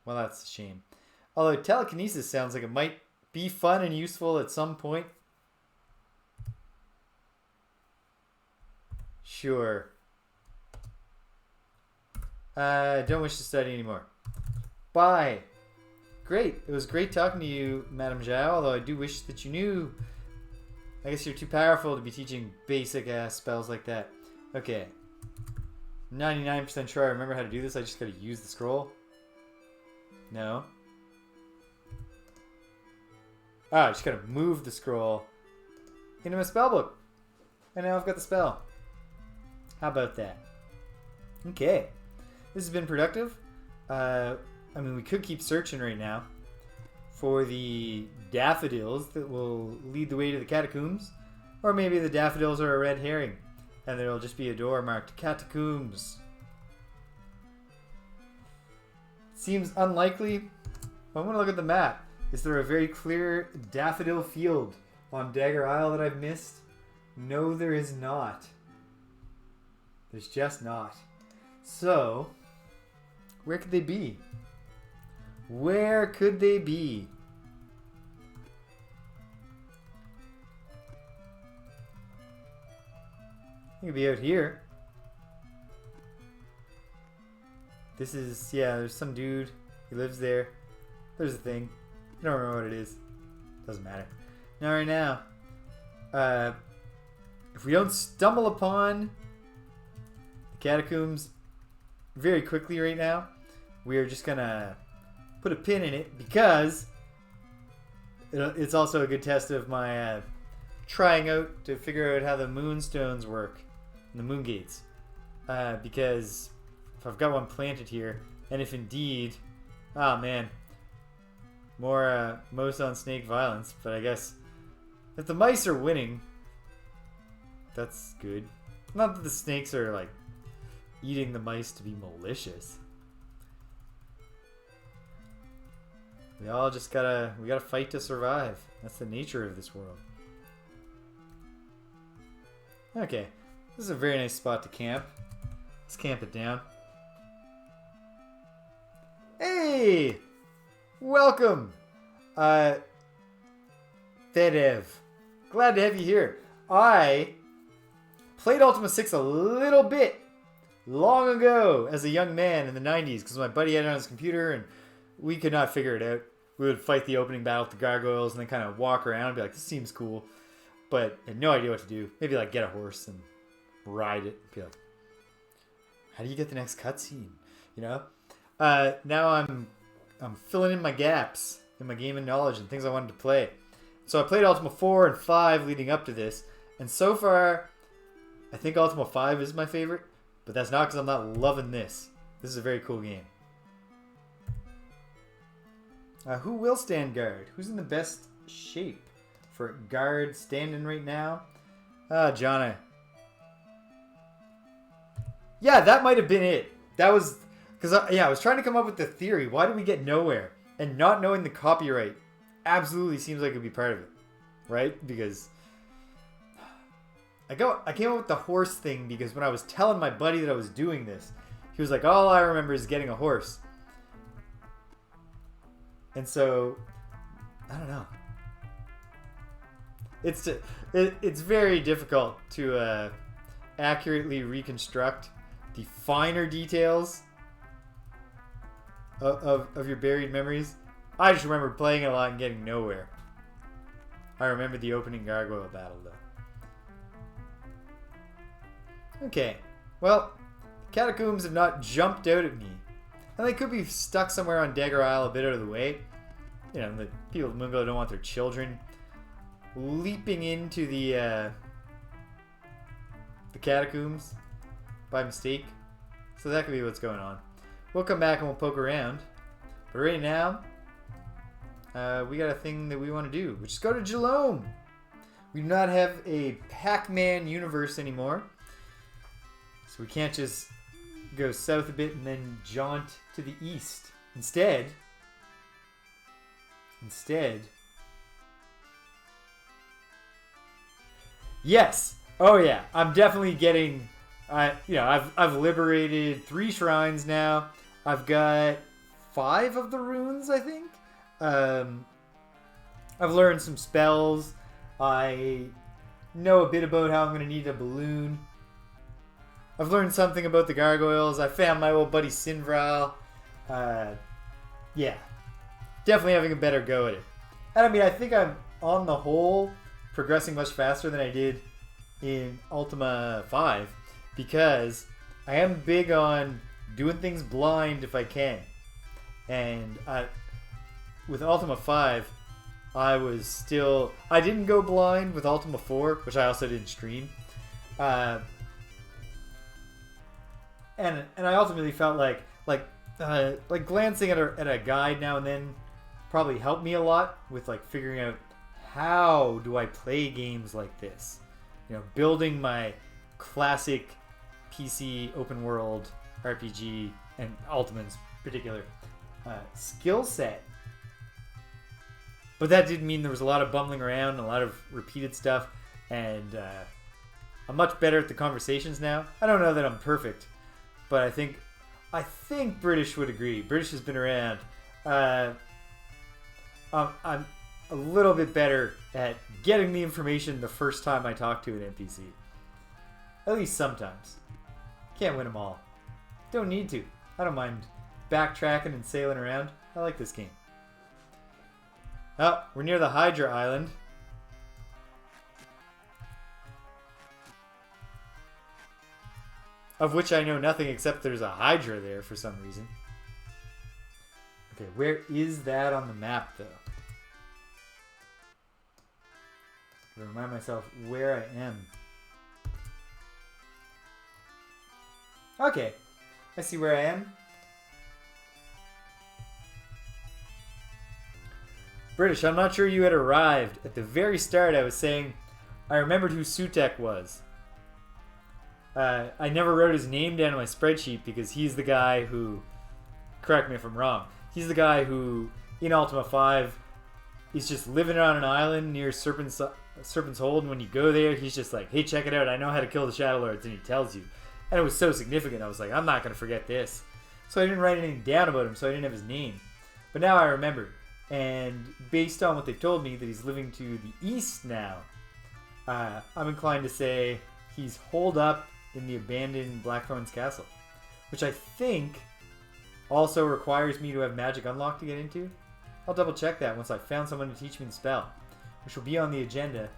Well, that's a shame. Although telekinesis sounds like it might be fun and useful at some point. Sure. I don't wish to study anymore. Bye. Great. It was great talking to you, Madame Zhao, although I do wish that you knew. I guess you're too powerful to be teaching basic-ass spells like that. Okay. 99% sure I remember how to do this. I just gotta use the scroll. No. I just gotta move the scroll into my spellbook. And now I've got the spell. How about that? Okay. This has been productive. I mean, we could keep searching right now for the daffodils that will lead the way to the catacombs. Or maybe the daffodils are a red herring. And there'll just be a door marked catacombs. Seems unlikely. I want to look at the map. Is there a very clear daffodil field on Dagger Isle that I've missed? No, there is not. There's just not. So, where could they be? Where could they be? They could be out here. This is, yeah, there's some dude. He lives there. There's a thing. I don't remember what it is. Doesn't matter. Now, right now, if we don't stumble upon the catacombs very quickly right now, we are just going to put a pin in it because it's also a good test of my trying out to figure out how the moonstones work and the moon gates. Because if I've got one planted here, and if indeed, oh man, more mouse on snake violence, but I guess if the mice are winning, that's good. Not that the snakes are like eating the mice to be malicious. We all just we gotta fight to survive. That's the nature of this world. Okay, this is a very nice spot to camp. Let's camp it down. Hey! Welcome! Fedev. Glad to have you here. I played Ultima 6 a little bit long ago as a young man in the 90s because my buddy had it on his computer and we could not figure it out. We would fight the opening battle with the gargoyles and then kind of walk around and be like, this seems cool. but I had no idea what to do. Maybe like get a horse and ride it. Be like, how do you get the next cutscene? You know. Now I'm filling in my gaps in my gaming knowledge and things I wanted to play. So I played Ultima 4 and 5 leading up to this, and so far, I think Ultima 5 is my favorite, but that's not because I'm not loving this. This is a very cool game. Who will stand guard? Who's in the best shape for guard standing right now? Johnny. Yeah, that might have been it. That was... Because, I was trying to come up with the theory. Why did we get nowhere? And not knowing the copyright absolutely seems like it would be part of it. Right? Because... I came up with the horse thing because when I was telling my buddy that I was doing this, he was like, all I remember is getting a horse. And so, I don't know. It's very difficult to accurately reconstruct the finer details of your buried memories. I just remember playing it a lot and getting nowhere. I remember the opening gargoyle battle, though. Okay, well, the catacombs have not jumped out at me. And they could be stuck somewhere on Dagger Isle a bit out of the way. You know, the people of Mungo don't want their children leaping into the catacombs by mistake. So that could be what's going on. We'll come back and we'll poke around. But right now, we got a thing that we want to do, which is go to Jhelom. We do not have a Pac-Man universe anymore. So we can't just go south a bit and then jaunt to the east. Instead, yes. Oh yeah, I'm definitely getting. I've liberated 3 shrines now. I've got 5 of the runes, I think. I've learned some spells. I know a bit about how I'm going to need a balloon. I've learned something about the gargoyles. I found my old buddy Sinvral. Yeah. Definitely having a better go at it. And I mean, I think I'm, on the whole, progressing much faster than I did in Ultima 5. Because I am big on doing things blind if I can. And with Ultima 5, I didn't go blind with Ultima 4, which I also didn't stream. And I ultimately felt like glancing at a guide now and then probably helped me a lot with like figuring out how do I play games like this. You know, building my classic PC open world RPG and Ultima in particular skill set. But that didn't mean there was a lot of bumbling around, a lot of repeated stuff, and I'm much better at the conversations now. I don't know that I'm perfect. But I think British would agree. British has been around. I'm a little bit better at getting the information the first time I talk to an NPC. At least sometimes. Can't win them all. Don't need to. I don't mind backtracking and sailing around. I like this game. Oh, we're near the Hydra Island. Of which I know nothing except there's a Hydra there for some reason. Okay, where is that on the map, though? To remind myself where I am. Okay, I see where I am. British, I'm not sure you had arrived. At the very start, I was saying I remembered who Sutek was. I never wrote his name down in my spreadsheet because he's the guy who, correct me if I'm wrong, he's the guy who, in Ultima 5, is just living on an island near Serpent's Hold, and when you go there, he's just like, hey, check it out, I know how to kill the Shadowlords, and he tells you. And it was so significant, I was like, I'm not going to forget this. So I didn't write anything down about him, so I didn't have his name. But now I remember, and based on what they've told me, that he's living to the east now, I'm inclined to say he's holed up in the abandoned Blackthorn's castle, which I think also requires me to have magic unlocked to get into. I'll double check that once I've found someone to teach me the spell, which will be on the agenda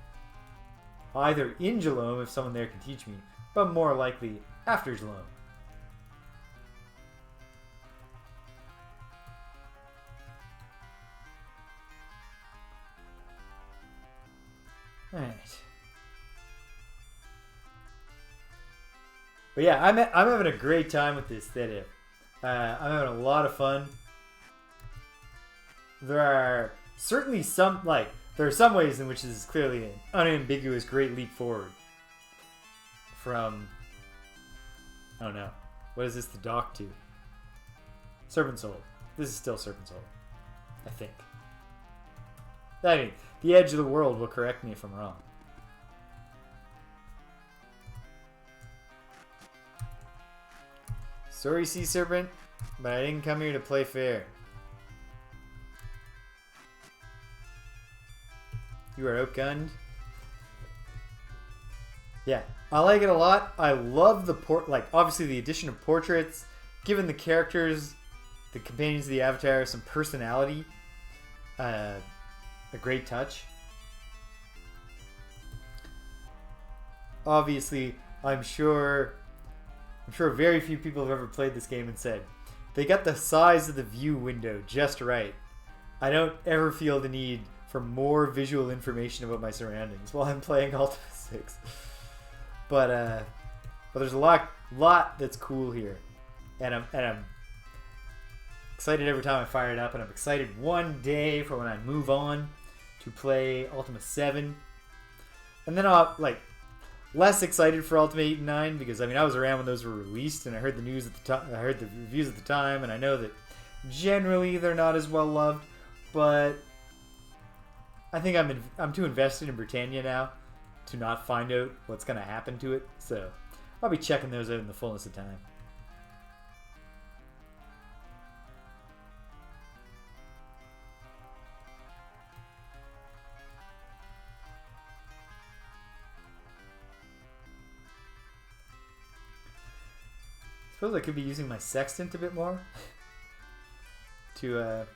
either in Jhelom if someone there can teach me, but more likely after Jhelom. Alright. But yeah, I'm having a great time with this City. I'm having a lot of fun. There are certainly some, like, there are some ways in which this is clearly an unambiguous great leap forward from, I don't know, what is this the dock to? Serpent Soul. This is still Serpent Soul, I think. I mean, the edge of the world will correct me if I'm wrong. Sorry, Sea Serpent, but I didn't come here to play fair. You are outgunned. Yeah, I like it a lot. I love the obviously the addition of portraits, giving the characters, the companions of the Avatar, some personality. A great touch. Obviously, I'm sure very few people have ever played this game and said they got the size of the view window just right. I don't ever feel the need for more visual information about my surroundings while I'm playing Ultima 6. But there's a lot that's cool here, and I'm excited every time I fire it up, and I'm excited one day for when I move on to play Ultima 7, and then I'll less excited for Ultima 8 and 9 because I mean I was around when those were released, and I heard the news at the time, I heard the reviews at the time, and I know that generally they're not as well loved, but I think I'm too invested in Britannia now to not find out what's going to happen to it, so I'll be checking those out in the fullness of time. I suppose I could be using my sextant a bit more to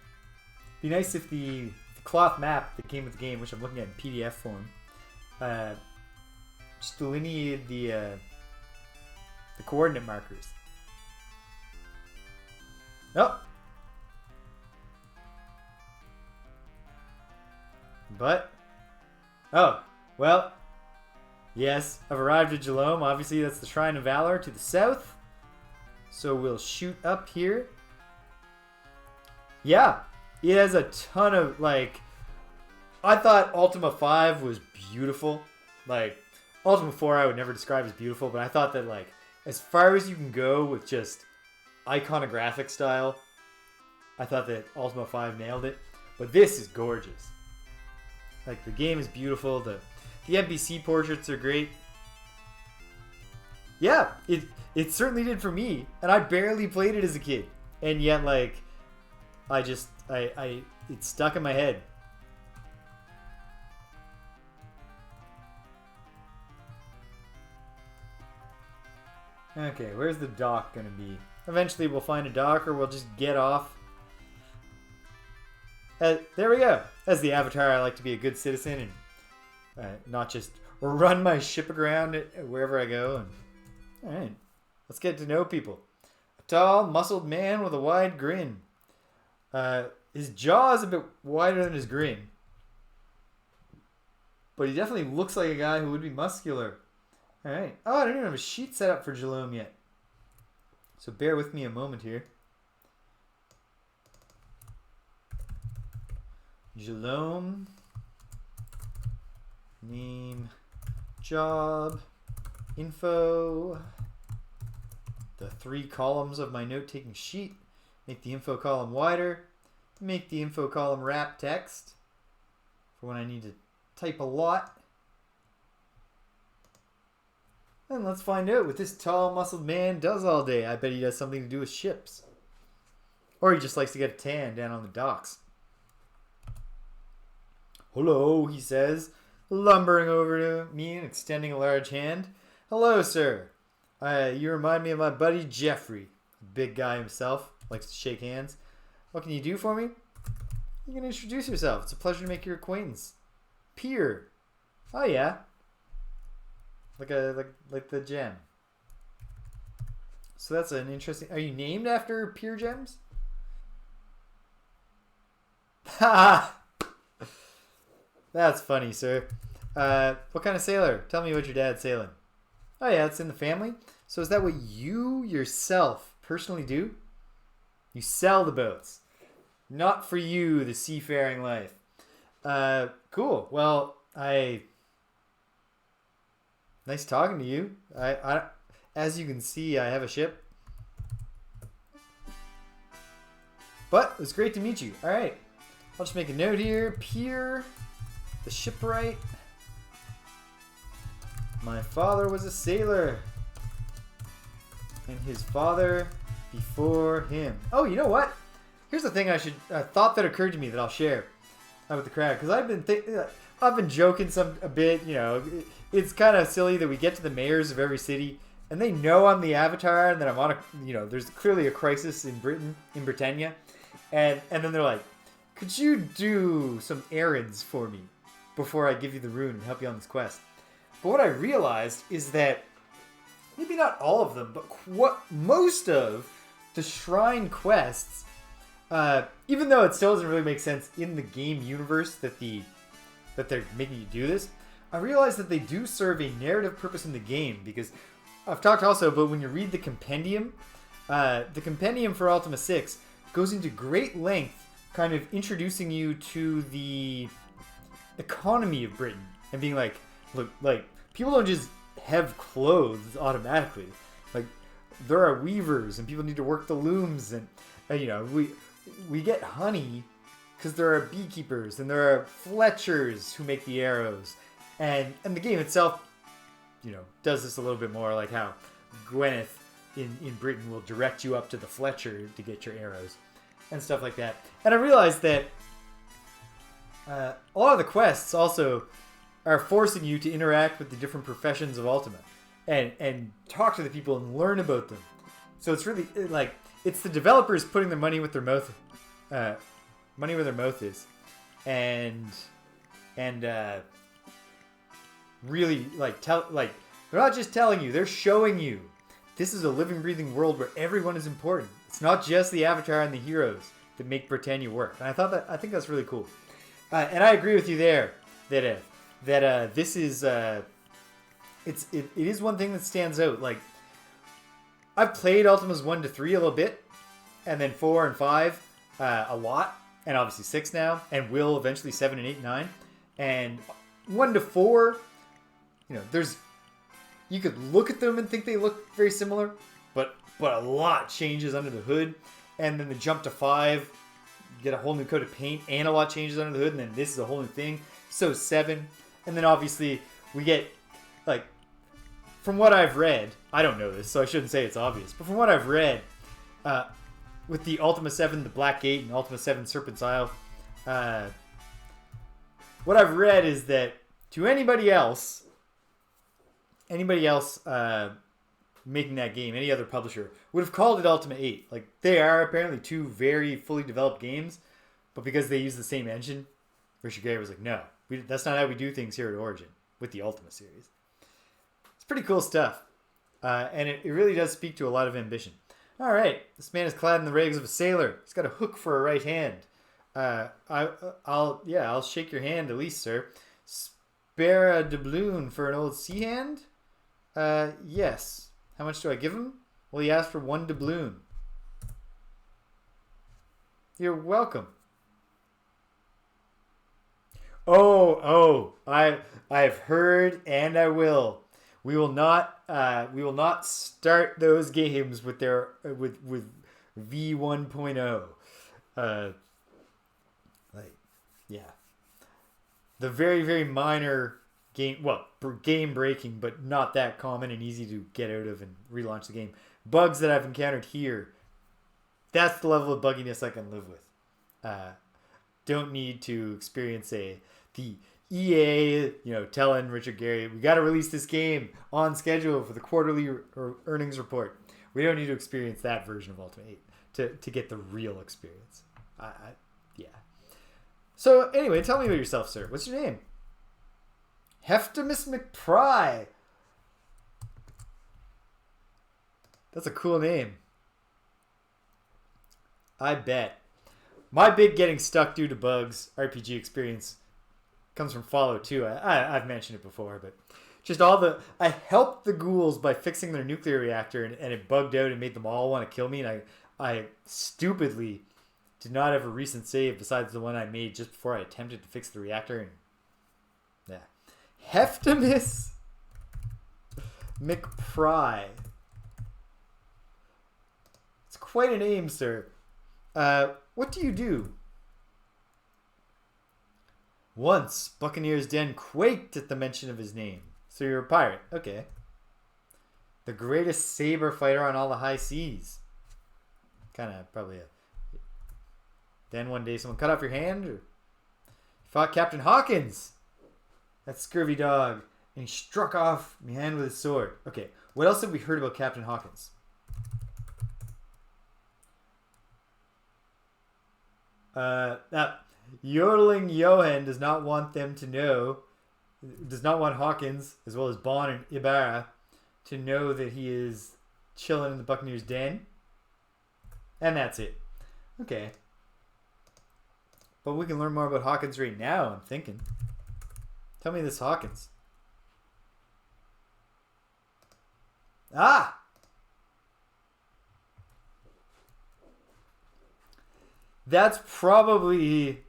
be nice if the cloth map that came with the game, which I'm looking at in PDF form, just delineated the coordinate markers. Oh! But, oh, well, yes, I've arrived at Jhelom. Obviously, that's the Shrine of Valor to the south. So we'll shoot up here. Yeah, it has a ton of, I thought Ultima 5 was beautiful. Ultima 4 I would never describe as beautiful, but I thought that, as far as you can go with just iconographic style, I thought that Ultima 5 nailed it. But this is gorgeous. The game is beautiful. The NPC portraits are great. Yeah, it certainly did for me, and I barely played it as a kid, and yet it's stuck in my head. Okay, where's the dock gonna be? Eventually we'll find a dock, or we'll just get off. There we go. As the Avatar, I like to be a good citizen and not just run my ship aground wherever I go. And all right, let's get to know people. A tall, muscled man with a wide grin. His jaw is a bit wider than his grin, but he definitely looks like a guy who would be muscular. All right. Oh, I don't even have a sheet set up for Jhelom yet, so bear with me a moment here. Jhelom, name, job, info, the 3 columns of my note-taking sheet. Make the info column wider. Make the info column wrap text for when I need to type a lot. And let's find out what this tall, muscled man does all day. I bet he does something to do with ships. Or he just likes to get a tan down on the docks. Hello, he says, lumbering over to me and extending a large hand. Hello, sir. You remind me of my buddy Jeffrey. Big guy himself. Likes to shake hands. What can you do for me? You can introduce yourself. It's a pleasure to make your acquaintance. Peer. Oh, yeah. like the gem. So that's an interesting. Are you named after pure gems? Ha! That's funny, sir. What kind of sailor? Tell me what your dad's sailing. Oh yeah, it's in the family. So is that what you yourself personally do? You sell the boats. Not for you, the seafaring life. Cool. Well, nice talking to you. As you can see, I have a ship. But it was great to meet you. All right. I'll just make a note here. Pier, the shipwright. My father was a sailor. And his father before him. Oh, you know what? Here's the thing I thought that occurred to me that I'll share with the crowd. Because I've been joking a bit, you know. It's kind of silly that we get to the mayors of every city and they know I'm the Avatar and that I'm on there's clearly a crisis in Britannia. And then they're like, could you do some errands for me before I give you the rune and help you on this quest? But what I realized is that maybe not all of them, but most of the shrine quests, even though it still doesn't really make sense in the game universe that they're making you do this, I realized that they do serve a narrative purpose in the game, because I've talked also about when you read the compendium for Ultima 6 goes into great length kind of introducing you to the economy of Britain and being like, look, like, people don't just have clothes automatically. Like, there are weavers and people need to work the looms, and we get honey because there are beekeepers and there are fletchers who make the arrows, and the game itself does this a little bit more, like how Gwyneth in Britain will direct you up to the fletcher to get your arrows and stuff like that. And I realized that a lot of the quests also are forcing you to interact with the different professions of Ultima and talk to the people and learn about them. So it's really like, it's the developers putting their money where their mouth is, and really they're not just telling you, they're showing you this is a living, breathing world where everyone is important. It's not just the Avatar and the heroes that make Britannia work. And I think that's really cool. And I agree with you there that this is it is one thing that stands out. Like, I've played Ultimas 1 to 3 a little bit, and then 4 and 5 a lot, and obviously 6 now, and will eventually 7 and 8 and 9. And 1 to 4, you could look at them and think they look very similar, but a lot changes under the hood. And then the jump to 5, you get a whole new coat of paint, and a lot changes under the hood, and then this is a whole new thing. So 7, and then obviously we get, like, from what I've read, I don't know this, so I shouldn't say it's obvious, but from what I've read, with the Ultima 7, the Black Gate, and Ultima 7, Serpent's Isle, what I've read is that to anybody else making that game, any other publisher, would have called it Ultima 8. Like, they are apparently 2 very fully developed games, but because they use the same engine, Richard Gere was like, no, that's not how we do things here at Origin with the Ultima series. It's pretty cool stuff. And it really does speak to a lot of ambition. All right, this man is clad in the rags of a sailor. He's got a hook for a right hand. I'll shake your hand at least, sir. Spare a doubloon for an old sea hand? Yes. How much do I give him? Well, he asked for 1 doubloon. You're welcome. Oh, I've heard, and I will. We will not start those games with V1.0. The very, very minor game breaking, but not that common and easy to get out of and relaunch the game. Bugs that I've encountered here, that's the level of bugginess I can live with. Don't need to experience the EA, telling Richard Gere, we got to release this game on schedule for the quarterly earnings report. We don't need to experience that version of Ultima 8 to get the real experience. Yeah. So anyway, tell me about yourself, sir. What's your name? Heftimus McPry. That's a cool name. I bet. My big getting stuck due to bugs RPG experience comes from Follow 2. I've mentioned it before, but just I helped the ghouls by fixing their nuclear reactor, and it bugged out and made them all want to kill me, and I stupidly did not have a recent save besides the one I made just before I attempted to fix the reactor, and yeah. Heftimus McPry. It's quite a name, sir. What do you do? Once, Buccaneer's Den quaked at the mention of his name. So you're a pirate. Okay. The greatest saber fighter on all the high seas. Kind of probably a... Then one day someone cut off your hand? Or... You fought Captain Hawkins. That scurvy dog. And he struck off my hand with his sword. Okay. What else have we heard about Captain Hawkins? Now, yodeling Johan does not want Hawkins, as well as Bond and Ibarra, to know that he is chilling in the Buccaneer's den. And that's it. Okay. But we can learn more about Hawkins right now, I'm thinking. Tell me this Hawkins. Ah! That's probably...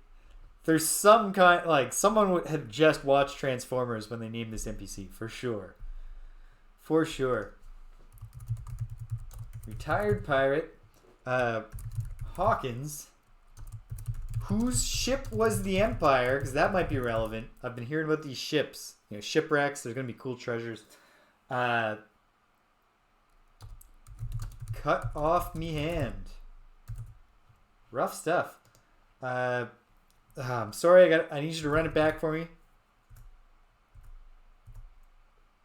There's some kind... Like, someone had just watched Transformers when they named this NPC. For sure. For sure. Retired pirate. Hawkins. Whose ship was the Empire? Because that might be relevant. I've been hearing about these ships. You know, shipwrecks. There's going to be cool treasures. Cut off me hand. Rough stuff. I'm sorry. I need you to run it back for me.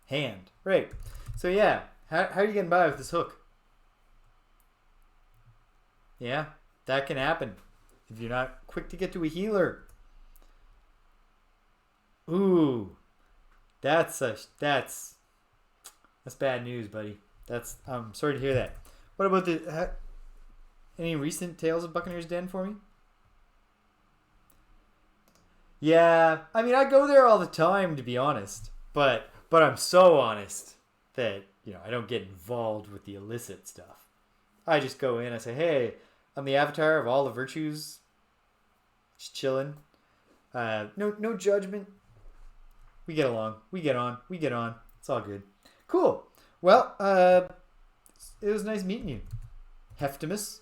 Hand. Right. So yeah. How are you getting by with this hook? Yeah. That can happen. If you're not quick to get to a healer. Ooh. That's bad news, buddy. I'm sorry to hear that. What about any recent Tales of Buccaneer's Den for me? Yeah, I mean, I go there all the time, to be honest. But I'm so honest that, you know, I don't get involved with the illicit stuff. I just go in, I say, hey, I'm the avatar of all the virtues. Just chilling. No judgment. We get along. We get on. It's all good. Cool. Well, it was nice meeting you, Heftimus.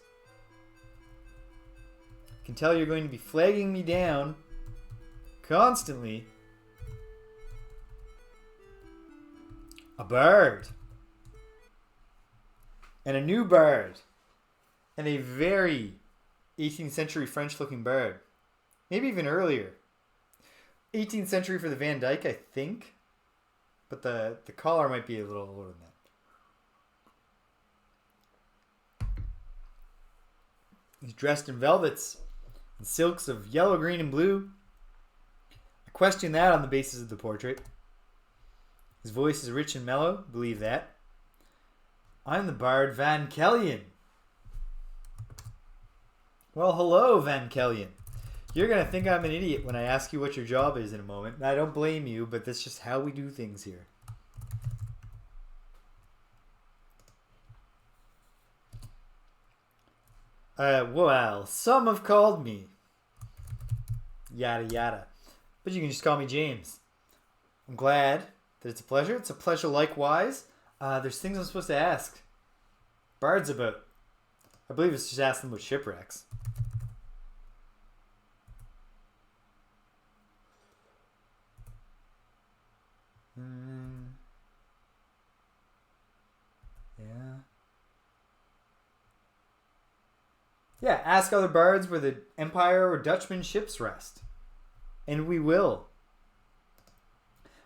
Can tell you're going to be flagging me down constantly. A bird. And a new bird. And a very 18th century French looking bird. Maybe even earlier. 18th century for the Van Dyke, I think. But the collar might be a little older than that. He's dressed in velvets and silks of yellow, green, and blue. I question that on the basis of the portrait. His voice is rich and mellow. Believe that. I'm the bard Van Kellion. Well, hello, Van Kellion. You're going to think I'm an idiot when I ask you what your job is in a moment. And I don't blame you, but that's just how we do things here. Well, some have called me. Yada, yada. But you can just call me James. I'm glad that it's a pleasure. It's a pleasure likewise. There's things I'm supposed to ask bards about. I believe it's just asking about shipwrecks. Yeah, ask other bards where the Empire or Dutchman ships rest. And we will.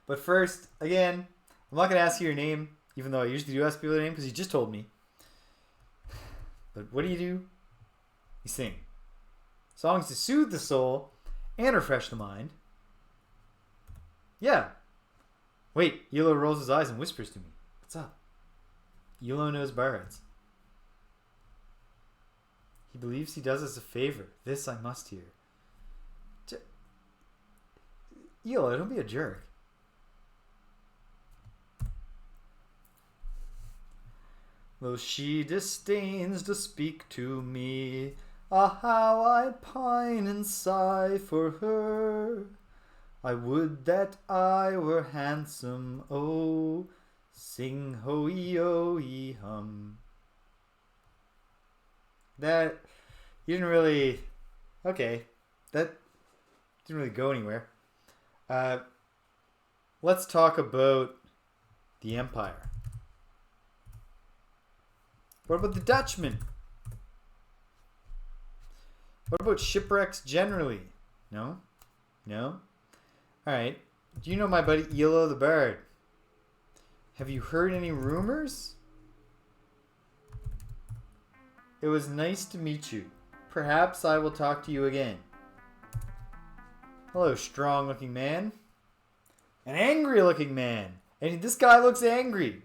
But first, again, I'm not going to ask you your name, even though I usually do ask people their name because you just told me. But what do? You sing. Songs to soothe the soul and refresh the mind. Yeah. Wait, Yellow rolls his eyes and whispers to me. What's up? Jhelom knows bards. He believes he does us a favor. This I must hear. Jhelom, don't be a jerk. Though she disdains to speak to me, ah, how I pine and sigh for her. I would that I were handsome, oh, sing ho-ee-oh-ee hum. That, you didn't really, okay, that didn't really go anywhere. Let's talk about the Empire. What about the Dutchmen? What about shipwrecks generally? No? No? Alright. Do you know my buddy Jhelom the Bard? Have you heard any rumors? It was nice to meet you. Perhaps I will talk to you again. Hello, strong-looking man. An angry-looking man. And this guy looks angry.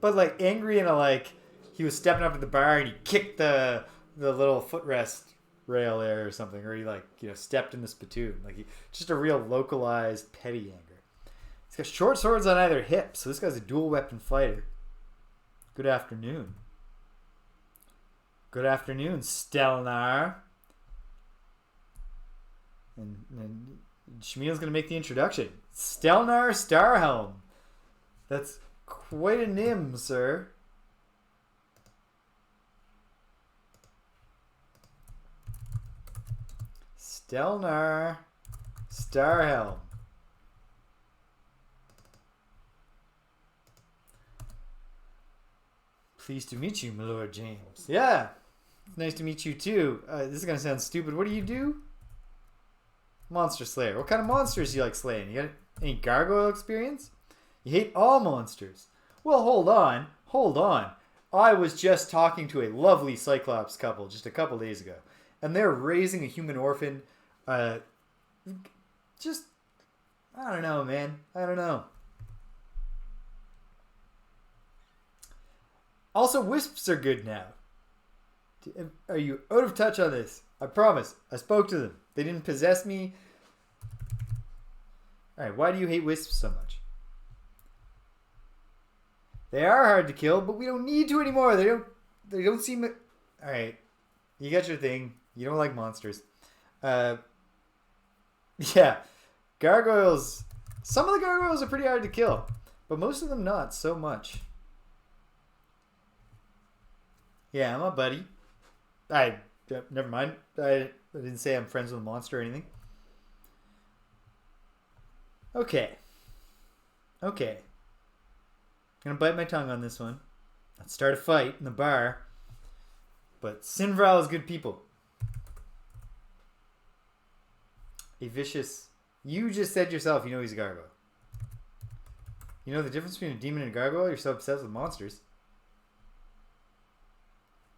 But, like, angry in a, like, he was stepping up to the bar and he kicked the little footrest rail there or something. Or he, like, you know, stepped in the spittoon. Like, just a real localized, petty anger. He's got short swords on either hip. So this guy's a dual-weapon fighter. Good afternoon. Good afternoon, Stelnar. And Shmiel's going to make the introduction. Stelnar Starhelm. That's quite a name, sir. Stelnar Starhelm. Pleased to meet you, my Lord James. Yeah, it's nice to meet you too. This is going to sound stupid. What do you do? Monster Slayer. What kind of monsters do you like slaying? You got any gargoyle experience? You hate all monsters. Well, hold on. Hold on. I was just talking to a lovely Cyclops couple just a couple days ago. And they're raising a human orphan. Just, I don't know, man. I don't know. Also, wisps are good now. Are you out of touch on this? I promise. I spoke to them. They didn't possess me. Alright, why do you hate wisps so much? They are hard to kill, but we don't need to anymore. They don't seem... Alright. You got your thing. You don't like monsters. Yeah. Gargoyles. Some of the gargoyles are pretty hard to kill. But most of them not so much. Yeah, I'm a buddy. Never mind. I didn't say I'm friends with a monster or anything. Okay. Okay. I'm gonna bite my tongue on this one. Let's start a fight in the bar. But Sinvral is good people. A vicious... You just said yourself you know he's a gargoyle. You know the difference between a demon and a gargoyle? You're so obsessed with monsters.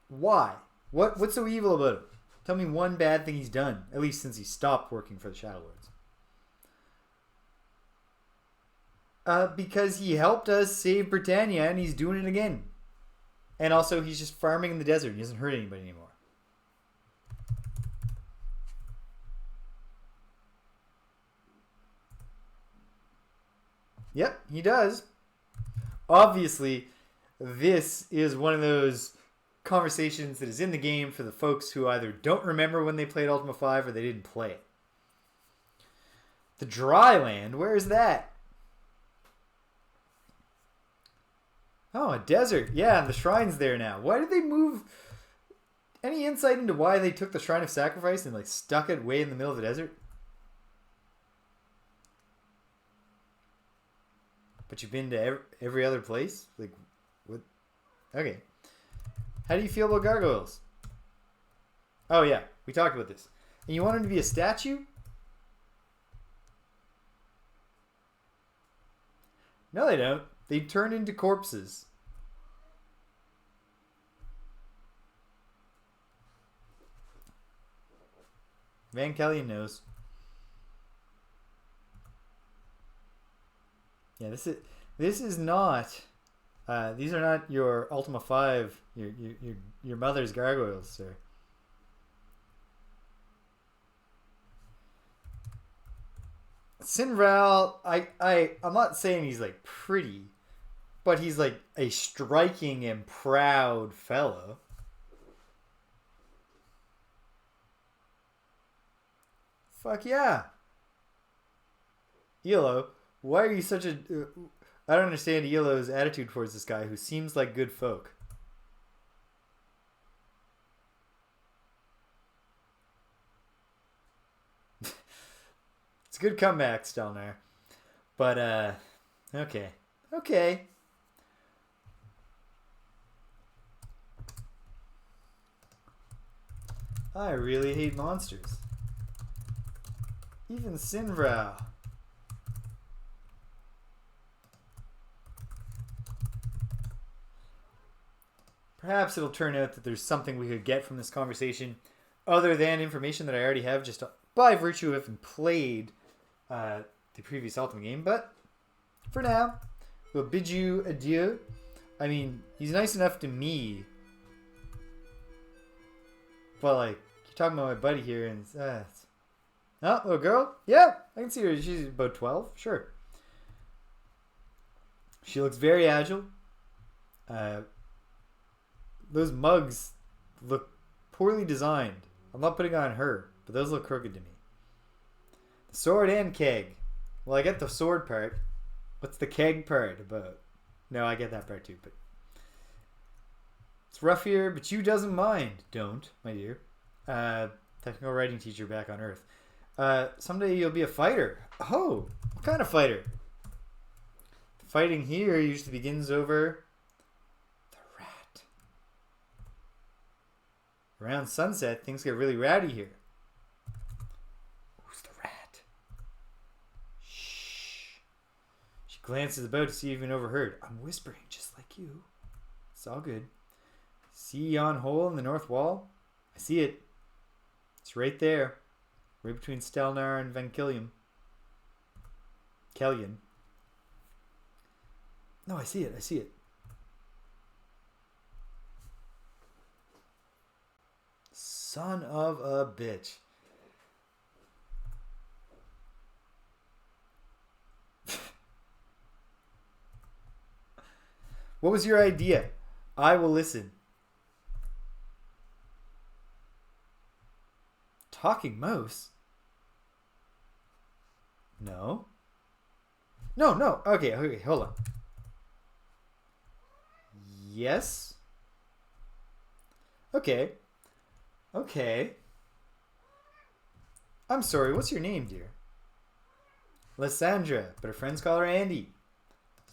Why? What's so evil about him? Tell me one bad thing he's done, at least since he stopped working for the Shadowlords. Because he helped us save Britannia, and he's doing it again. And also, he's just farming in the desert. He doesn't hurt anybody anymore. Yep, he does. Obviously, this is one of those conversations that is in the game for the folks who either don't remember when they played Ultima 5 or they didn't play it. The dry land, where is that? Oh, a desert. Yeah, and the shrine's there now. Why did they move... Any insight into why they took the Shrine of Sacrifice and like stuck it way in the middle of the desert? But you've been to every other place? Like, what? Okay. How do you feel about gargoyles? Oh, yeah. We talked about this. And you want them to be a statue? No, they don't. They turn into corpses. Van Kellion knows. Yeah, this is not These are not your Ultima 5, your mother's gargoyles, sir. Sinval, I'm not saying he's like pretty, but he's like a striking and proud fellow. Fuck yeah. Elo, why are you such a... I don't understand Elo's attitude towards this guy who seems like good folk. It's a good comeback, Stelnar. But, okay. Okay. I really hate monsters. Even Sinval. Perhaps it'll turn out that there's something we could get from this conversation other than information that I already have just by virtue of having played the previous Ultima game. But for now, we'll bid you adieu. I mean, he's nice enough to me. But, like, you're talking about my buddy here and... oh, little girl? Yeah, I can see her. She's about 12. Sure. She looks very agile. Those mugs look poorly designed. I'm not putting on her, but those look crooked to me. The sword and keg. Well, I get the sword part. What's the keg part about? No, I get that part too, but... It's rough here, but you doesn't mind. Don't, my dear. Technical writing teacher back on Earth. Someday you'll be a fighter. Oh, what kind of fighter? Fighting here usually begins over... Around sunset, things get really rowdy here. Who's the rat? Shh. She glances about to see if even overheard. I'm whispering just like you. It's all good. See yon hole in the north wall? I see it. It's right there. Right between Stelnar and Vankilium. Kellyan. No, I see it. I see it. Son of a bitch. What was your idea? I will listen. Talking mouse? No. No. Okay, hold on. Yes? Okay. I'm sorry, what's your name, dear? Lysandra, but her friends call her Andy.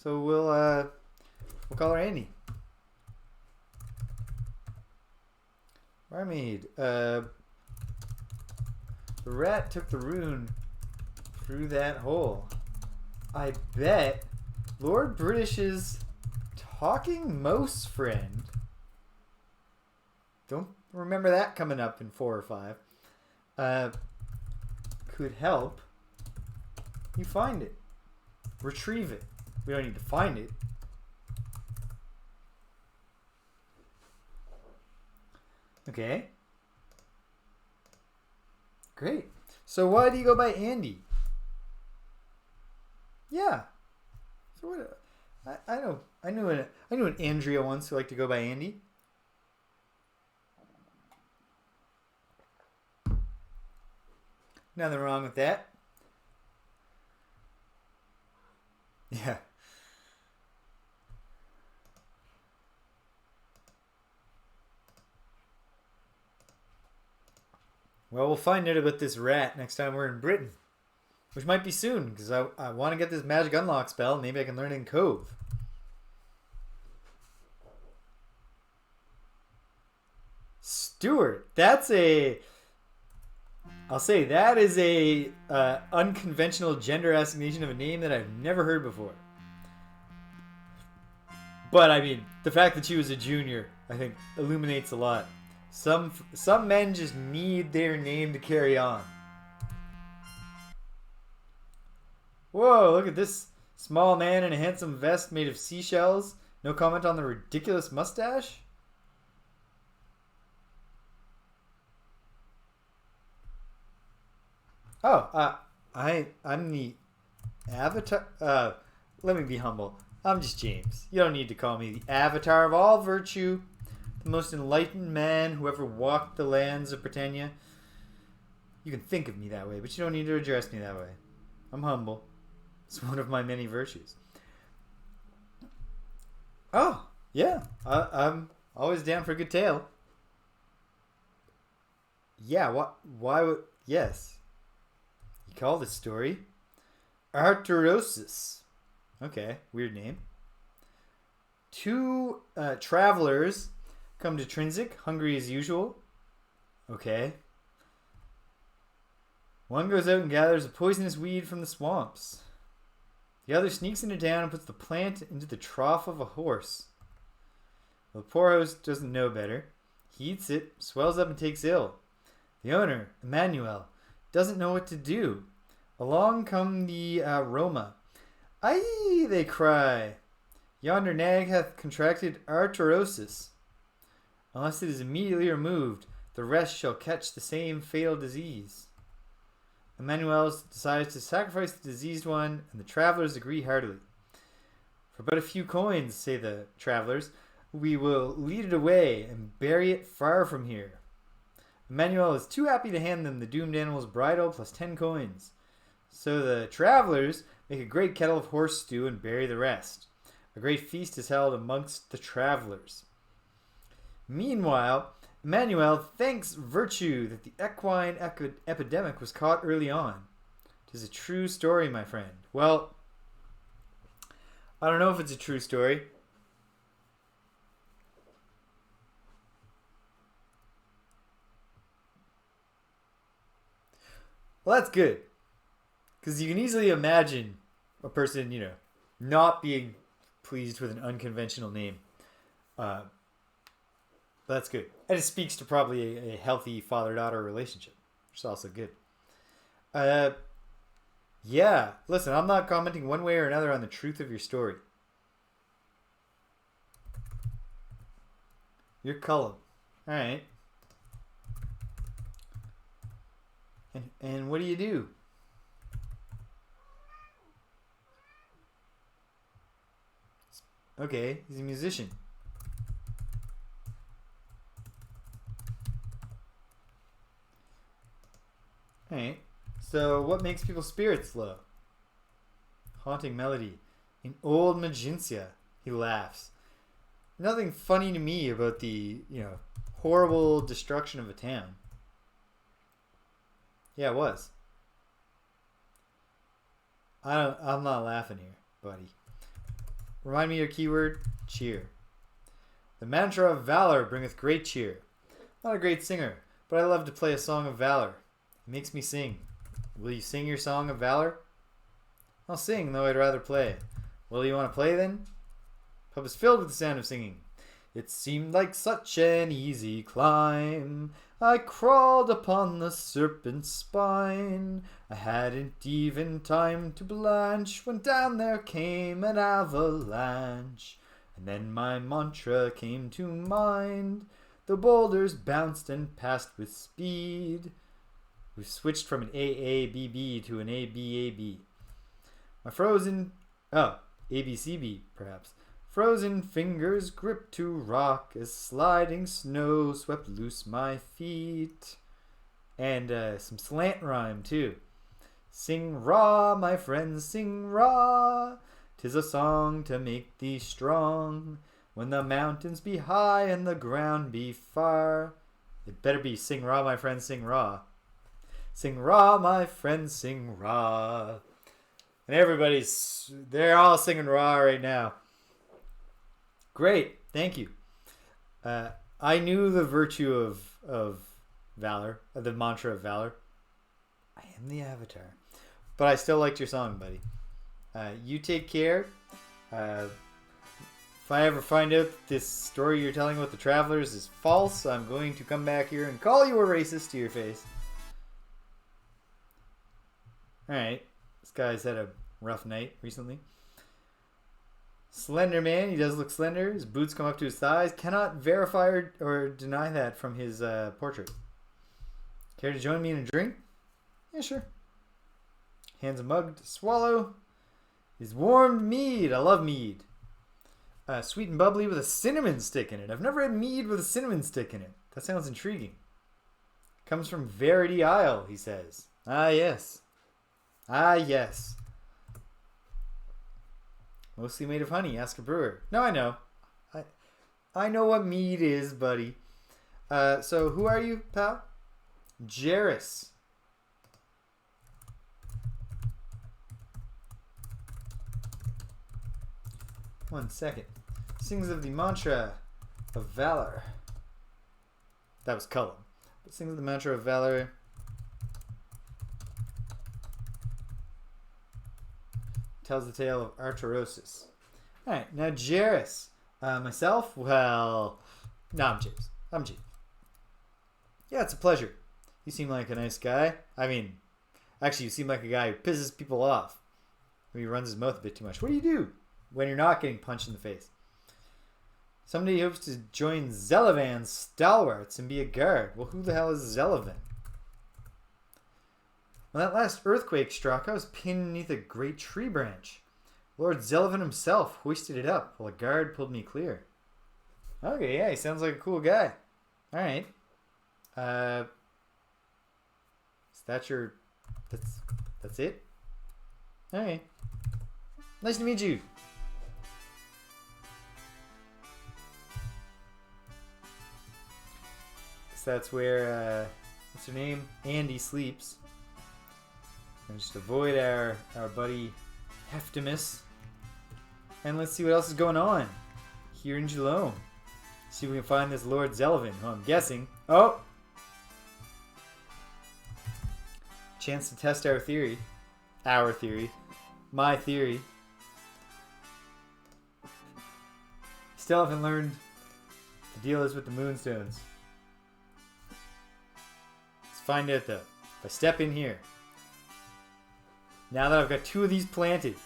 So we'll call her Andy. Barmaid, the rat took the rune through that hole. I bet Lord British's talking mouse friend. Don't remember that coming up in 4 or 5. Could help you find it. Retrieve it. We don't need to find it. Okay. Great. So why do you go by Andy? Yeah. So what? I knew an Andrea once who liked to go by Andy. Nothing wrong with that. Yeah. Well, we'll find out about this rat next time we're in Britain. Which might be soon, because I want to get this magic unlock spell. Maybe I can learn it in Cove. Stuart. That's a... I'll say that is a unconventional gender assignation of a name that I've never heard before. But I mean, the fact that she was a junior, I think, illuminates a lot. Some men just need their name to carry on. Whoa! Look at this small man in a handsome vest made of seashells No comment on the ridiculous mustache? Oh, I'm the avatar. Let me be humble. I'm just James. You don't need to call me the avatar of all virtue, the most enlightened man who ever walked the lands of Britannia. You can think of me that way, but you don't need to address me that way. I'm humble. It's one of my many virtues. Oh, yeah. I'm always down for a good tale. Yeah, why would... Yes. You call this story Arturosis. Okay, weird name. Two travelers come to Trinsic, hungry as usual. Okay. One goes out and gathers a poisonous weed from the swamps. The other sneaks into town and puts the plant into the trough of a horse. Well, the poor host doesn't know better. He eats it, swells up, and takes ill. The owner, Emmanuel, doesn't know what to do. Along come the Roma. Aye, they cry. Yonder nag hath contracted arturosis. Unless it is immediately removed, the rest shall catch the same fatal disease. Emmanuel decides to sacrifice the diseased one, and the travelers agree heartily. For but a few coins, say the travelers, we will lead it away and bury it far from here. Emmanuel is too happy to hand them the doomed animal's bridle plus 10 coins. So the travelers make a great kettle of horse stew and bury the rest. A great feast is held amongst the travelers. Meanwhile, Emmanuel thanks Virtue that the equine epidemic was caught early on. 'Tis a true story, my friend. Well, I don't know if it's a true story. Well, that's good. Because you can easily imagine a person, not being pleased with an unconventional name. But that's good. And it speaks to probably a healthy father-daughter relationship, which is also good. Yeah, listen, I'm not commenting one way or another on the truth of your story. You're Cullum. Alright. And what do you do? Okay, he's a musician. Alright. So what makes people's spirits low? Haunting melody. In old Magintia, he laughs. Nothing funny to me about the, horrible destruction of a town. Yeah, it was. I'm not laughing here, buddy. Remind me your keyword, cheer. The mantra of valor bringeth great cheer. Not a great singer, but I love to play a song of valor. It makes me sing. Will you sing your song of valor? I'll sing, though I'd rather play. Well, you want to play then? Pub is filled with the sound of singing. It seemed like such an easy climb. I crawled upon the serpent's spine. I hadn't even time to blanch when down there came an avalanche. And then my mantra came to mind. The boulders bounced and passed with speed. We've switched from an AABB to an ABAB. My frozen... Oh, ABCB, perhaps. Frozen fingers gripped to rock as sliding snow swept loose my feet. And some slant rhyme, too. Sing raw, my friends, sing raw. 'Tis a song to make thee strong. When the mountains be high and the ground be far. It better be sing raw, my friends, sing raw. Sing raw, my friends, sing raw. And they're all singing raw right now. Great, thank you. I knew the virtue of valor, the mantra of valor. I am the avatar. But I still liked your song, buddy. You take care. If I ever find out that this story you're telling about the travelers is false, I'm going to come back here and call you a racist to your face. Alright, this guy's had a rough night recently. Slender man. He does look slender. His boots come up to his thighs. Cannot verify or deny that from his portrait. Care to join me in a drink? Yeah, sure. Hands a mug to swallow. Is warmed mead. I love mead. Sweet and bubbly with a cinnamon stick in it. I've never had mead with a cinnamon stick in it. That sounds intriguing. Comes from Verity Isle, he says. Ah, yes. Ah, yes. Mostly made of honey. Ask a brewer. No, I know. I know what mead is, buddy. So who are you, pal? Jairus. One second. Sings of the mantra of valor. That was Cullum. But sings of the mantra of valor. Tells the tale of Arturosis. Alright, now Jairus. Myself? Well, no, I'm James. I'm G. Yeah, it's a pleasure. You seem like a nice guy. I mean, actually, you seem like a guy who pisses people off. He runs his mouth a bit too much. What do you do when you're not getting punched in the face? Someday he hopes to join Zelavan's stalwarts and be a guard. Well, who the hell is Zelavan? When that last earthquake struck, I was pinned beneath a great tree branch. Lord Zelavan himself hoisted it up while a guard pulled me clear. Okay, yeah, he sounds like a cool guy. Alright. Is that your... That's it? Alright. Nice to meet you. So that's where, what's her name? Andy sleeps. And just avoid our buddy Heftimus. And let's see what else is going on here in Jhelom. See if we can find this Lord Zelavan, who I'm guessing. Oh! Chance to test our theory. Our theory. My theory. Still haven't learned the deal is with the moonstones. Let's find out though. If I step in here. Now that I've got 2 of these planted.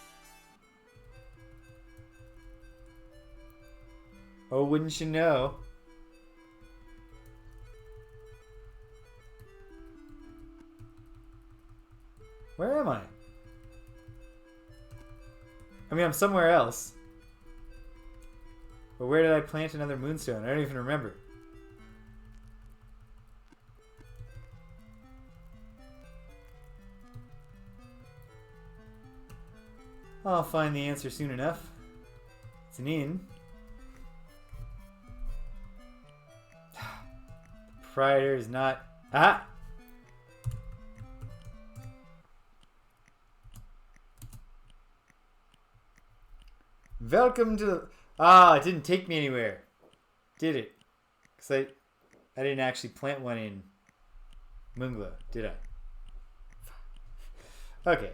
Oh, wouldn't you know? Where am I? I mean, I'm somewhere else. But where did I plant another moonstone? I don't even remember. I'll find the answer soon enough. It's an inn. The proprietor is not... Ah! Welcome to the... Ah, it didn't take me anywhere. Did it? Because I didn't actually plant one in Moonglow, did I? Okay.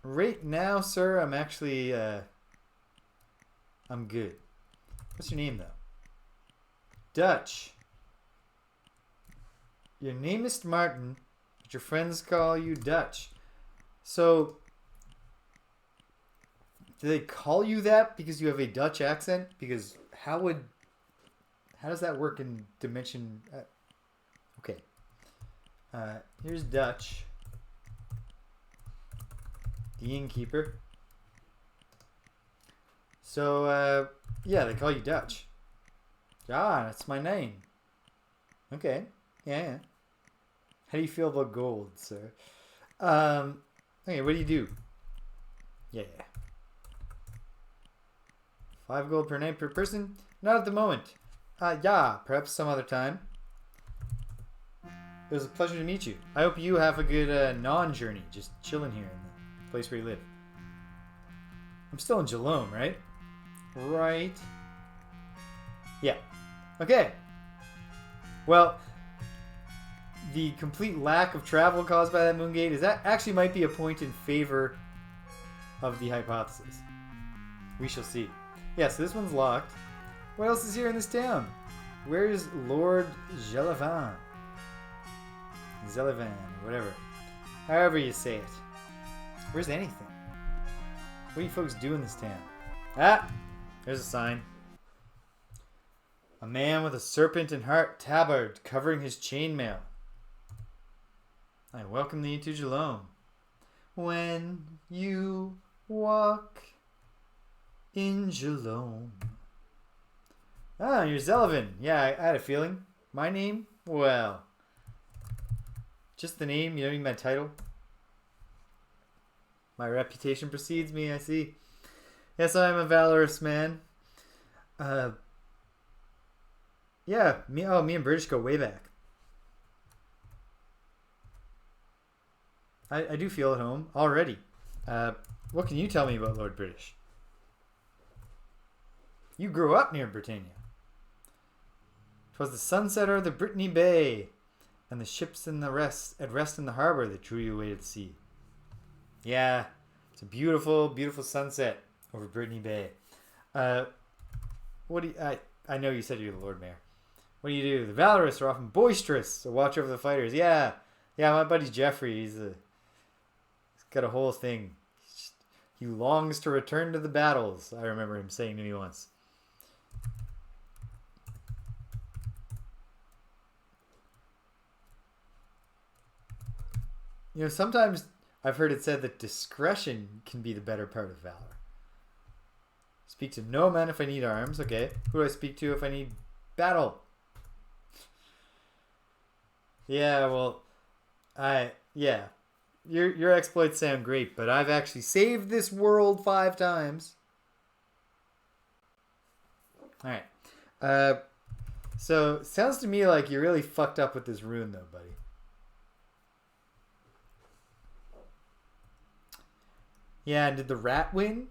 Right now, sir, I'm actually, I'm good. What's your name, though? Dutch. Your name is Martin, but your friends call you Dutch. So, do they call you that because you have a Dutch accent? Because how does that work in Dimension? Okay. Here's Dutch, the innkeeper. So, yeah, they call you Dutch. Ah, that's my name. Okay, yeah. How do you feel about gold, sir? Okay, what do you do? Yeah. 5 gold per night per person? Not at the moment. Yeah, perhaps some other time. It was a pleasure to meet you. I hope you have a good non-journey, just chilling here in the place where you live. I'm still in Jhelom, right? Right. Yeah. Okay. Well, the complete lack of travel caused by that moon gate is that actually might be a point in favor of the hypothesis. We shall see. Yeah, so this one's locked. What else is here in this town? Where is Lord Zelavan? Zelavan, whatever. However you say it. Where's anything? What do you folks do in this town? Ah! There's a sign. A man with a serpent and heart tabard covering his chainmail. I welcome thee to Jhelom. When you walk in Jhelom. Ah, you're Zelevin. Yeah, I had a feeling. My name? Well, just the name, you don't need my title. My reputation precedes me, I see. Yes, I am a valorous man. Yeah, me and British go way back. I do feel at home already. What can you tell me about Lord British? You grew up near Britannia. 'Twas the sunsetter of the Brittany Bay, and the ships at rest in the harbor that drew you away to the sea. Yeah, it's a beautiful, beautiful sunset over Brittany Bay. What do you, I know you said you're the Lord Mayor. What do you do? The valorous are often boisterous, so watch over the fighters. Yeah, my buddy Jeffrey, he's got a whole thing. He longs to return to the battles, I remember him saying to me once. You know, sometimes I've heard it said that discretion can be the better part of valor. Speak to no man if I need arms. Okay. Who do I speak to if I need battle? Yeah, well, yeah. Your exploits sound great, but I've actually saved this world 5 times. Alright. So, sounds to me like you're really fucked up with this rune, though, buddy. Yeah, and did the rat win?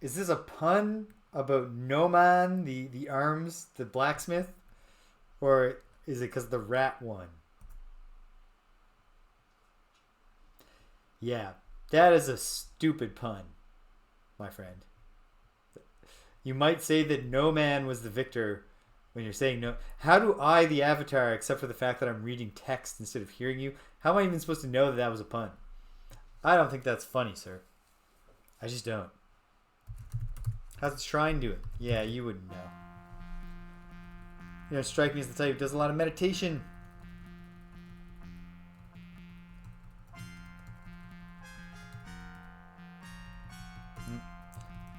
Is this a pun about Noman, the arms, the blacksmith? Or is it because the rat won? Yeah, that is a stupid pun, my friend. You might say that no man was the victor when you're saying no. How do I, the avatar, except for the fact that I'm reading text instead of hearing you, how am I even supposed to know that that was a pun? I don't think that's funny, sir. I just don't. How's the shrine doing? Yeah, you wouldn't know. You know, strike me as the type who does a lot of meditation.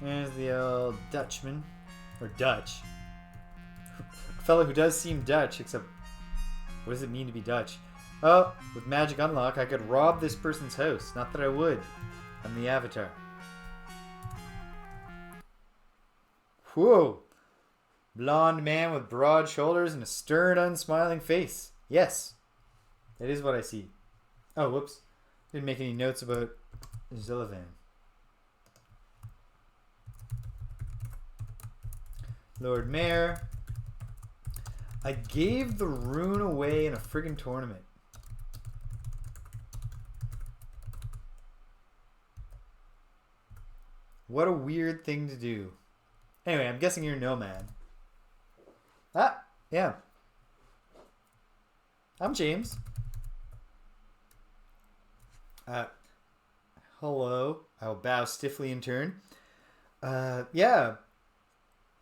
There's the old Dutchman. Or Dutch. A fellow who does seem Dutch, except what does it mean to be Dutch? Oh, with magic unlock, I could rob this person's house. Not that I would. I'm the avatar. Whoa. Blonde man with broad shoulders and a stern, unsmiling face. Yes. That is what I see. Oh, whoops. Didn't make any notes about Zillivan. Lord Mayor. I gave the rune away in a friggin' tournament. What a weird thing to do. Anyway, I'm guessing you're Nomad. Ah, yeah. I'm James. Hello. I'll bow stiffly in turn. Yeah.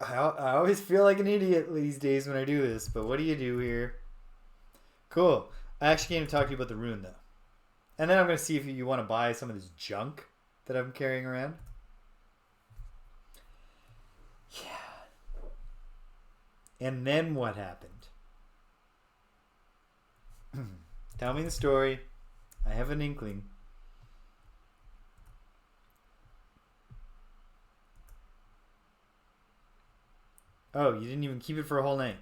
I always feel like an idiot these days when I do this, but what do you do here? Cool. I actually came to talk to you about the rune, though. And then I'm going to see if you want to buy some of this junk that I'm carrying around. Yeah. And then what happened? Tell me the story. I have an inkling. Oh, you didn't even keep it for a whole night.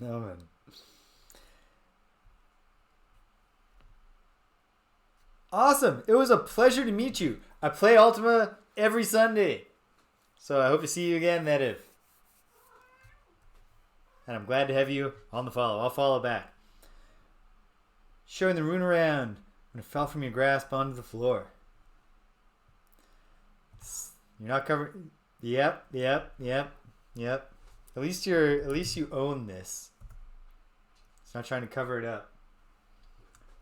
No, man. Awesome. It was a pleasure to meet you. I play Ultima every Sunday. So I hope to see you again, Mediv. And I'm glad to have you on the follow. I'll follow back. Showing the rune around. when it fell from your grasp onto the floor. You're not covered. Yep. At least you own this. It's not trying to cover it up.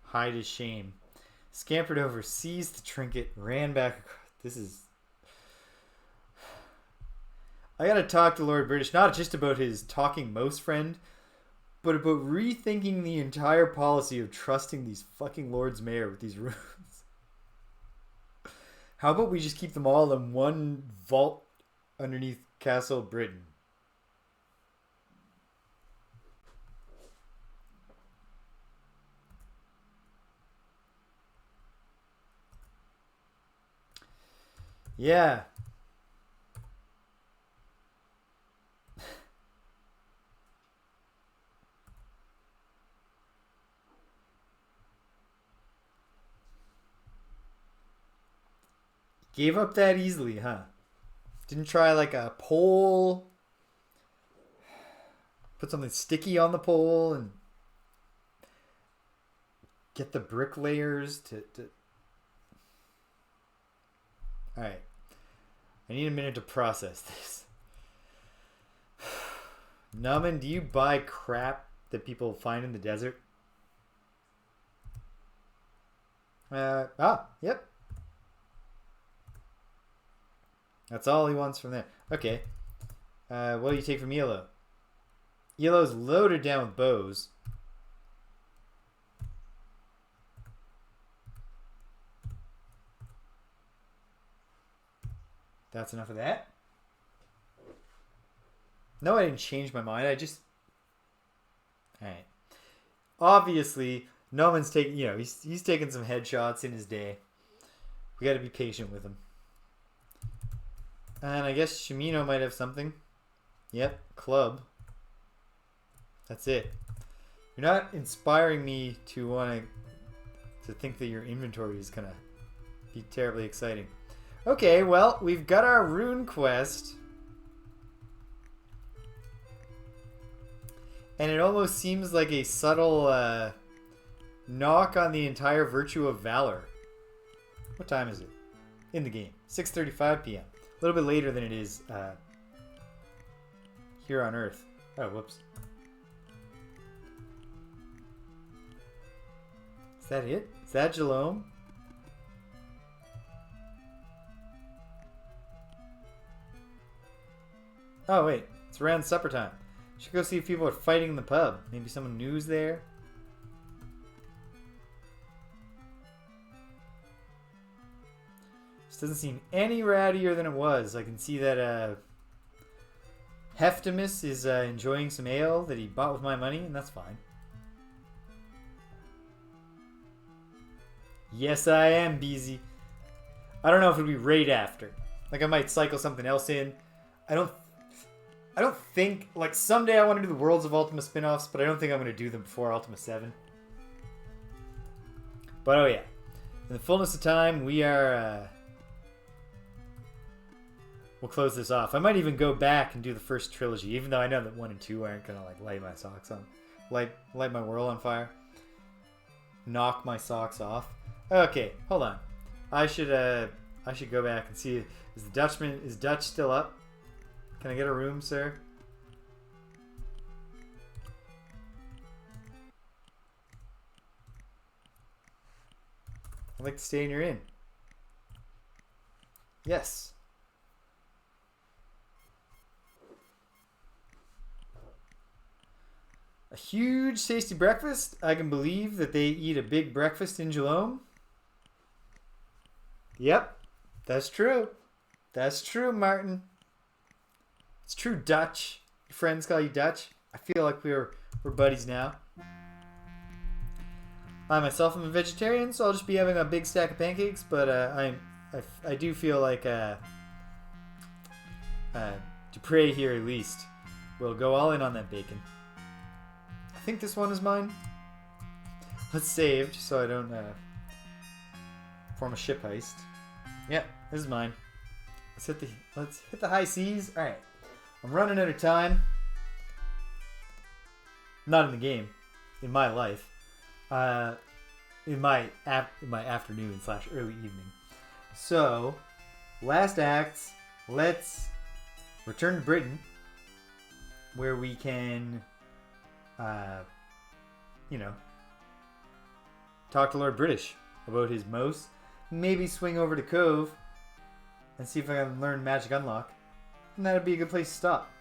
Hide his shame. Scampered over, seized the trinket, ran back. This is... I gotta talk to Lord British, not just about his talking mouse friend, but about rethinking the entire policy of trusting these fucking Lords Mayor with these runes. How about we just keep them all in one vault underneath Castle Britain? Yeah. Gave up that easily, huh? Didn't try like a pole. Put something sticky on the pole and get the bricklayers to... Alright. I need a minute to process this. Numan, do you buy crap that people find in the desert? Yep. That's all he wants from there. Okay. What do you take from Jhelom? Jhelom's loaded down with bows. That's enough of that. No, I didn't change my mind. I just... Alright. Obviously, Numan's taking... You know, he's taking some headshots in his day. We gotta be patient with him. And I guess Shimino might have something. Yep, club. That's it. You're not inspiring me to want to think that your inventory is gonna be terribly exciting. Okay, well, we've got our rune quest. And it almost seems like a subtle knock on the entire virtue of valor. What time is it? In the game. 6:35 p.m. A little bit later than it is here on Earth. Oh, whoops. Is that it? Is that Jhelom? Oh, wait. It's around supper time. Should go see if people are fighting in the pub. Maybe someone new's there. This doesn't seem any rattier than it was. I can see that Heftimus is enjoying some ale that he bought with my money, and that's fine. Yes, I am busy. I don't know if it'll be right after. Like, I might cycle something else in. I don't think... Like, someday I want to do the Worlds of Ultima spin-offs, but I don't think I'm going to do them before Ultima 7. But, oh yeah. In the fullness of time, we are... We'll close this off. I might even go back and do the first trilogy, even though I know that 1 and 2 aren't going to, like, light my socks on. Light my world on fire. Knock my socks off. Okay, hold on. I should go back and see... Is Dutch still up? Can I get a room, sir? I'd like to stay in your inn. Yes. A huge tasty breakfast. I can believe that they eat a big breakfast in Jhelom. Yep. That's true. That's true, Martin. It's true, Dutch. Your friends call you Dutch. I feel like we're buddies now. I myself am a vegetarian, so I'll just be having a big stack of pancakes. But I do feel like Dupre here at least will go all in on that bacon. I think this one is mine. Let's save just so I don't form a ship heist. Yep, this is mine. Let's hit the high seas. All right. I'm running out of time. Not in the game. In my life. In in my afternoon / early evening. So, last acts, let's return to Britain, where we can, talk to Lord British about his mouse. Maybe swing over to Cove and see if I can learn Magic Unlock. And that'd be a good place to stop.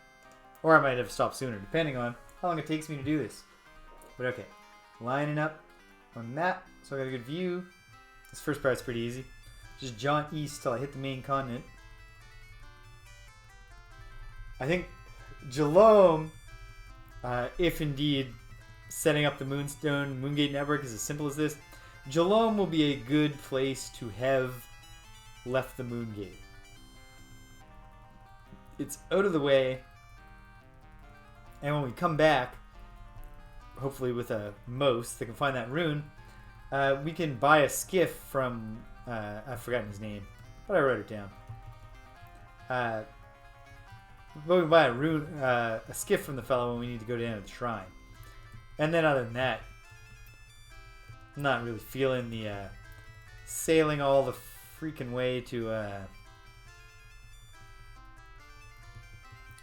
Or I might have stopped sooner, depending on how long it takes me to do this. But okay, lining up on that, so I got a good view. This first part's pretty easy. Just jaunt east till I hit the main continent. I think Jhelom, if indeed setting up the Moongate network is as simple as this, Jhelom will be a good place to have left the Moongate. It's out of the way, and when we come back, hopefully with a mouse that can find that rune, we can buy a skiff from, I've forgotten his name, but I wrote it down. But we can buy a skiff from the fellow when we need to go down to the shrine. And then other than that, I'm not really feeling the sailing all the freaking way to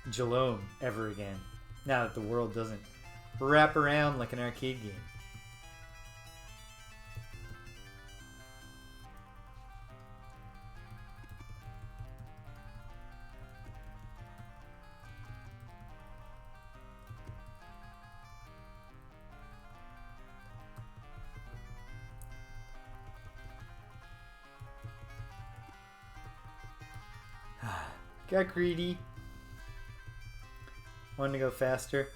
Jhelom ever again. Now that the world doesn't wrap around like an arcade game. Got greedy. Wanted to go faster.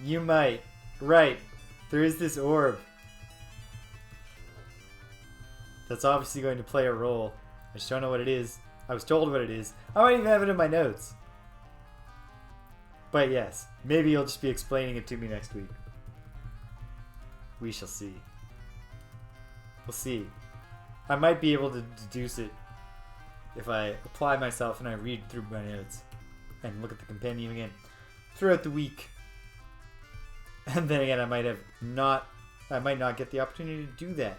You might. Right. There is this orb. That's obviously going to play a role. I just don't know what it is. I was told what it is. I might even have it in my notes. But yes, maybe you'll just be explaining it to me next week. We shall see. We'll see. I might be able to deduce it if I apply myself and I read through my notes and look at the compendium again throughout the week. And then again, I might not get the opportunity to do that.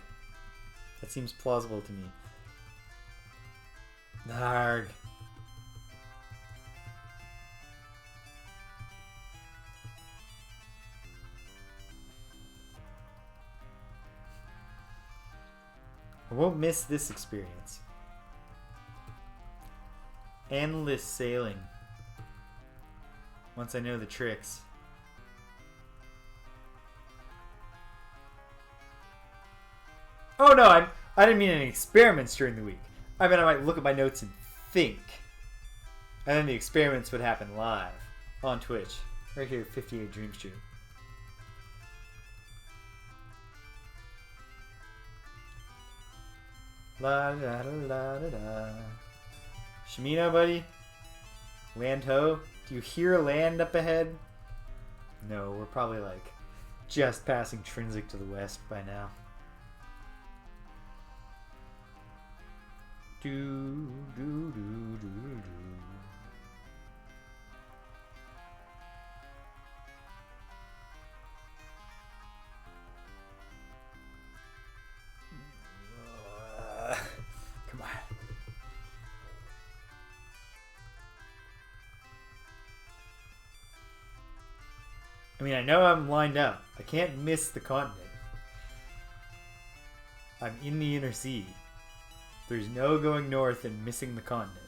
That seems plausible to me. Narg. I won't miss this experience. Endless sailing. Once I know the tricks. Oh no, I didn't mean any experiments during the week. I mean I might look at my notes and think. And then the experiments would happen live on Twitch. Right here, 58 Dream Stream. La da da la da da. Shemina, buddy? Land ho? Do you hear land up ahead? No, we're probably like just passing Trinsic to the west by now. Do do do do do. Come on. I mean, I know I'm lined up. I can't miss the continent. I'm in the inner sea. There's no going north and missing the continent.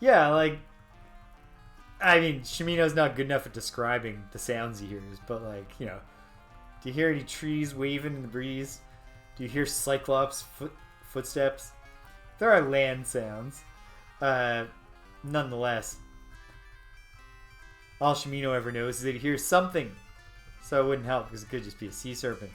Yeah, like, I mean, Shimino's not good enough at describing the sounds he hears, but like, you know, do you hear any trees waving in the breeze? Do you hear Cyclops footsteps? There are land sounds. Nonetheless, all Shimino ever knows is that he hears something. So it wouldn't help because it could just be a sea serpent.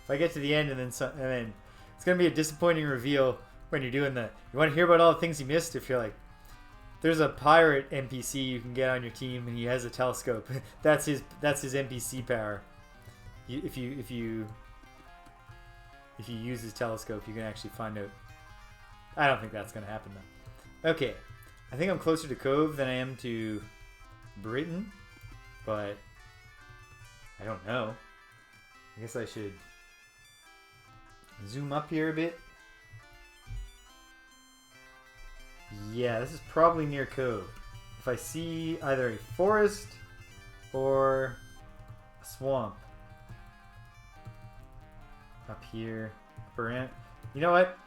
If I get to the end and then It's gonna be a disappointing reveal when you're doing the. You want to hear about all the things you missed? If you're like, there's a pirate NPC you can get on your team, and he has a telescope. That's his NPC power. If you use his telescope, you can actually find out. I don't think that's gonna happen though. Okay, I think I'm closer to Cove than I am to Britain, but I don't know. I guess I should zoom up here a bit. Yeah, this is probably near Cove. If I see either a forest or a swamp up here, you know what?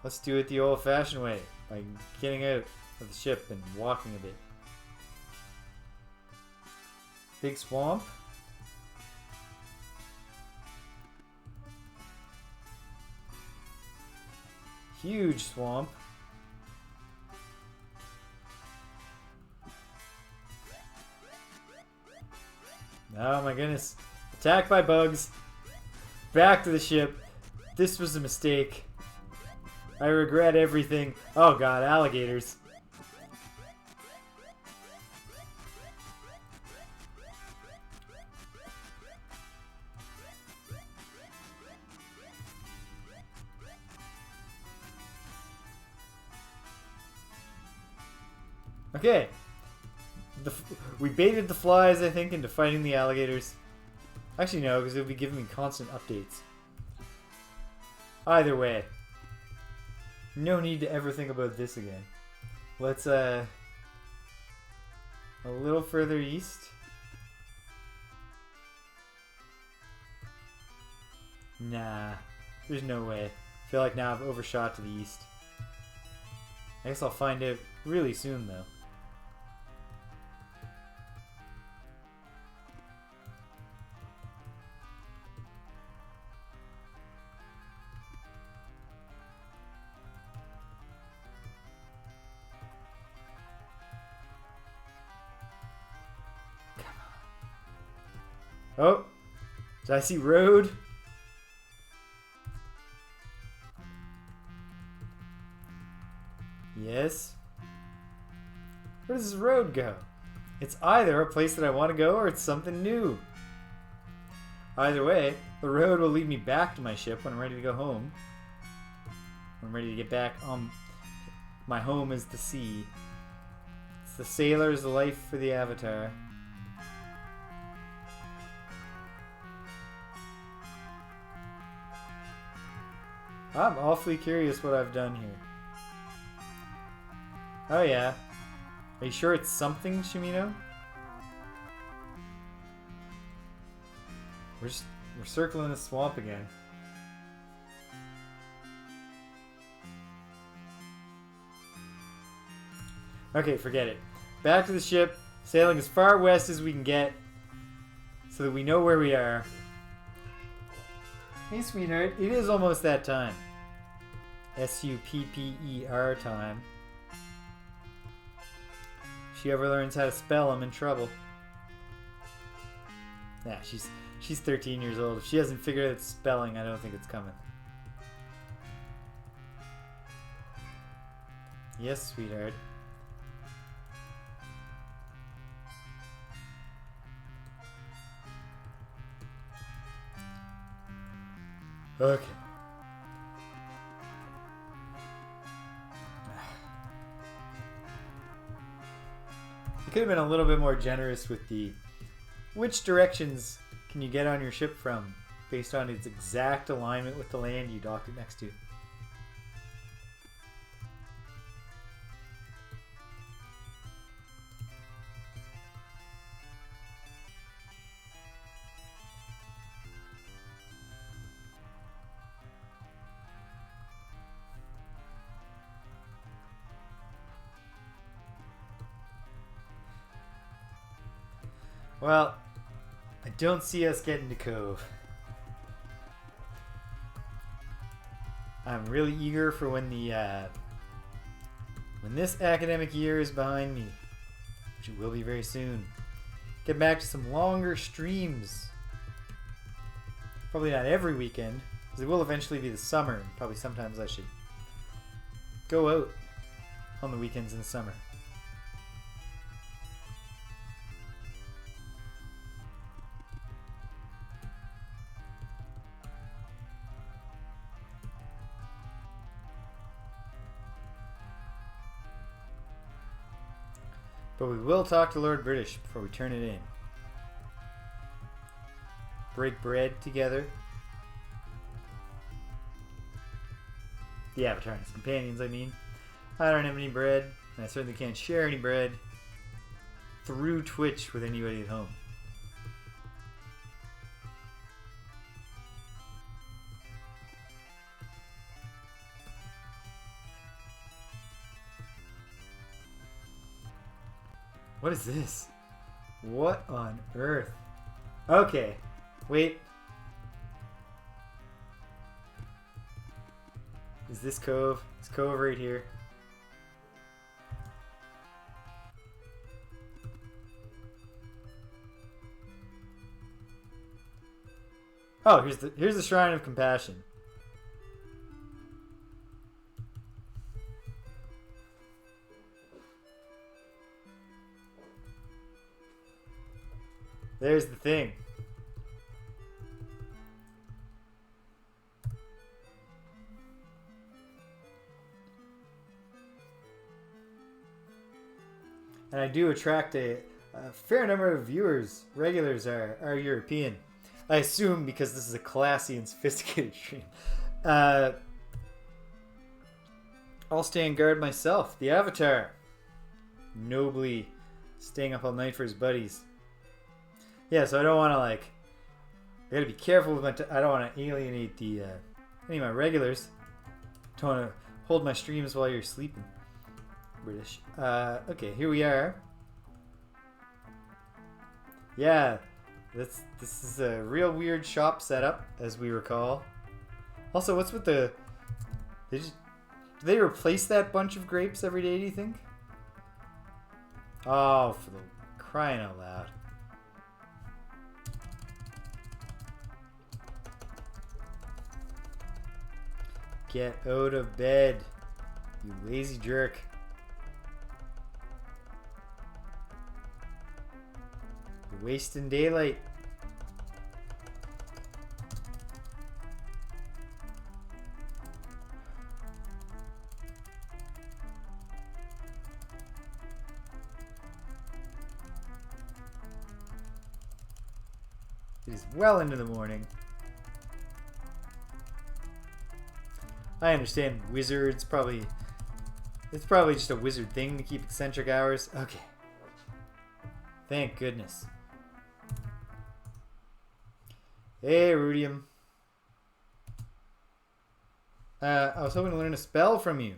Let's do it the old-fashioned way, by getting out of the ship and walking a bit. Big swamp. Huge swamp. Oh my goodness. Attacked by bugs. Back to the ship. This was a mistake. I regret everything. Oh god, alligators. Okay. We baited the flies, I think, into fighting the alligators. Actually, no, because it would be giving me constant updates. Either way. No need to ever think about this again. Let's, a little further east. Nah. There's no way. I feel like now I've overshot to the east. I guess I'll find out really soon, though. Oh, did I see road? Yes. Where does this road go? It's either a place that I want to go or it's something new. Either way, the road will lead me back to my ship when I'm ready to go home. When I'm ready to get back on my home is the sea. It's the sailor's life for the Avatar. I'm awfully curious what I've done here. Oh yeah. Are you sure it's something, Shimino? We're circling the swamp again. Okay, forget it. Back to the ship, sailing as far west as we can get so that we know where we are. Hey, sweetheart, it is almost that time. S-U-P-P-E-R time. If she ever learns how to spell, I'm in trouble. Yeah, she's 13 years old. If she hasn't figured out spelling, I don't think it's coming. Yes, sweetheart. Okay. You could have been a little bit more generous with the which directions can you get on your ship from based on its exact alignment with the land you docked it next to. Well, I don't see us getting to Cove. I'm really eager for when this academic year is behind me, which it will be very soon. Get back to some longer streams. Probably not every weekend, because Because it will eventually be the summer, and probably sometimes I should go out on the weekends in the summer. But we will talk to Lord British before we turn it in. Break bread together. The Avatar and his companions, I mean. I don't have any bread, and I certainly can't share any bread through Twitch with anybody at home. What is this? What on earth? Okay, wait. Is this cove? This cove right here. Oh, here's the Shrine of Compassion. There's the thing. And I do attract a fair number of viewers. Regulars are European. I assume because this is a classy and sophisticated stream. I'll stand guard myself. The Avatar. Nobly staying up all night for his buddies. Yeah, so I don't want to I gotta be careful with my I don't want to alienate the any of my regulars. Don't want to hold my streams while you're sleeping. British. Okay, here we are. Yeah, this is a real weird shop setup, as we recall. Also, what's with the... do they replace that bunch of grapes every day, do you think? Oh, for the crying out loud. Get out of bed, you lazy jerk. You're wasting daylight. It is well into the morning. I understand wizards probably... it's probably just a wizard thing to keep eccentric hours. Okay. Thank goodness. Hey, Rudium. I was hoping to learn a spell from you.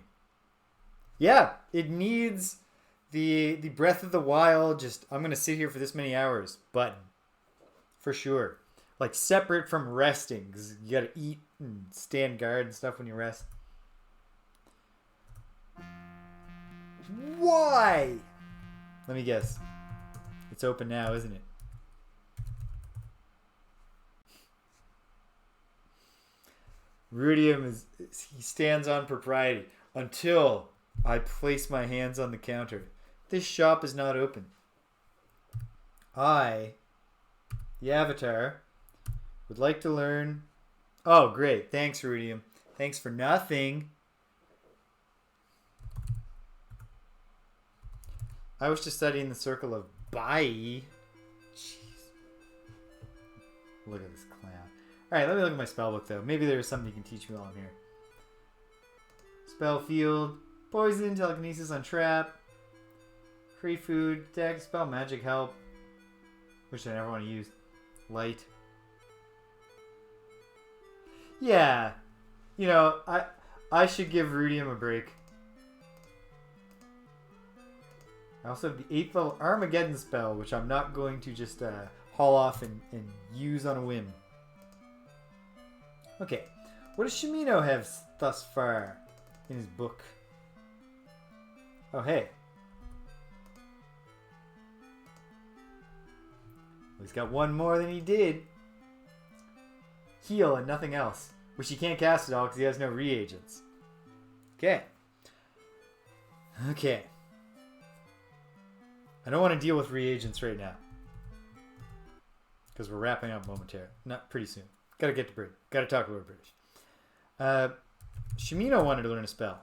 Yeah, it needs the Breath of the Wild, just, I'm going to sit here for this many hours, button. For sure. Like, separate from resting, because you got to eat and stand guard and stuff when you rest. Why? Let me guess. It's open now, isn't it? Rudium he stands on propriety until I place my hands on the counter. This shop is not open. I, the Avatar, would like to learn... oh, great. Thanks, Rudium. Thanks for nothing. I wish to study in the circle of Bai. Jeez. Look at this clown. Alright, let me look at my spellbook, though. Maybe there's something you can teach me while I'm here. Spell field. Poison, telekinesis on trap. Create food. Attack, spell, magic, help. Which I never want to use. Light. Yeah. You know, I should give Rudium a break. I also have the 8th level Armageddon spell, which I'm not going to just haul off and use on a whim. Okay, what does Shimino have thus far in his book? Oh, hey. Well, he's got one more than he did. Heal and nothing else. which he can't cast at all because he has no reagents. Okay. Okay. I don't want to deal with reagents right now. Because we're wrapping up momentarily. Not pretty soon. Gotta get to Brit. Gotta talk about British. Shimino wanted to learn a spell.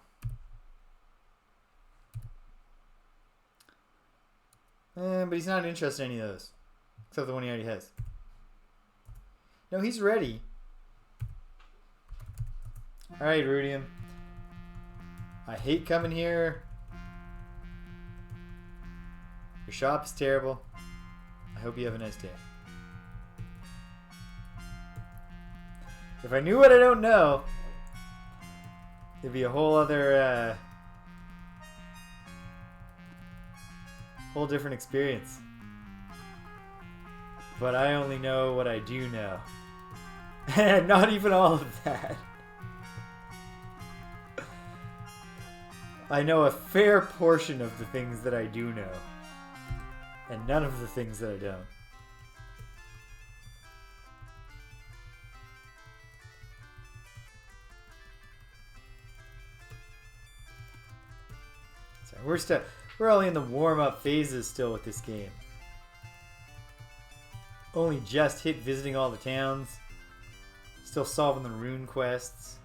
But he's not interested in any of those. Except the one he already has. No, he's ready. Alright, Rudium. I hate coming here. Your shop is terrible. I hope you have a nice day. If I knew what I don't know, it'd be a whole other, whole different experience. But I only know what I do know. And not even all of that. I know a fair portion of the things that I do know. And none of the things that I don't. So we're only in the warm-up phases still with this game. Only just hit visiting all the towns. Still solving the rune quests.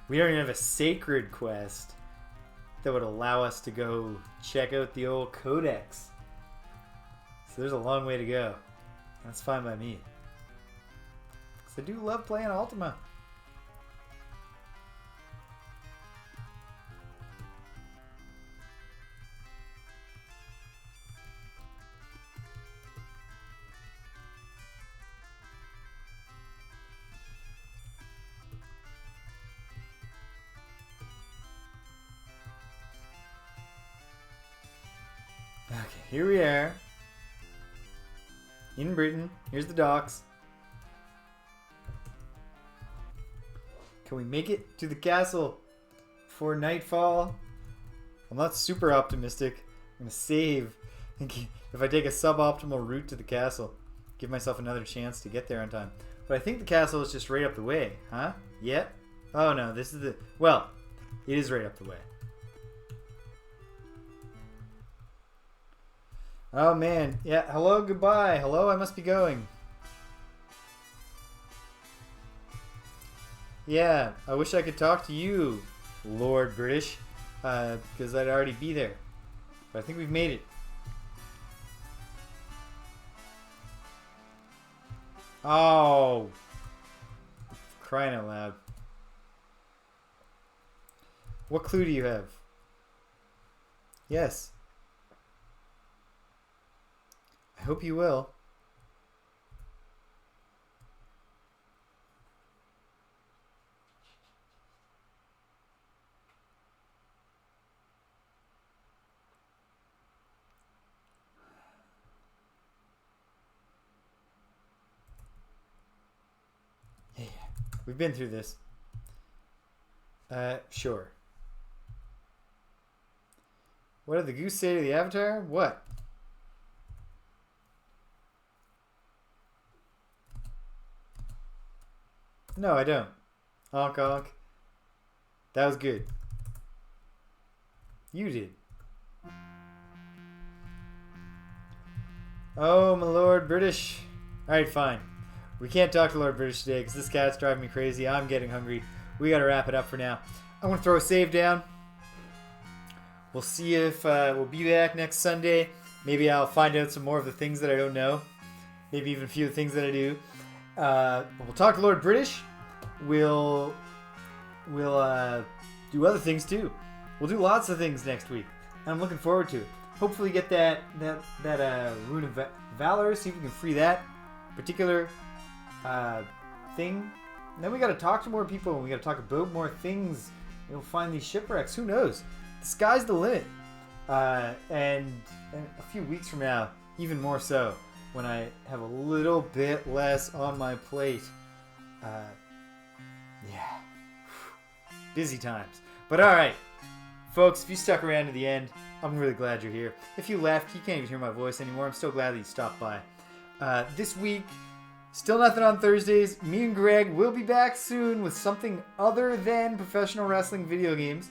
We don't even have a sacred quest that would allow us to go check out the old codex. So there's a long way to go. That's fine by me. Because I do love playing Ultima. Okay, here we are. In Britain. Here's the docks. Can we make it to the castle before nightfall? I'm not super optimistic. I'm going to save. If I take a suboptimal route to the castle, give myself another chance to get there on time. But I think the castle is just right up the way. Huh? Yeah? Oh no, this is the... Well, it is right up the way. Oh man, yeah, hello, goodbye. Hello, I must be going. Yeah, I wish I could talk to you, Lord British, because I'd already be there. But I think we've made it. Oh, crying out loud. What clue do you have? Yes. I hope you will. Yeah, we've been through this. Sure. What did the goose say to the avatar? What? No, I don't. Honk honk. That was good. You did. Oh, my Lord British. Alright, fine. We can't talk to Lord British today because this cat's driving me crazy. I'm getting hungry. We gotta wrap it up for now. I'm gonna throw a save down. We'll see if we'll be back next Sunday. Maybe I'll find out some more of the things that I don't know. Maybe even a few of the things that I do. We'll talk to Lord British. We'll do other things too. We'll do lots of things next week, and I'm looking forward to it. Hopefully, get that Rune of Valor. See if we can free that particular thing. And then we got to talk to more people, and we got to talk about more things. We'll find these shipwrecks. Who knows? The sky's the limit. And a few weeks from now, even more so, when I have a little bit less on my plate. Yeah. Busy times. But alright, folks, if you stuck around to the end, I'm really glad you're here. If you left, you can't even hear my voice anymore. I'm so glad that you stopped by. This week, Still nothing on Thursdays. Me and Greg will be back soon with something other than professional wrestling video games.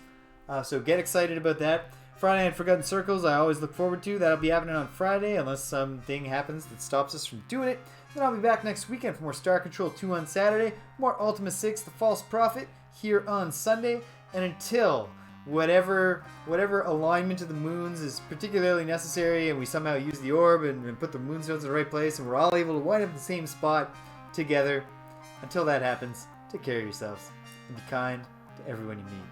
So get excited about that. Friday Night Forgotten Circles, I always look forward to. That'll be happening on Friday, unless something happens that stops us from doing it. Then I'll be back next weekend for more Star Control 2 on Saturday, more Ultima 6, The False Prophet, here on Sunday. And until whatever alignment of the moons is particularly necessary, and we somehow use the orb and put the moonstones in the right place, and we're all able to wind up in the same spot together. Until that happens, take care of yourselves, and be kind to everyone you meet.